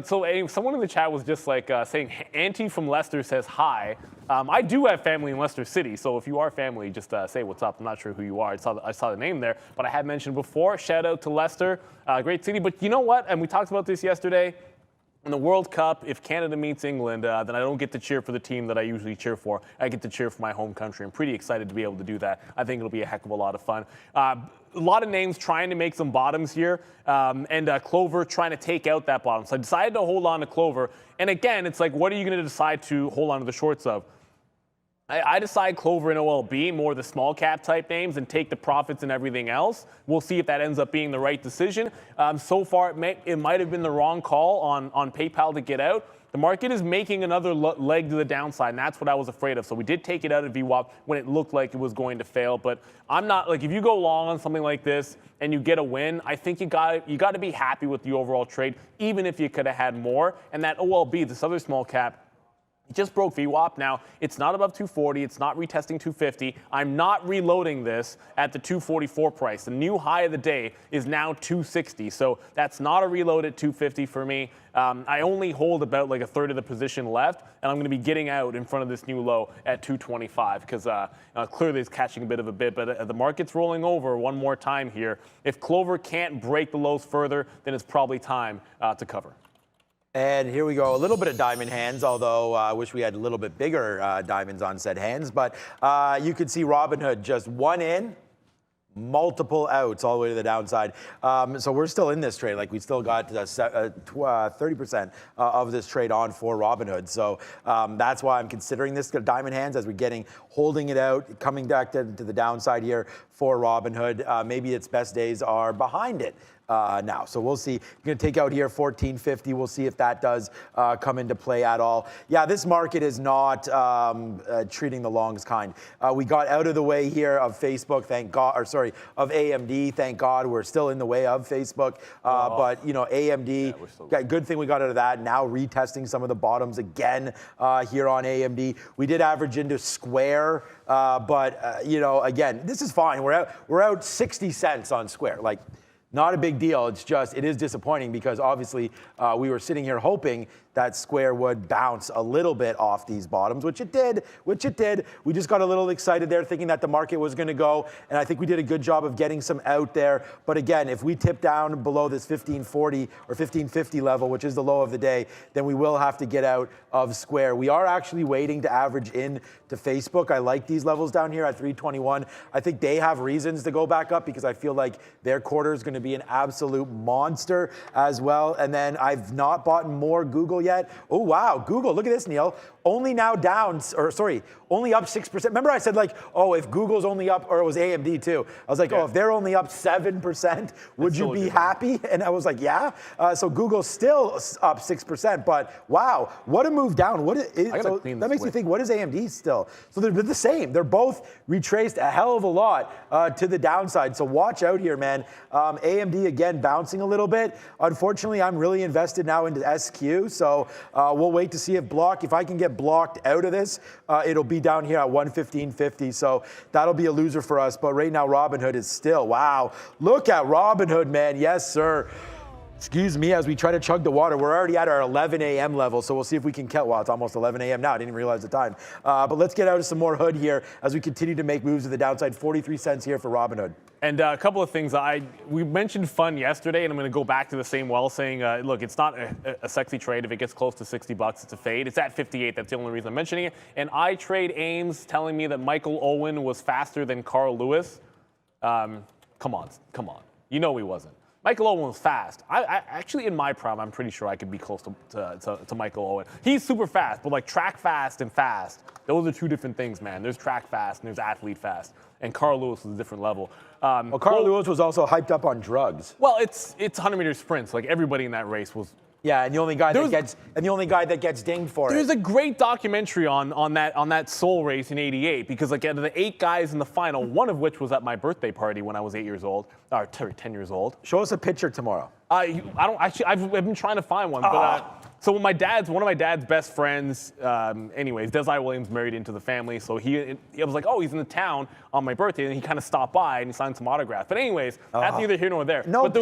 So someone in the chat was just like saying, Auntie from Leicester says hi. I do have family in Leicester City, so if you are family, just say what's up. I'm not sure who you are. I saw the name there, but I had mentioned before, shout out to Leicester, great city. But you know what? And we talked about this yesterday. In the World Cup, if Canada meets England, then I don't get to cheer for the team that I usually cheer for. I get to cheer for my home country. I'm pretty excited to be able to do that. I think it'll be a heck of a lot of fun. A lot of names trying to make some bottoms here, and Clover trying to take out that bottom. So I decided to hold on to Clover. And again, it's like, what are you going to decide to hold on to the shorts of? I decide Clover and OLB, more the small cap type names, and take the profits and everything else. We'll see if that ends up being the right decision. So far, it might have been the wrong call on PayPal to get out. The market is making another leg to the downside, and that's what I was afraid of. So we did take it out of VWAP when it looked like it was going to fail. But I'm not, like, if you go long on something like this and you get a win, I think you got to be happy with the overall trade, even if you could have had more. And that OLB, this other small cap, it just broke VWAP. Now, it's not above 240. It's not retesting 250. I'm not reloading this at the 244 price. The new high of the day is now 260. So that's not a reload at 250 for me. I only hold about like a third of the position left, and I'm going to be getting out in front of this new low at 225 because clearly it's catching a bit of a bit. But the market's rolling over one more time here. If Clover can't break the lows further, then it's probably time to cover. And here we go, a little bit of diamond hands, although I wish we had a little bit bigger diamonds on said hands. But you could see Robinhood just one in, multiple outs all the way to the downside. So we're still in this trade. Like, we still got 30% of this trade on for Robinhood. So that's why I'm considering this diamond hands as we're holding it out, coming back to the downside here for Robinhood. Maybe its best days are behind it. Now. So we'll see. I'm going to take out here 1450. We'll see if that does come into play at all. Yeah, this market is not treating the longs kind. We got out of the way here of Facebook, thank God, or sorry, of AMD, thank God. We're still in the way of Facebook. But, you know, AMD, good thing we got out of that. Now retesting some of the bottoms again here on AMD. We did average into Square, but, you know, again, this is fine. We're out 60 cents on Square. Like, not a big deal. It's just, it is disappointing because obviously we were sitting here hoping that Square would bounce a little bit off these bottoms, which it did. We just got a little excited there thinking that the market was going to go, and I think we did a good job of getting some out there. But again, if we tip down below this 1540 or 1550 level, which is the low of the day, then we will have to get out of Square. We are actually waiting to average in to Facebook. I like these levels down here at 321. I think they have reasons to go back up because I feel like their quarter is going to be an absolute monster as well. And then I've not bought more Google yet. Oh, wow. Google, look at this, Neil. Only now down, or sorry, only up 6%. Remember I said like, oh, if Google's only up, or it was AMD too. I was like, oh, if they're only up 7%, would you be happy? And I was like, yeah. So Google's still up 6%, but wow, what a move down. So that makes me think, what is AMD still? So they're the same. They're both retraced a hell of a lot to the downside. So watch out here, man. AMD again bouncing a little bit. Unfortunately, I'm really invested now into SQ. So we'll wait to see if I can get blocked out of this, it'll be down here at 115.50. So that'll be a loser for us. But right now, Robinhood is still, wow. Look at Robinhood, man. Yes, sir. Excuse me, as we try to chug the water. We're already at our 11 a.m. level, so we'll see if we can well, it's almost 11 a.m. now. I didn't even realize the time. But let's get out of some more hood here as we continue to make moves to the downside. 43 cents here for Robinhood. And a couple of things. We mentioned fun yesterday, and I'm going to go back to the same well, saying, look, it's not a sexy trade. If it gets close to $60, it's a fade. It's at 58. That's the only reason I'm mentioning it. And I trade Ames telling me that Michael Owen was faster than Carl Lewis. Come on. You know he wasn't. Michael Owen was fast. I actually, in my prime, I'm pretty sure I could be close to Michael Owen. He's super fast, but like track fast and fast, those are two different things, man. There's track fast and there's athlete fast. And Carl Lewis was a different level. Well, Carl Lewis was also hyped up on drugs. Well, it's 100-meter sprints. Like everybody in that race was. Yeah, and the only guy that gets dinged for it. There's a great documentary on that Seoul race in '88 because like out of the 8 guys in the final, one of which was at my birthday party when I was 8 years old, or 10 years old. Show us a picture tomorrow. I've been trying to find one, but so one of my dad's best friends, anyways, Desai Williams married into the family, so he was like, oh, he's in the town on my birthday, and he kind of stopped by and he signed some autographs. But anyways, that's neither here nor there. But there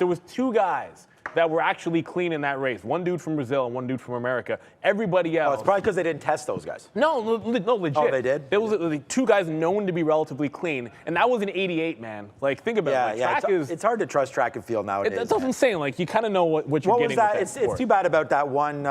was two guys that were actually clean in that race. One dude from Brazil and one dude from America. Everybody else. Oh, it's probably because they didn't test those guys. No, legit. Oh, they did? There was 2 guys known to be relatively clean, and that was in '88, man. Like, think about it. Like, it's hard to trust track and field nowadays. That's what I'm saying. Like, you kind of know what you're getting. What was that? It's too bad about that one.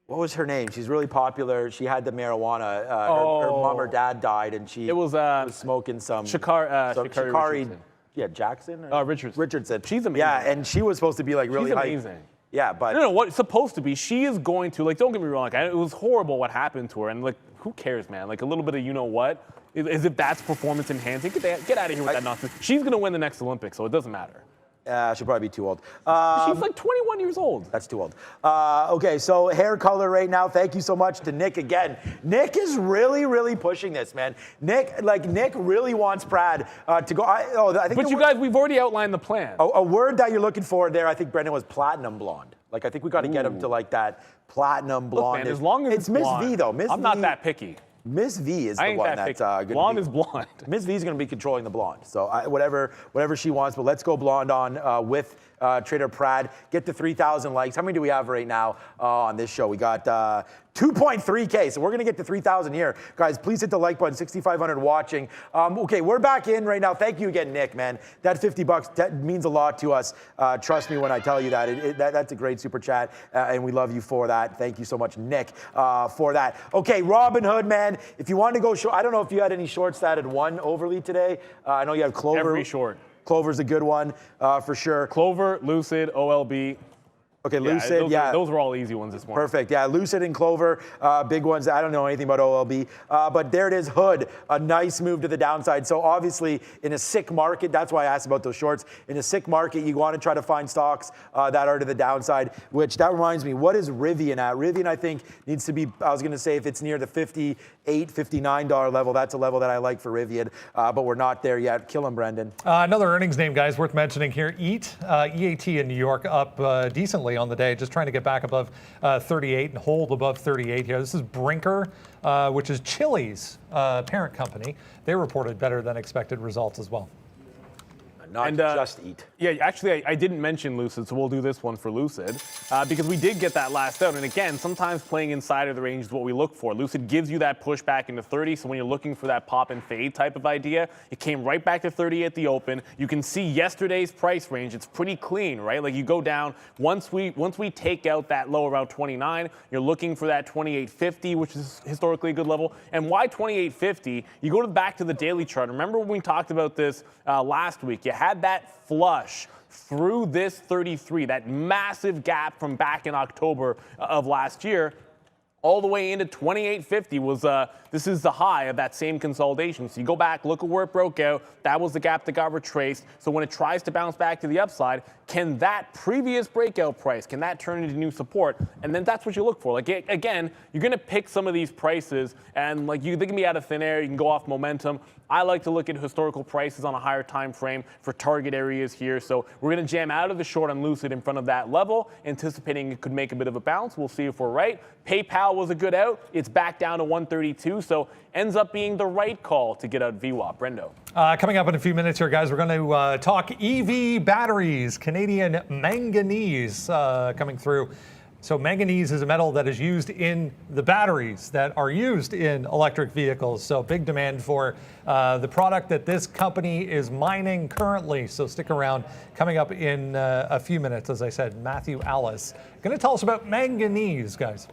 What was her name? She's really popular. She had the marijuana. Her mom or dad died, and she was smoking some. Sha'Carri Yeah, Jackson? Richardson. She's amazing. Yeah, and she was supposed to be like really hype. She's amazing. Yeah, but no, what it's supposed to be. She is going to, like, don't get me wrong. Like, it was horrible what happened to her, and like, who cares, man? Like a little bit of you know what, as if that's performance enhancing. Get out of here with that nonsense. She's gonna win the next Olympics, so it doesn't matter. She'll probably be too old. She's like 21 years old. That's too old. Okay, so hair color right now. Thank you so much to Nick again. Nick is really, really pushing this, man. Nick really wants Brad to go. I think. But you guys, we've already outlined the plan. A word that you're looking for there, I think, Brendan, was platinum blonde. Like, I think we got to get him to like that platinum blonde. Look, man, as long as it's Miss V though. I'm not that picky. Miss V is the one that's going to be. Blonde is blonde. Miss V is going to be controlling the blonde. So whatever she wants, but let's go blonde on with Trader Prad. Get to 3,000 likes. How many do we have right now on this show? We got 2.3K, so we're going to get to 3,000 here. Guys, please hit the like button, 6,500 watching. Okay, we're back in right now. Thank you again, Nick, man. That $50, that means a lot to us. Trust me when I tell you that. That's a great super chat, and we love you for that. Thank you so much, Nick, for that. Okay, Robinhood, man. If you want to go short, I don't know if you had any shorts that had won overly today. I know you have Clover. Every short. Clover's a good one, for sure. Clover, Lucid, OLB. Okay, Lucid, those were all easy ones this morning. Perfect, yeah, Lucid and Clover, big ones. I don't know anything about OLB, but there it is, Hood, a nice move to the downside. So obviously, in a sick market, that's why I asked about those shorts. In a sick market, you want to try to find stocks that are to the downside, which that reminds me, what is Rivian at? Rivian, I think, needs to be, I was going to say, if it's near the $58, $59 level, that's a level that I like for Rivian, but we're not there yet. Kill him, Brendan. Another earnings name, guys, worth mentioning here, EAT in New York up decently on the day, just trying to get back above 38 and hold above 38 here. This is Brinker, which is Chili's parent company. They reported better than expected results as well. not just eat. Yeah, actually, I didn't mention Lucid, so we'll do this one for Lucid because we did get that last out. And again, sometimes playing inside of the range is what we look for. Lucid gives you that push back into 30, so when you're looking for that pop and fade type of idea, it came right back to 30 at the open. You can see yesterday's price range. It's pretty clean, right? Like you go down, once we take out that low around 29, you're looking for that 28.50, which is historically a good level. And why 28.50? You go back to the daily chart. Remember when we talked about this last week? You had that flush through this 33, that massive gap from back in October of last year, all the way into 28.50 was this is the high of that same consolidation. So you go back, look at where it broke out. That was the gap that got retraced. So when it tries to bounce back to the upside, can that previous breakout price, can that turn into new support? And then that's what you look for. Like again, you're going to pick some of these prices, and like they can be out of thin air. You can go off momentum. I like to look at historical prices on a higher time frame for target areas here. So we're going to jam out of the short on Lucid in front of that level, anticipating it could make a bit of a bounce. We'll see if we're right. PayPal was a good out. It's back down to 132, so ends up being the right call to get out VWAP. Brendo. Coming up in a few minutes here, guys, we're going to talk EV batteries, Canadian manganese coming through. So manganese is a metal that is used in the batteries that are used in electric vehicles. So big demand for the product that this company is mining currently. So stick around. Coming up in a few minutes, as I said, Matthew Alice going to tell us about manganese, guys.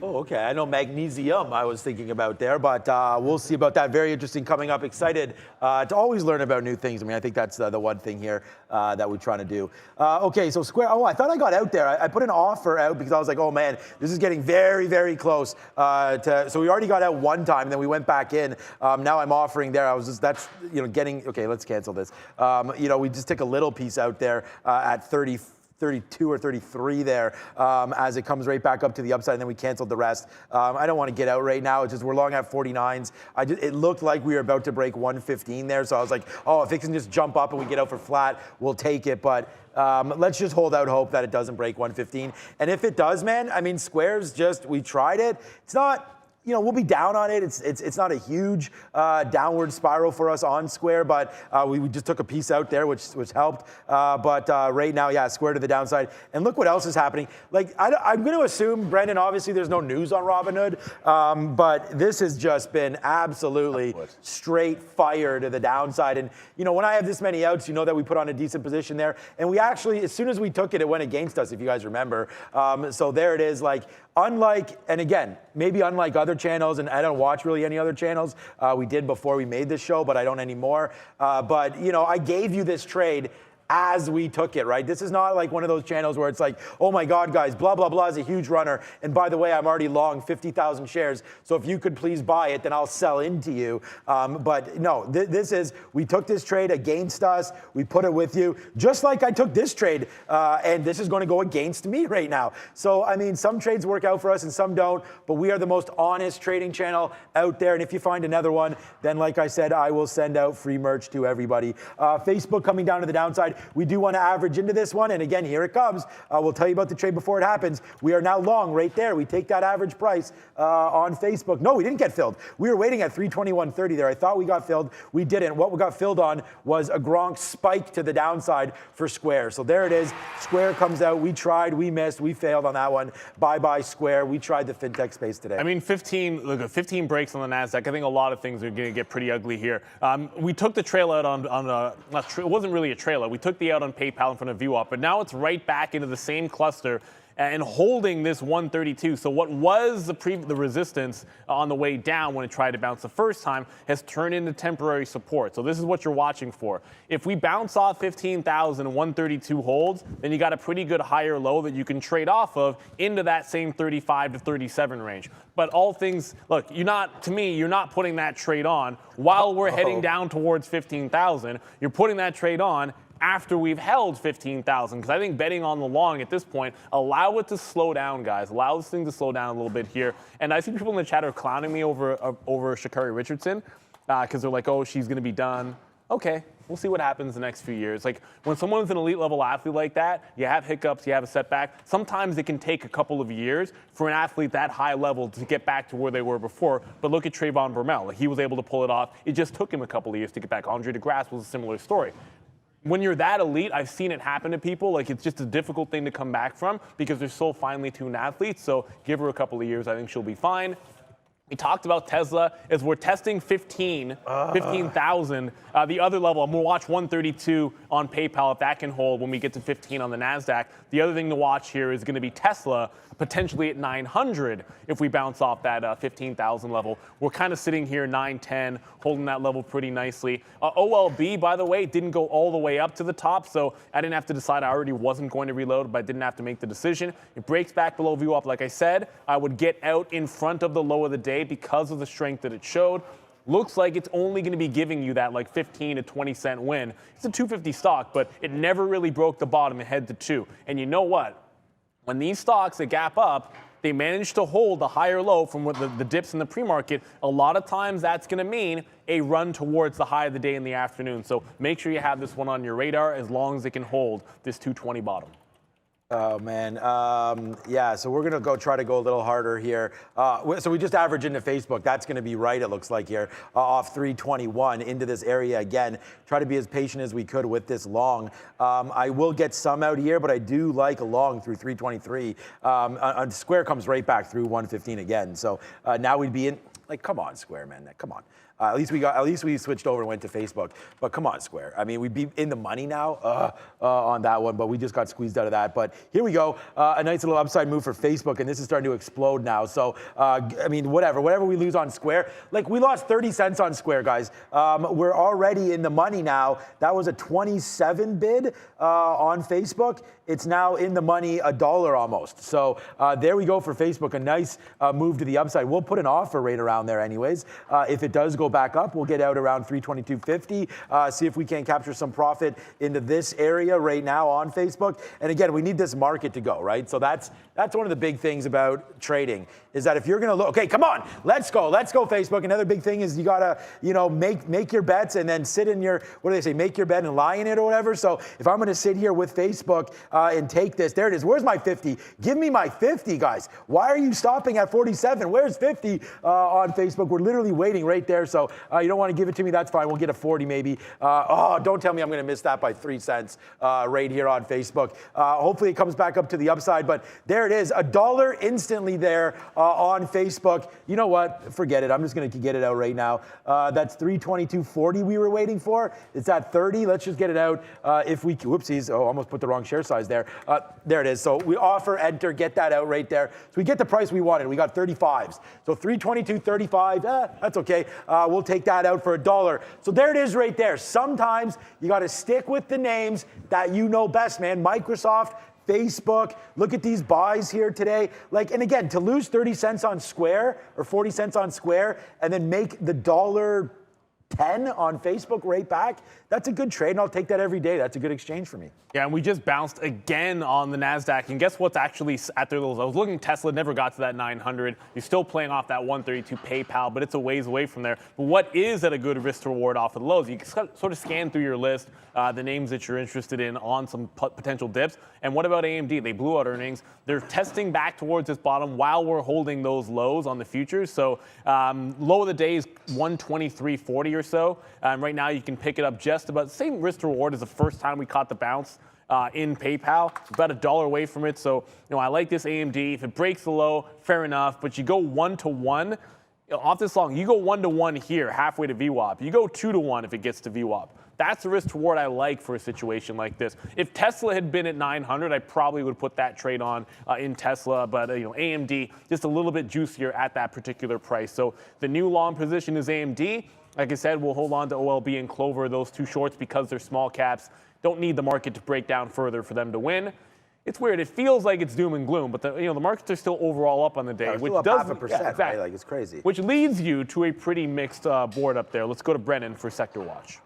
Oh, okay. I know magnesium I was thinking about there, but we'll see about that. Very interesting coming up. Excited to always learn about new things. I mean, I think that's the one thing here that we're trying to do. Okay, so Square. Oh, I thought I got out there. I put an offer out because I was like, oh man, this is getting very, very close. So we already got out one time, and then we went back in. Now I'm offering there. I was just, that's, getting, okay, let's cancel this. We just took a little piece out there at 32 or 33 there as it comes right back up to the upside, and then we canceled the rest. I don't want to get out right now. It's just we're long at 49s. It looked like we were about to break 115 there, so I was like, oh, if it can just jump up and we get out for flat, we'll take it. But let's just hold out hope that it doesn't break 115. And if it does, man, I mean, Square's just, we tried it. It's not, we'll be down on it. It's not a huge downward spiral for us on Square, but we just took a piece out there, which helped. But right now, yeah, Square to the downside. And look what else is happening. Like I'm going to assume, Brendan, obviously there's no news on Robinhood, but this has just been absolutely straight fire to the downside. And when I have this many outs, that we put on a decent position there. And we actually, as soon as we took it, it went against us, if you guys remember. So there it is. Like, unlike, and again, maybe unlike other channels, and I don't watch really any other channels. We did before we made this show, but I don't anymore. But I gave you this trade as we took it, right? This is not like one of those channels where it's like, oh my God, guys, blah, blah, blah is a huge runner. And by the way, I'm already long 50,000 shares. So if you could please buy it, then I'll sell into you. But no, this is, we took this trade against us. We put it with you, just like I took this trade. And this is going to go against me right now. So, I mean, some trades work out for us and some don't, but we are the most honest trading channel out there. And if you find another one, then like I said, I will send out free merch to everybody. Facebook coming down to the downside. We do want to average into this one. And again, here it comes. We'll tell you about the trade before it happens. We are now long right there. We take that average price on Facebook. No, we didn't get filled. We were waiting at 321.30 there. I thought we got filled. We didn't. What we got filled on was a Gronk spike to the downside for Square. So there it is. Square comes out. We tried. We missed. We failed on that one. Bye-bye, Square. We tried the fintech space today. I mean, 15 breaks on the NASDAQ. I think a lot of things are going to get pretty ugly here. We took the trail out it wasn't really a trail out. We took the out on PayPal in front of VWAP, but now it's right back into the same cluster and holding this 132. So what was the resistance on the way down when it tried to bounce the first time has turned into temporary support. So this is what you're watching for. If we bounce off 15,000 and 132 holds, then you got a pretty good higher low that you can trade off of into that same 35 to 37 range. But all things, look, you're not putting that trade on while we're heading down towards 15,000. You're putting that trade on after we've held 15,000, because I think betting on the long at this point, allow it to slow down, guys. Allow this thing to slow down a little bit here. And I see people in the chat are clowning me over Sha'Carri Richardson because they're like, oh, she's going to be done. Okay, we'll see what happens the next few years. Like, when someone's an elite level athlete like that, you have hiccups, you have a setback. Sometimes it can take a couple of years for an athlete that high level to get back to where they were before. But look at Trayvon Bromell. Like, he was able to pull it off. It just took him a couple of years to get back. Andre DeGrasse was a similar story. when you're that elite, I've seen it happen to people. Like, it's just a difficult thing to come back from because they're so finely tuned athletes. So give her a couple of years. I think she'll be fine. We talked about Tesla as we're testing 15,000. The other level, I'm going to watch 132 on PayPal if that can hold when we get to 15 on the NASDAQ. The other thing to watch here is going to be Tesla, potentially at 900 if we bounce off that 15,000 level. We're kind of sitting here 910, holding that level pretty nicely. OLB, by the way, didn't go all the way up to the top, so I didn't have to decide. I already wasn't going to reload, but I didn't have to make the decision. It breaks back below VWAP. Like I said, I would get out in front of the low of the day because of the strength that it showed. Looks like it's only going to be giving you that like 15 to 20 cent win. It's a 250 stock, but it never really broke the bottom and head to 2. And you know what? When these stocks that gap up, they manage to hold the higher low from what the dips in the pre-market, a lot of times that's going to mean a run towards the high of the day in the afternoon. So make sure you have this one on your radar as long as it can hold this 220 bottom. Oh, man. Yeah, so we're going to try to go a little harder here. So we just average into Facebook. That's going to be right, it looks like here, off 321 into this area again. Try to be as patient as we could with this long. I will get some out here, but I do like a long through 323. Square comes right back through 115 again. So now we'd be in, like, come on, Square, man. Come on. At least we switched over and went to Facebook. But come on, Square. I mean, we'd be in the money now on that one, but we just got squeezed out of that. But here we go. A nice little upside move for Facebook, and this is starting to explode now. So, I mean, whatever we lose on Square. Like, we lost 30 cents on Square, guys. We're already in the money now. That was a 27 bid on Facebook. It's now in the money, $1 almost. So there we go for Facebook. A nice move to the upside. We'll put an offer rate around there anyways. If it does go back up, we'll get out around 322.50. See if we can capture some profit into this area right now on Facebook. And again, we need this market to go, right? So that's one of the big things about trading is that if you're going to look, okay, come on, let's go Facebook. Another big thing is you got to, make your bets and then sit in your, what do they say, make your bed and lie in it or whatever. So if I'm going to sit here with Facebook and take this, there it is. Where's my 50? Give me my 50, guys. Why are you stopping at 47? Where's 50 on Facebook? We're literally waiting right there. So you don't want to give it to me. That's fine. We'll get a 40 maybe. Don't tell me I'm going to miss that by 3 cents right here on Facebook. Hopefully it comes back up to the upside, but there it is. $1 instantly there on Facebook. You know what? Forget it. I'm just going to get it out right now. That's 322.40 we were waiting for. It's at 30. Let's just get it out if we, whoopsies. Oh, almost put the wrong share size there. There it is. So we offer, enter, get that out right there. So we get the price we wanted. We got 35s. So 322.35, that's okay. We'll take that out for $1. So there it is right there. Sometimes you got to stick with the names that you know best, man. Microsoft, Facebook, look at these buys here today. Like, and again, to lose 30 cents on Square or 40 cents on Square and then make the $1.10 on Facebook right back, that's a good trade, and I'll take that every day. That's a good exchange for me. Yeah, and we just bounced again on the NASDAQ, and guess what's actually at their levels? I was looking, Tesla never got to that 900. You're still playing off that 132 PayPal, but it's a ways away from there. But what is at a good risk to reward off of the lows? You can sort of scan through your list, the names that you're interested in on some potential dips. And what about AMD? They blew out earnings. They're testing back towards this bottom while we're holding those lows on the futures. So low of the day is 123.40 or so. Right now you can pick it up just about the same risk to reward as the first time we caught the bounce in PayPal. About $1 away from it. So, I like this AMD. If it breaks the low, fair enough. But you go 1-to-1 off this long. You go 1-to-1 here, halfway to VWAP. You go 2-to-1 if it gets to VWAP. That's the risk to reward I like for a situation like this. If Tesla had been at 900, I probably would put that trade on in Tesla. But AMD just a little bit juicier at that particular price. So the new long position is AMD. Like I said, we'll hold on to OLB and Clover, those two shorts, because they're small caps. Don't need the market to break down further for them to win. It's weird. It feels like it's doom and gloom, but the markets are still overall up on the day, Yeah, which still up does 0.5%, exactly. right? Like, it's crazy. Which leads you to a pretty mixed board up there. Let's go to Brennan for Sector Watch.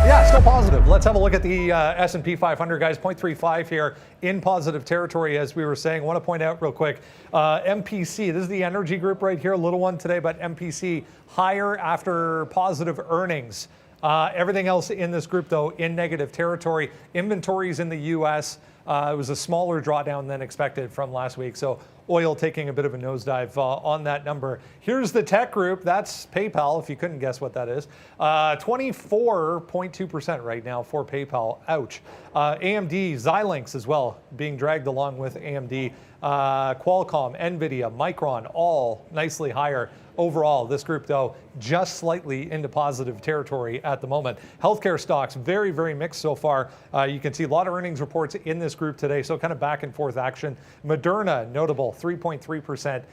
Yeah, still positive. Let's have a look at the S&P 500, guys. 0.35 here in positive territory, as we were saying. I want to point out real quick, MPC, this is the energy group right here, a little one today, but MPC higher after positive earnings. Everything else in this group, though, in negative territory. Inventories in the U.S., it was a smaller drawdown than expected from last week. So Oil taking a bit of a nosedive on that number. Here's the tech group. That's PayPal, if you couldn't guess what that is. 24.2% right now for PayPal. Ouch. AMD, Xilinx as well, being dragged along with AMD. Qualcomm, Nvidia, Micron, all nicely higher. Overall, this group, though, just slightly into positive territory at the moment. Healthcare stocks, very, very mixed so far. You can see a lot of earnings reports in this group today, so kind of back and forth action. Moderna, notable, 3.3%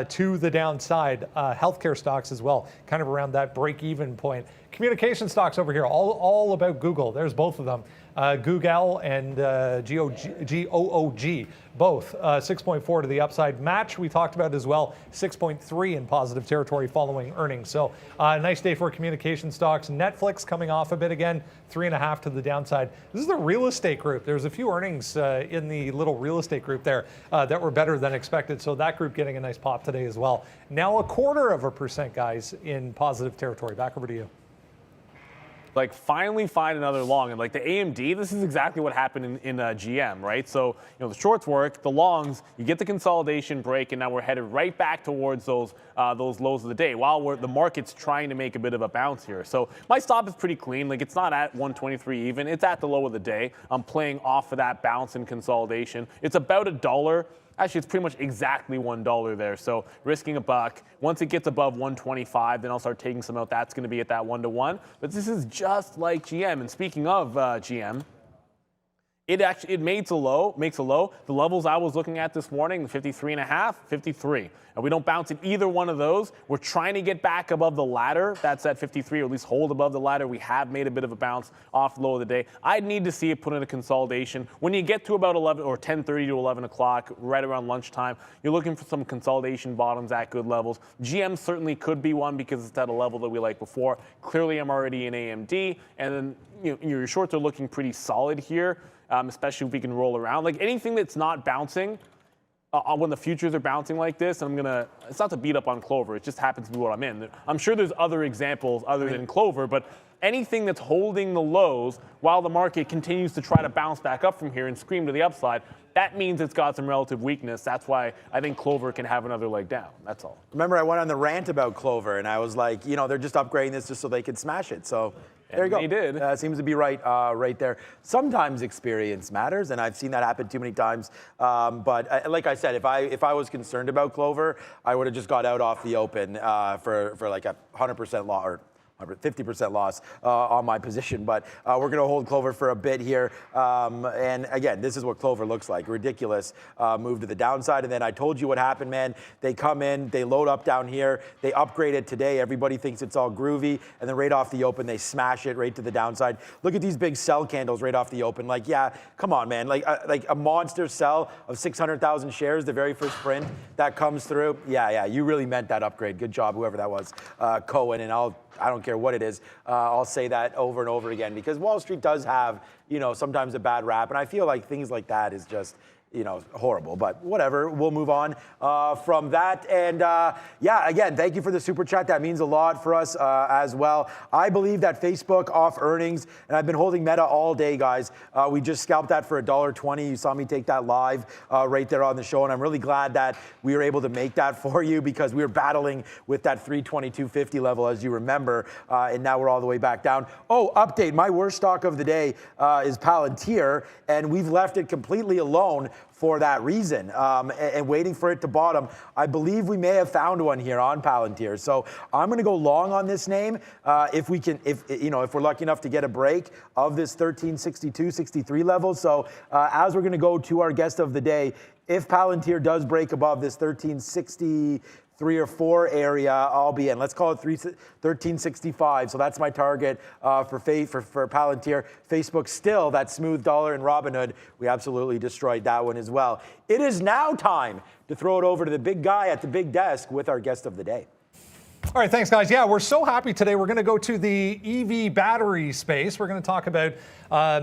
to the downside. Healthcare stocks as well, kind of around that break-even point. Communication stocks over here, all about Google. There's both of them. Google and GOOG, both 6.4 to the upside. Match we talked about as well, 6.3 in positive territory following earnings. So nice day for communication stocks. Netflix coming off a bit again, 3.5 to the downside. This is the real estate group. There's a few earnings in the little real estate group there that were better than expected. So that group getting a nice pop today as well. Now 1/4%, guys, in positive territory. Back over to you. Like finally find another long, and like the AMD, this is exactly what happened in GM, right? So the shorts work, the longs, you get the consolidation break, and now we're headed right back towards those lows of the day while the market's trying to make a bit of a bounce here. So my stop is pretty clean, like it's not at 123 even, it's at the low of the day. I'm playing off of that bounce and consolidation. It's about $1. Actually, it's pretty much exactly $1 there. So risking $1. Once it gets above 125, then I'll start taking some out. That's going to be at that 1-to-1. But this is just like GM. And speaking of GM, it makes a low. The levels I was looking at this morning, 53.5, 53. And we don't bounce in either one of those. We're trying to get back above the ladder. That's at 53, or at least hold above the ladder. We have made a bit of a bounce off the low of the day. I'd need to see it put in a consolidation. When you get to about 11 or 10:30 to 11 o'clock, right around lunchtime, you're looking for some consolidation bottoms at good levels. GM certainly could be one because it's at a level that we like before. Clearly, I'm already in AMD, and then your shorts are looking pretty solid here. Especially if we can roll around. Like anything that's not bouncing, when the futures are bouncing like this, and it's not to beat up on Clover, it just happens to be what I'm in. I'm sure there's other examples other than Clover, but anything that's holding the lows while the market continues to try to bounce back up from here and scream to the upside, that means it's got some relative weakness. That's why I think Clover can have another leg down. That's all. Remember, I went on the rant about Clover, and I was like, they're just upgrading this just so they can smash it. So there you go. He did. Seems to be right there. Sometimes experience matters, and I've seen that happen too many times. But like I said, if I was concerned about Clover, I would have just got out off the open for like a 100% loss or 50% loss on my position, but we're going to hold Clover for a bit here. And again, this is what Clover looks like. Ridiculous move to the downside. And then I told you what happened, man. They come in, they load up down here, they upgrade it today. Everybody thinks it's all groovy. And then right off the open, they smash it right to the downside. Look at these big sell candles right off the open. Like, yeah, come on, man. Like a monster sell of 600,000 shares, the very first print that comes through. Yeah, you really meant that upgrade. Good job, whoever that was, Cohen. And I don't care what it is. I'll say that over and over again because Wall Street does have, sometimes a bad rap. And I feel like things like that is just, horrible, but whatever. We'll move on from that. And again, thank you for the super chat. That means a lot for us as well. I believe that Facebook off earnings, and I've been holding Meta all day, guys. We just scalped that for $1.20. You saw me take that live right there on the show, and I'm really glad that we were able to make that for you because we were battling with that 322.50 level, as you remember, and now we're all the way back down. Oh, update. My worst stock of the day is Palantir, and we've left it completely alone for that reason, and waiting for it to bottom. I believe we may have found one here on Palantir. So I'm going to go long on this name if we're lucky enough to get a break of this 1362.63 level. So as we're going to go to our guest of the day, if Palantir does break above this 1363 or 4 area, I'll be in. Let's call it 1365. So that's my target for Palantir. Facebook still that smooth dollar in Robinhood. We absolutely destroyed that one as well. It is now time to throw it over to the big guy at the big desk with our guest of the day. All right, thanks, guys. Yeah, we're so happy today. We're going to go to the EV battery space. We're going to talk about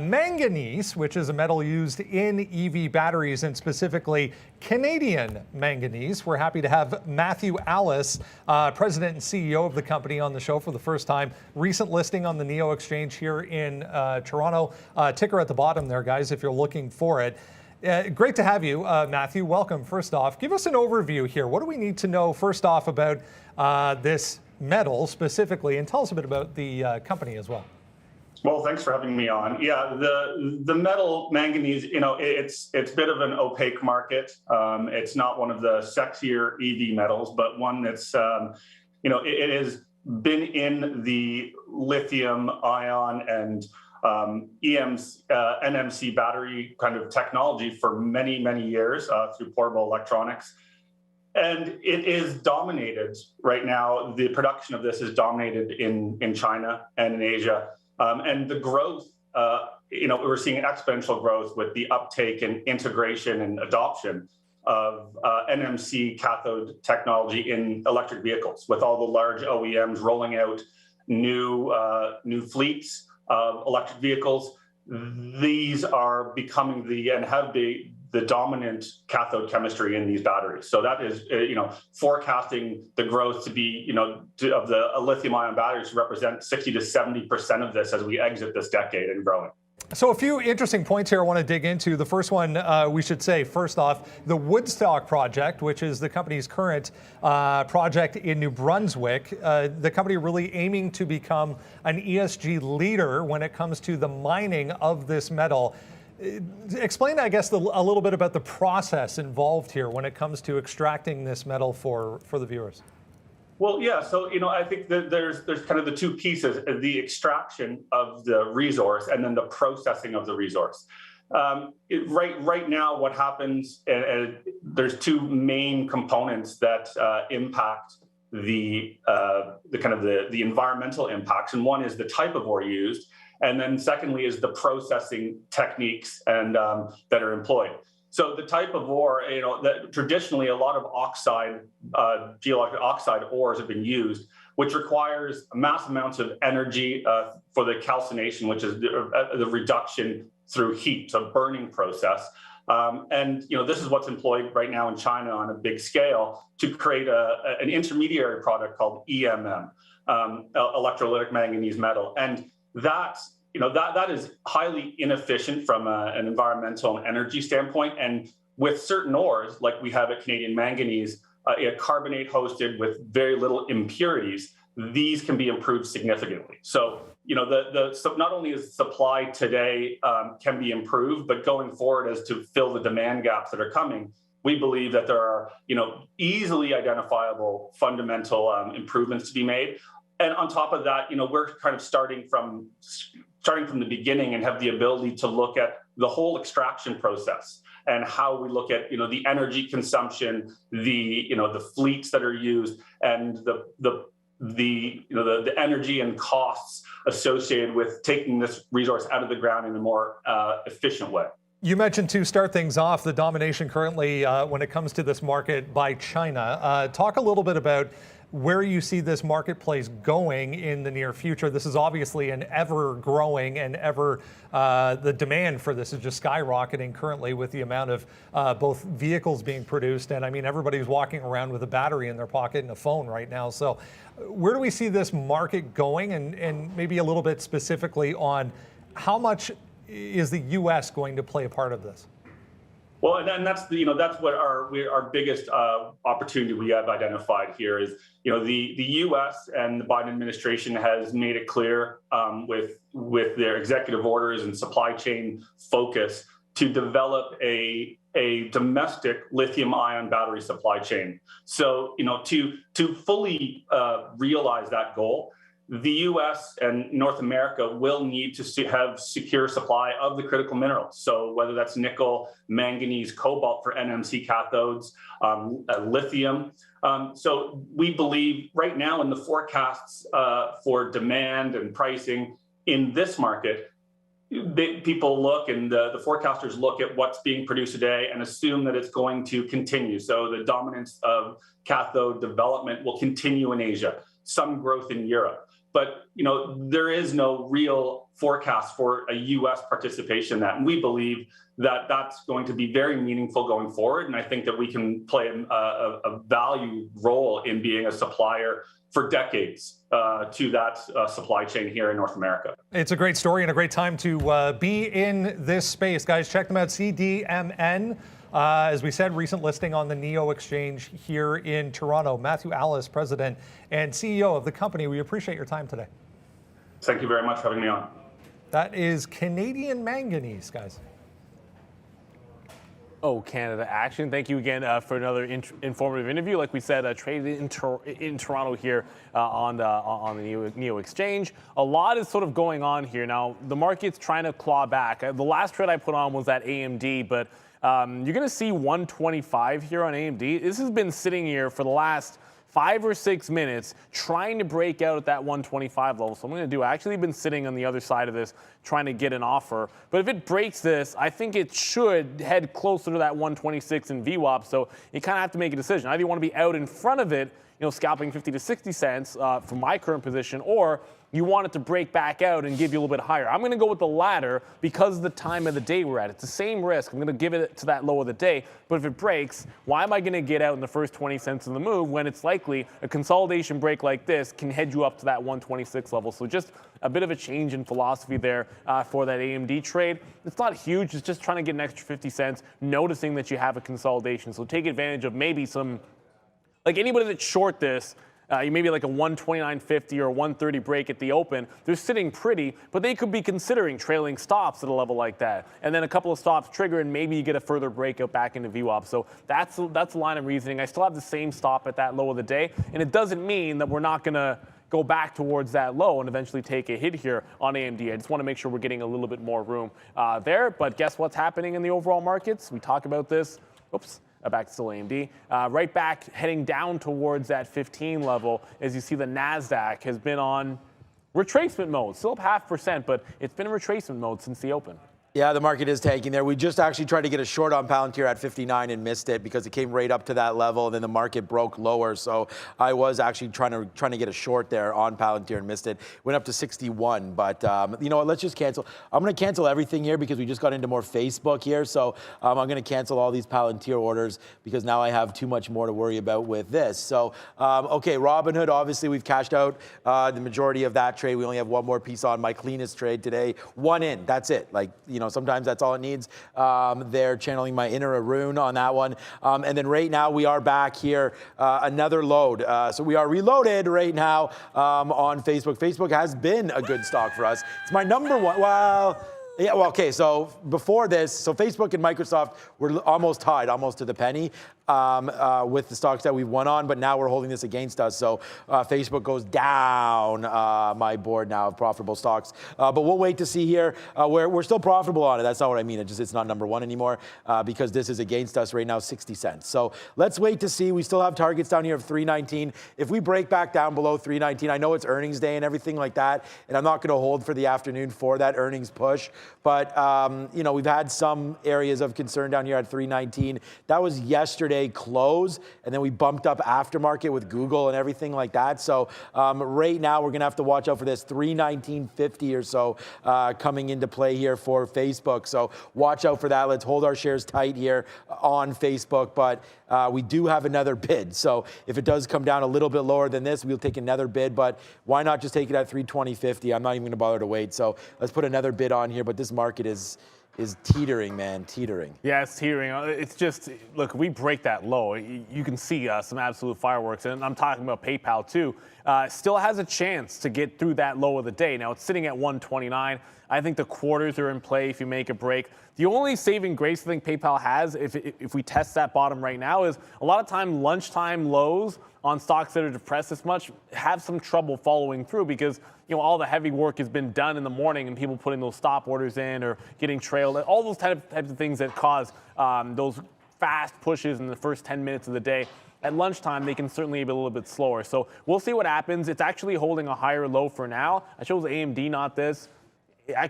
manganese, which is a metal used in EV batteries, and specifically Canadian manganese. We're happy to have Matthew Alice, President and CEO of the company, on the show for the first time. Recent listing on the NEO Exchange here in Toronto. Ticker at the bottom there, guys, if you're looking for it. Great to have you, Matthew. Welcome. First off, give us an overview here. What do we need to know first off about this metal specifically, and tell us a bit about the company as well. Well, thanks for having me on. Yeah, the metal manganese, it's a bit of an opaque market. It's not one of the sexier EV metals, but one that's, it has been in the lithium ion and NMC battery kind of technology for many, many years through portable electronics. And it is dominated right now. The production of this is dominated in China and in Asia. And the growth, we're seeing exponential growth with the uptake and integration and adoption of NMC cathode technology in electric vehicles, with all the large OEMs rolling out new fleets of electric vehicles. These are becoming the dominant cathode chemistry in these batteries. So that is, forecasting the growth to be, of the lithium-ion batteries to represent 60 to 70% of this as we exit this decade and growing. So a few interesting points here I want to dig into. The first one, we should say, first off, the Woodstock project, which is the company's current project in New Brunswick, the company really aiming to become an ESG leader when it comes to the mining of this metal. Explain, I guess, a little bit about the process involved here when it comes to extracting this metal for the viewers. Well, yeah. So, I think that there's kind of the two pieces: the extraction of the resource and then the processing of the resource. Right now, what happens? There's two main components that impact the environmental impacts, and one is the type of ore used, and then secondly is the processing techniques and that are employed. So the type of ore, that traditionally a lot of geologic oxide ores have been used, which requires mass amounts of energy for the calcination, which is the reduction through heat, so burning process. And this is what's employed right now in China on a big scale to create an intermediary product called EMM, electrolytic manganese metal, and that is highly inefficient from an environmental and energy standpoint. And with certain ores, like we have at Canadian Manganese, a carbonate hosted with very little impurities, these can be improved significantly. So, so not only is supply today can be improved, but going forward as to fill the demand gaps that are coming, we believe that there are, easily identifiable fundamental improvements to be made. And on top of that, we're kind of starting from the beginning and have the ability to look at the whole extraction process and how we look at, the energy consumption, the fleets that are used, and the energy and costs associated with taking this resource out of the ground in a more efficient way. You mentioned, to start things off, the domination currently when it comes to this market by China. Talk a little bit about where you see this marketplace going in the near future. This is obviously an ever-growing and the demand for this is just skyrocketing currently with the amount of both vehicles being produced. And I mean, everybody's walking around with a battery in their pocket and a phone right now. So where do we see this market going? And maybe a little bit specifically on how much is the U.S. going to play a part of this? Well, and that's what our biggest opportunity we have identified here is, the U.S. and the Biden administration has made it clear with their executive orders and supply chain focus to develop a domestic lithium-ion battery supply chain. So, to fully realize that goal, the U.S. and North America will need to have secure supply of the critical minerals. So whether that's nickel, manganese, cobalt for NMC cathodes, lithium. So we believe right now in the forecasts for demand and pricing in this market, people look and the forecasters look at what's being produced today and assume that it's going to continue. So the dominance of cathode development will continue in Asia, some growth in Europe. But there is no real forecast for a U.S. participation in that, and we believe that that's going to be very meaningful going forward. And I think that we can play a value role in being a supplier for decades to that supply chain here in North America. It's a great story and a great time to be in this space. Guys, check them out, CDMN. As we said, recent listing on the NEO exchange here in Toronto. Matthew Alice, President and CEO of the company. We appreciate your time today. Thank you very much for having me on. That is Canadian Manganese, guys. Oh, Canada Action. Thank you again for another informative interview. Like we said, traded in Toronto here on the NEO exchange. A lot is sort of going on here. Now, the market's trying to claw back. The last trade I put on was at AMD, but you're going to see 125 here on AMD. This has been sitting here for the last 5 or 6 minutes trying to break out at that 125 level. So I'm going to I actually been sitting on the other side of this trying to get an offer. But if it breaks this, I think it should head closer to that 126 in VWAP. So you kind of have to make a decision. Either you want to be out in front of it, scalping 50 to 60 cents for my current position, or you want it to break back out and give you a little bit higher. I'm going to go with the latter because of the time of the day we're at. It's the same risk. I'm going to give it to that low of the day. But if it breaks, why am I going to get out in the first 20 cents of the move when it's likely a consolidation break like this can head you up to that 126 level? So just a bit of a change in philosophy there for that AMD trade. It's not huge. It's just trying to get an extra 50 cents, noticing that you have a consolidation. So take advantage of maybe some, like anybody that's short this, you maybe like a 129.50 or a 130 break at the open. They're sitting pretty, but they could be considering trailing stops at a level like that. And then a couple of stops trigger, and maybe you get a further breakout back into VWAP. So that's the line of reasoning. I still have the same stop at that low of the day, and it doesn't mean that we're not going to go back towards that low and eventually take a hit here on AMD. I just want to make sure we're getting a little bit more room there. But guess what's happening in the overall markets? We talk about this. Oops. Back to still AMD. Right back heading down towards that 15 level as you see the NASDAQ has been on retracement mode. Still up 0.5%, but it's been in retracement mode since the open. Yeah, the market is tanking there. We just actually tried to get a short on Palantir at 59 and missed it because it came right up to that level, and then the market broke lower. So I was actually trying to get a short there on Palantir and missed it. Went up to 61, but you know what? Let's just cancel. I'm going to cancel everything here because we just got into more Facebook here. So I'm going to cancel all these Palantir orders because now I have too much more to worry about with this. So okay, Robinhood. Obviously, we've cashed out the majority of that trade. We only have one more piece on. My cleanest trade today, one in. That's it. Like, you know, sometimes that's all it needs. They're channeling my inner Arun on that one. And then right now we are back here, another load. So we are reloaded right now on Facebook. Facebook has been a good stock for us. It's my number one. Well, yeah, well, okay, so before this, so Facebook and Microsoft were almost tied, almost to the penny with the stocks that we've won on, but now we're holding this against us. So Facebook goes down my board now of profitable stocks. But we'll wait to see here. We're still profitable on it. That's not what I mean. It's not number one anymore because this is against us right now, 60 cents. So let's wait to see. We still have targets down here of 319. If we break back down below 319, I know it's earnings day and everything like that, and I'm not going to hold for the afternoon for that earnings push. But, you know, we've had some areas of concern down here at 319. That was yesterday close, and then we bumped up aftermarket with Google and everything like that. So right now we're going to have to watch out for this 319.50 or so coming into play here for Facebook. So watch out for that. Let's hold our shares tight here on Facebook. But we do have another bid. So if it does come down a little bit lower than this, we'll take another bid. But why not just take it at 320.50? I'm not even going to bother to wait. So let's put another bid on here. But this market is teetering, man, teetering. Yeah, it's teetering. It's just, look, we break that low. You can see some absolute fireworks. And I'm talking about PayPal, too. Still has a chance to get through that low of the day. Now, it's sitting at 129. I think the quarters are in play if you make a break. The only saving grace I think PayPal has, if we test that bottom right now, is a lot of time lunchtime lows on stocks that are depressed this much have some trouble following through because, you know, all the heavy work has been done in the morning and people putting those stop orders in or getting trailed. All those types of things that cause those fast pushes in the first 10 minutes of the day. At lunchtime, they can certainly be a little bit slower. So we'll see what happens. It's actually holding a higher low for now. I chose AMD, not this.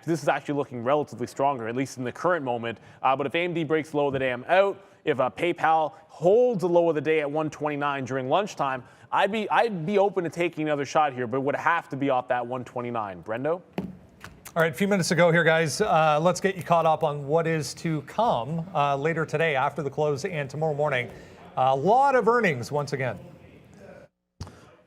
This is actually looking relatively stronger, at least in the current moment. But if AMD breaks low of the day, I'm out. if PayPal holds the low of the day at 129 during lunchtime, I'd be open to taking another shot here, but it would have to be off that 129. Brendo? All right, a few minutes to go here, guys. Let's get you caught up on what is to come later today after the close and tomorrow morning. A lot of earnings once again.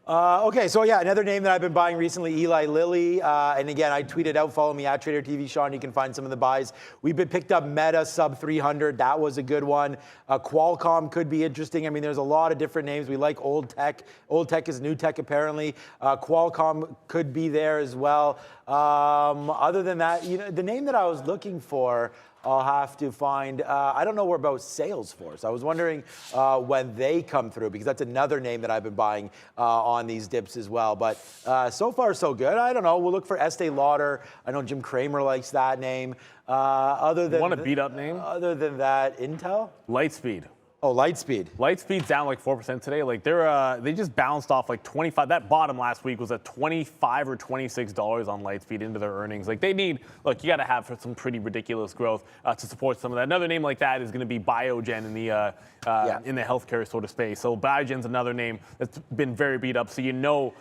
Okay, so yeah, another name that I've been buying recently, Eli Lilly. And again, I tweeted out, follow me at TraderTV, Sean. You can find some of the buys. We've been picked up Meta sub 300. That was a good one. Qualcomm could be interesting. I mean, there's a lot of different names. We like old tech. Old tech is new tech, apparently. Qualcomm could be there as well. Other than that, you know, the name that I was looking for, I'll have to find, I don't know where about Salesforce. I was wondering when they come through, because that's another name that I've been buying on these dips as well. But so far, so good. I don't know. We'll look for Estee Lauder. I know Jim Cramer likes that name. Other than Want a beat up name? Other than that, Intel? Lightspeed. Oh, Lightspeed. Lightspeed's down like 4% today. Like they just bounced off like 25. That bottom last week was at $25 or $26 on Lightspeed into their earnings. Like they need, look, you got to have some pretty ridiculous growth to support some of that. Another name like that is going to be Biogen in the healthcare sort of space. So Biogen's another name that's been very beat up. So you know.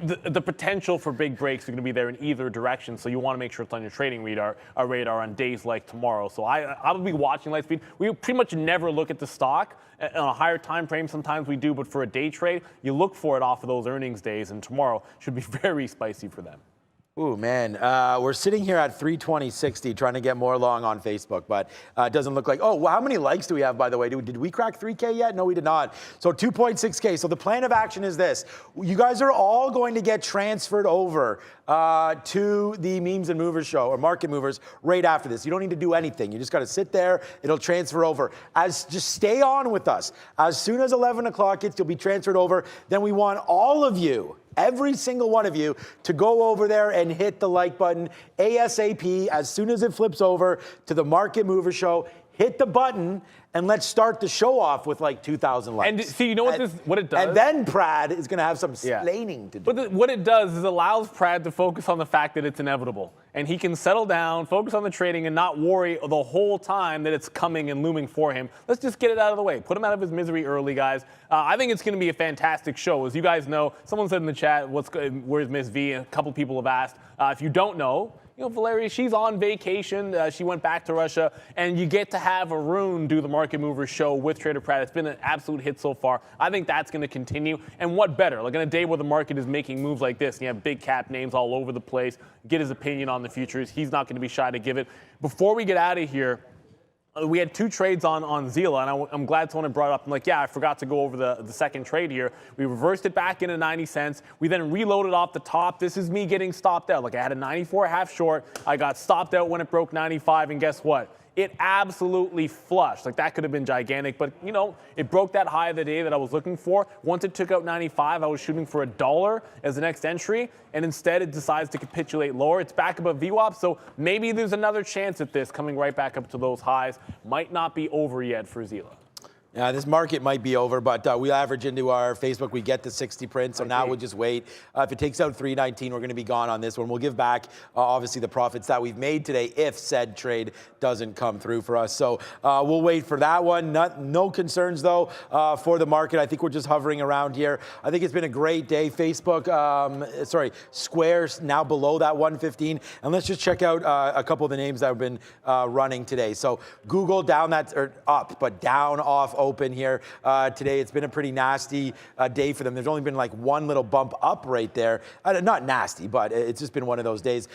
The potential for big breaks are going to be there in either direction, so you want to make sure it's on your trading radar on days like tomorrow. So I will be watching Lightspeed. We pretty much never look at the stock on a higher time frame. Sometimes we do, but for a day trade, you look for it off of those earnings days, and tomorrow should be very spicy for them. Ooh, man, we're sitting here at 320.60 trying to get more long on Facebook, but it doesn't look like, oh, well, how many likes do we have, by the way? Did we crack 3K yet? No, we did not. So 2.6K. So the plan of action is this. You guys are all going to get transferred over to the Memes and Movers show, or Market Movers, right after this. You don't need to do anything. You just got to sit there. It'll transfer over. Just stay on with us. As soon as 11 o'clock hits, you'll be transferred over. Then we want all of you, every single one of you, to go over there and hit the like button ASAP as soon as it flips over to the Market Mover Show. Hit the button and let's start the show off with like 2,000 likes. And see, you know what what it does? And then Prad is going to have some splaining to do. But what it does is allows Prad to focus on the fact that it's inevitable. And he can settle down, focus on the trading, and not worry the whole time that it's coming and looming for him. Let's just get it out of the way. Put him out of his misery early, guys. I think it's going to be a fantastic show. As you guys know, someone said in the chat, where's Miss V? A couple people have asked. If you don't know, Valeria, she's on vacation. She went back to Russia, and you get to have Arun do the Market Movers show with Trader Pratt. It's been an absolute hit so far. I think that's going to continue. And what better? Like on a day where the market is making moves like this, and you have big cap names all over the place, get his opinion on the futures. He's not going to be shy to give it. Before we get out of here, we had two trades on Zila, and I'm glad someone had brought it up. I'm like, yeah, I forgot to go over the second trade here. We reversed it back into 90 cents. We then reloaded off the top. This is me getting stopped out. Like I had a 94 half short. I got stopped out when it broke 95, and guess what? It absolutely flushed. Like that could have been gigantic, but it broke that high of the day that I was looking for. Once it took out 95, I was shooting for $1 as the next entry, and instead it decides to capitulate lower. It's back above VWAP, so maybe there's another chance at this coming right back up to those highs. Might not be over yet for Zila. Yeah, this market might be over, but we average into our Facebook. We get the 60 print, so now we'll just wait. If it takes out 319, we're going to be gone on this one. We'll give back, obviously, the profits that we've made today if said trade doesn't come through for us. So we'll wait for that one. No concerns, though, for the market. I think we're just hovering around here. I think it's been a great day. Facebook, Square's now below that 115. And let's just check out a couple of the names that have been running today. So Google down up, but down off open here today. It's been a pretty nasty day for them. There's only been like one little bump up right there. Not nasty, but it's just been one of those days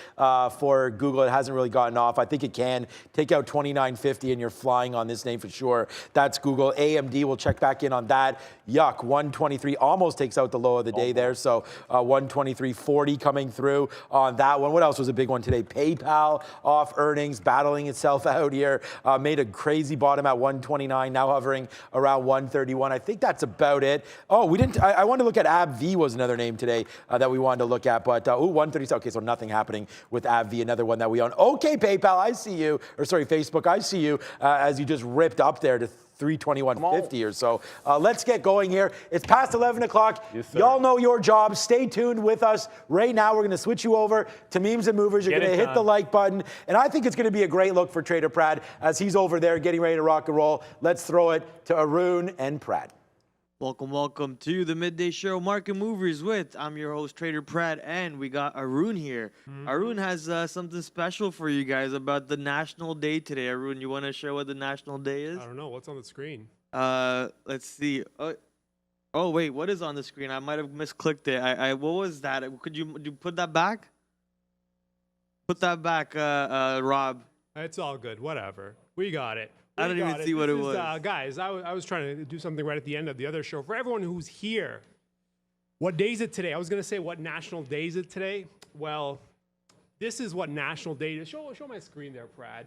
for Google. It hasn't really gotten off. I think it can take out 29.50 and you're flying on this name for sure. That's Google. AMD, we'll check back in on that. Yuck, 123 almost takes out the low of the day there. So 123.40 coming through on that one. What else was a big one today? PayPal off earnings, battling itself out here. Made a crazy bottom at 129, now hovering around 131. I think that's about it. Oh, we didn't. I wanted to look at AbbVie was another name today that we wanted to look at, but 130. Okay, so nothing happening with AbbVie, another one that we own. Okay, PayPal, I see you. Or sorry, Facebook, I see you as you just ripped up there to 321.50 or so. Let's get going here. It's past 11 o'clock. Yes, sir. Y'all know your job. Stay tuned with us. Right now, we're going to switch you over to Memes and Movers. You're Get going it to hit done. the like button. And I think it's going to be a great look for Trader Prad as he's over there getting ready to rock and roll. Let's throw it to Arun and Prad. Welcome to the Midday Show, Market Movers with, I'm your host, Trader Pratt, and we got Arun here. Arun has something special for you guys about the National Day today. Arun, you want to share what the National Day is? I don't know. What's on the screen? Let's see. Oh, wait, what is on the screen? I might have misclicked it. What was that? Could you put that back? Put that back, Rob. It's all good. Whatever. We got it. I We didn't got even it. see what This it is, was. guys, I was trying to do something right at the end of the other show. For everyone who's here, what day is it today? I was going to say what National Day is it today? Well, this is what National Day is. Show my screen there, Brad.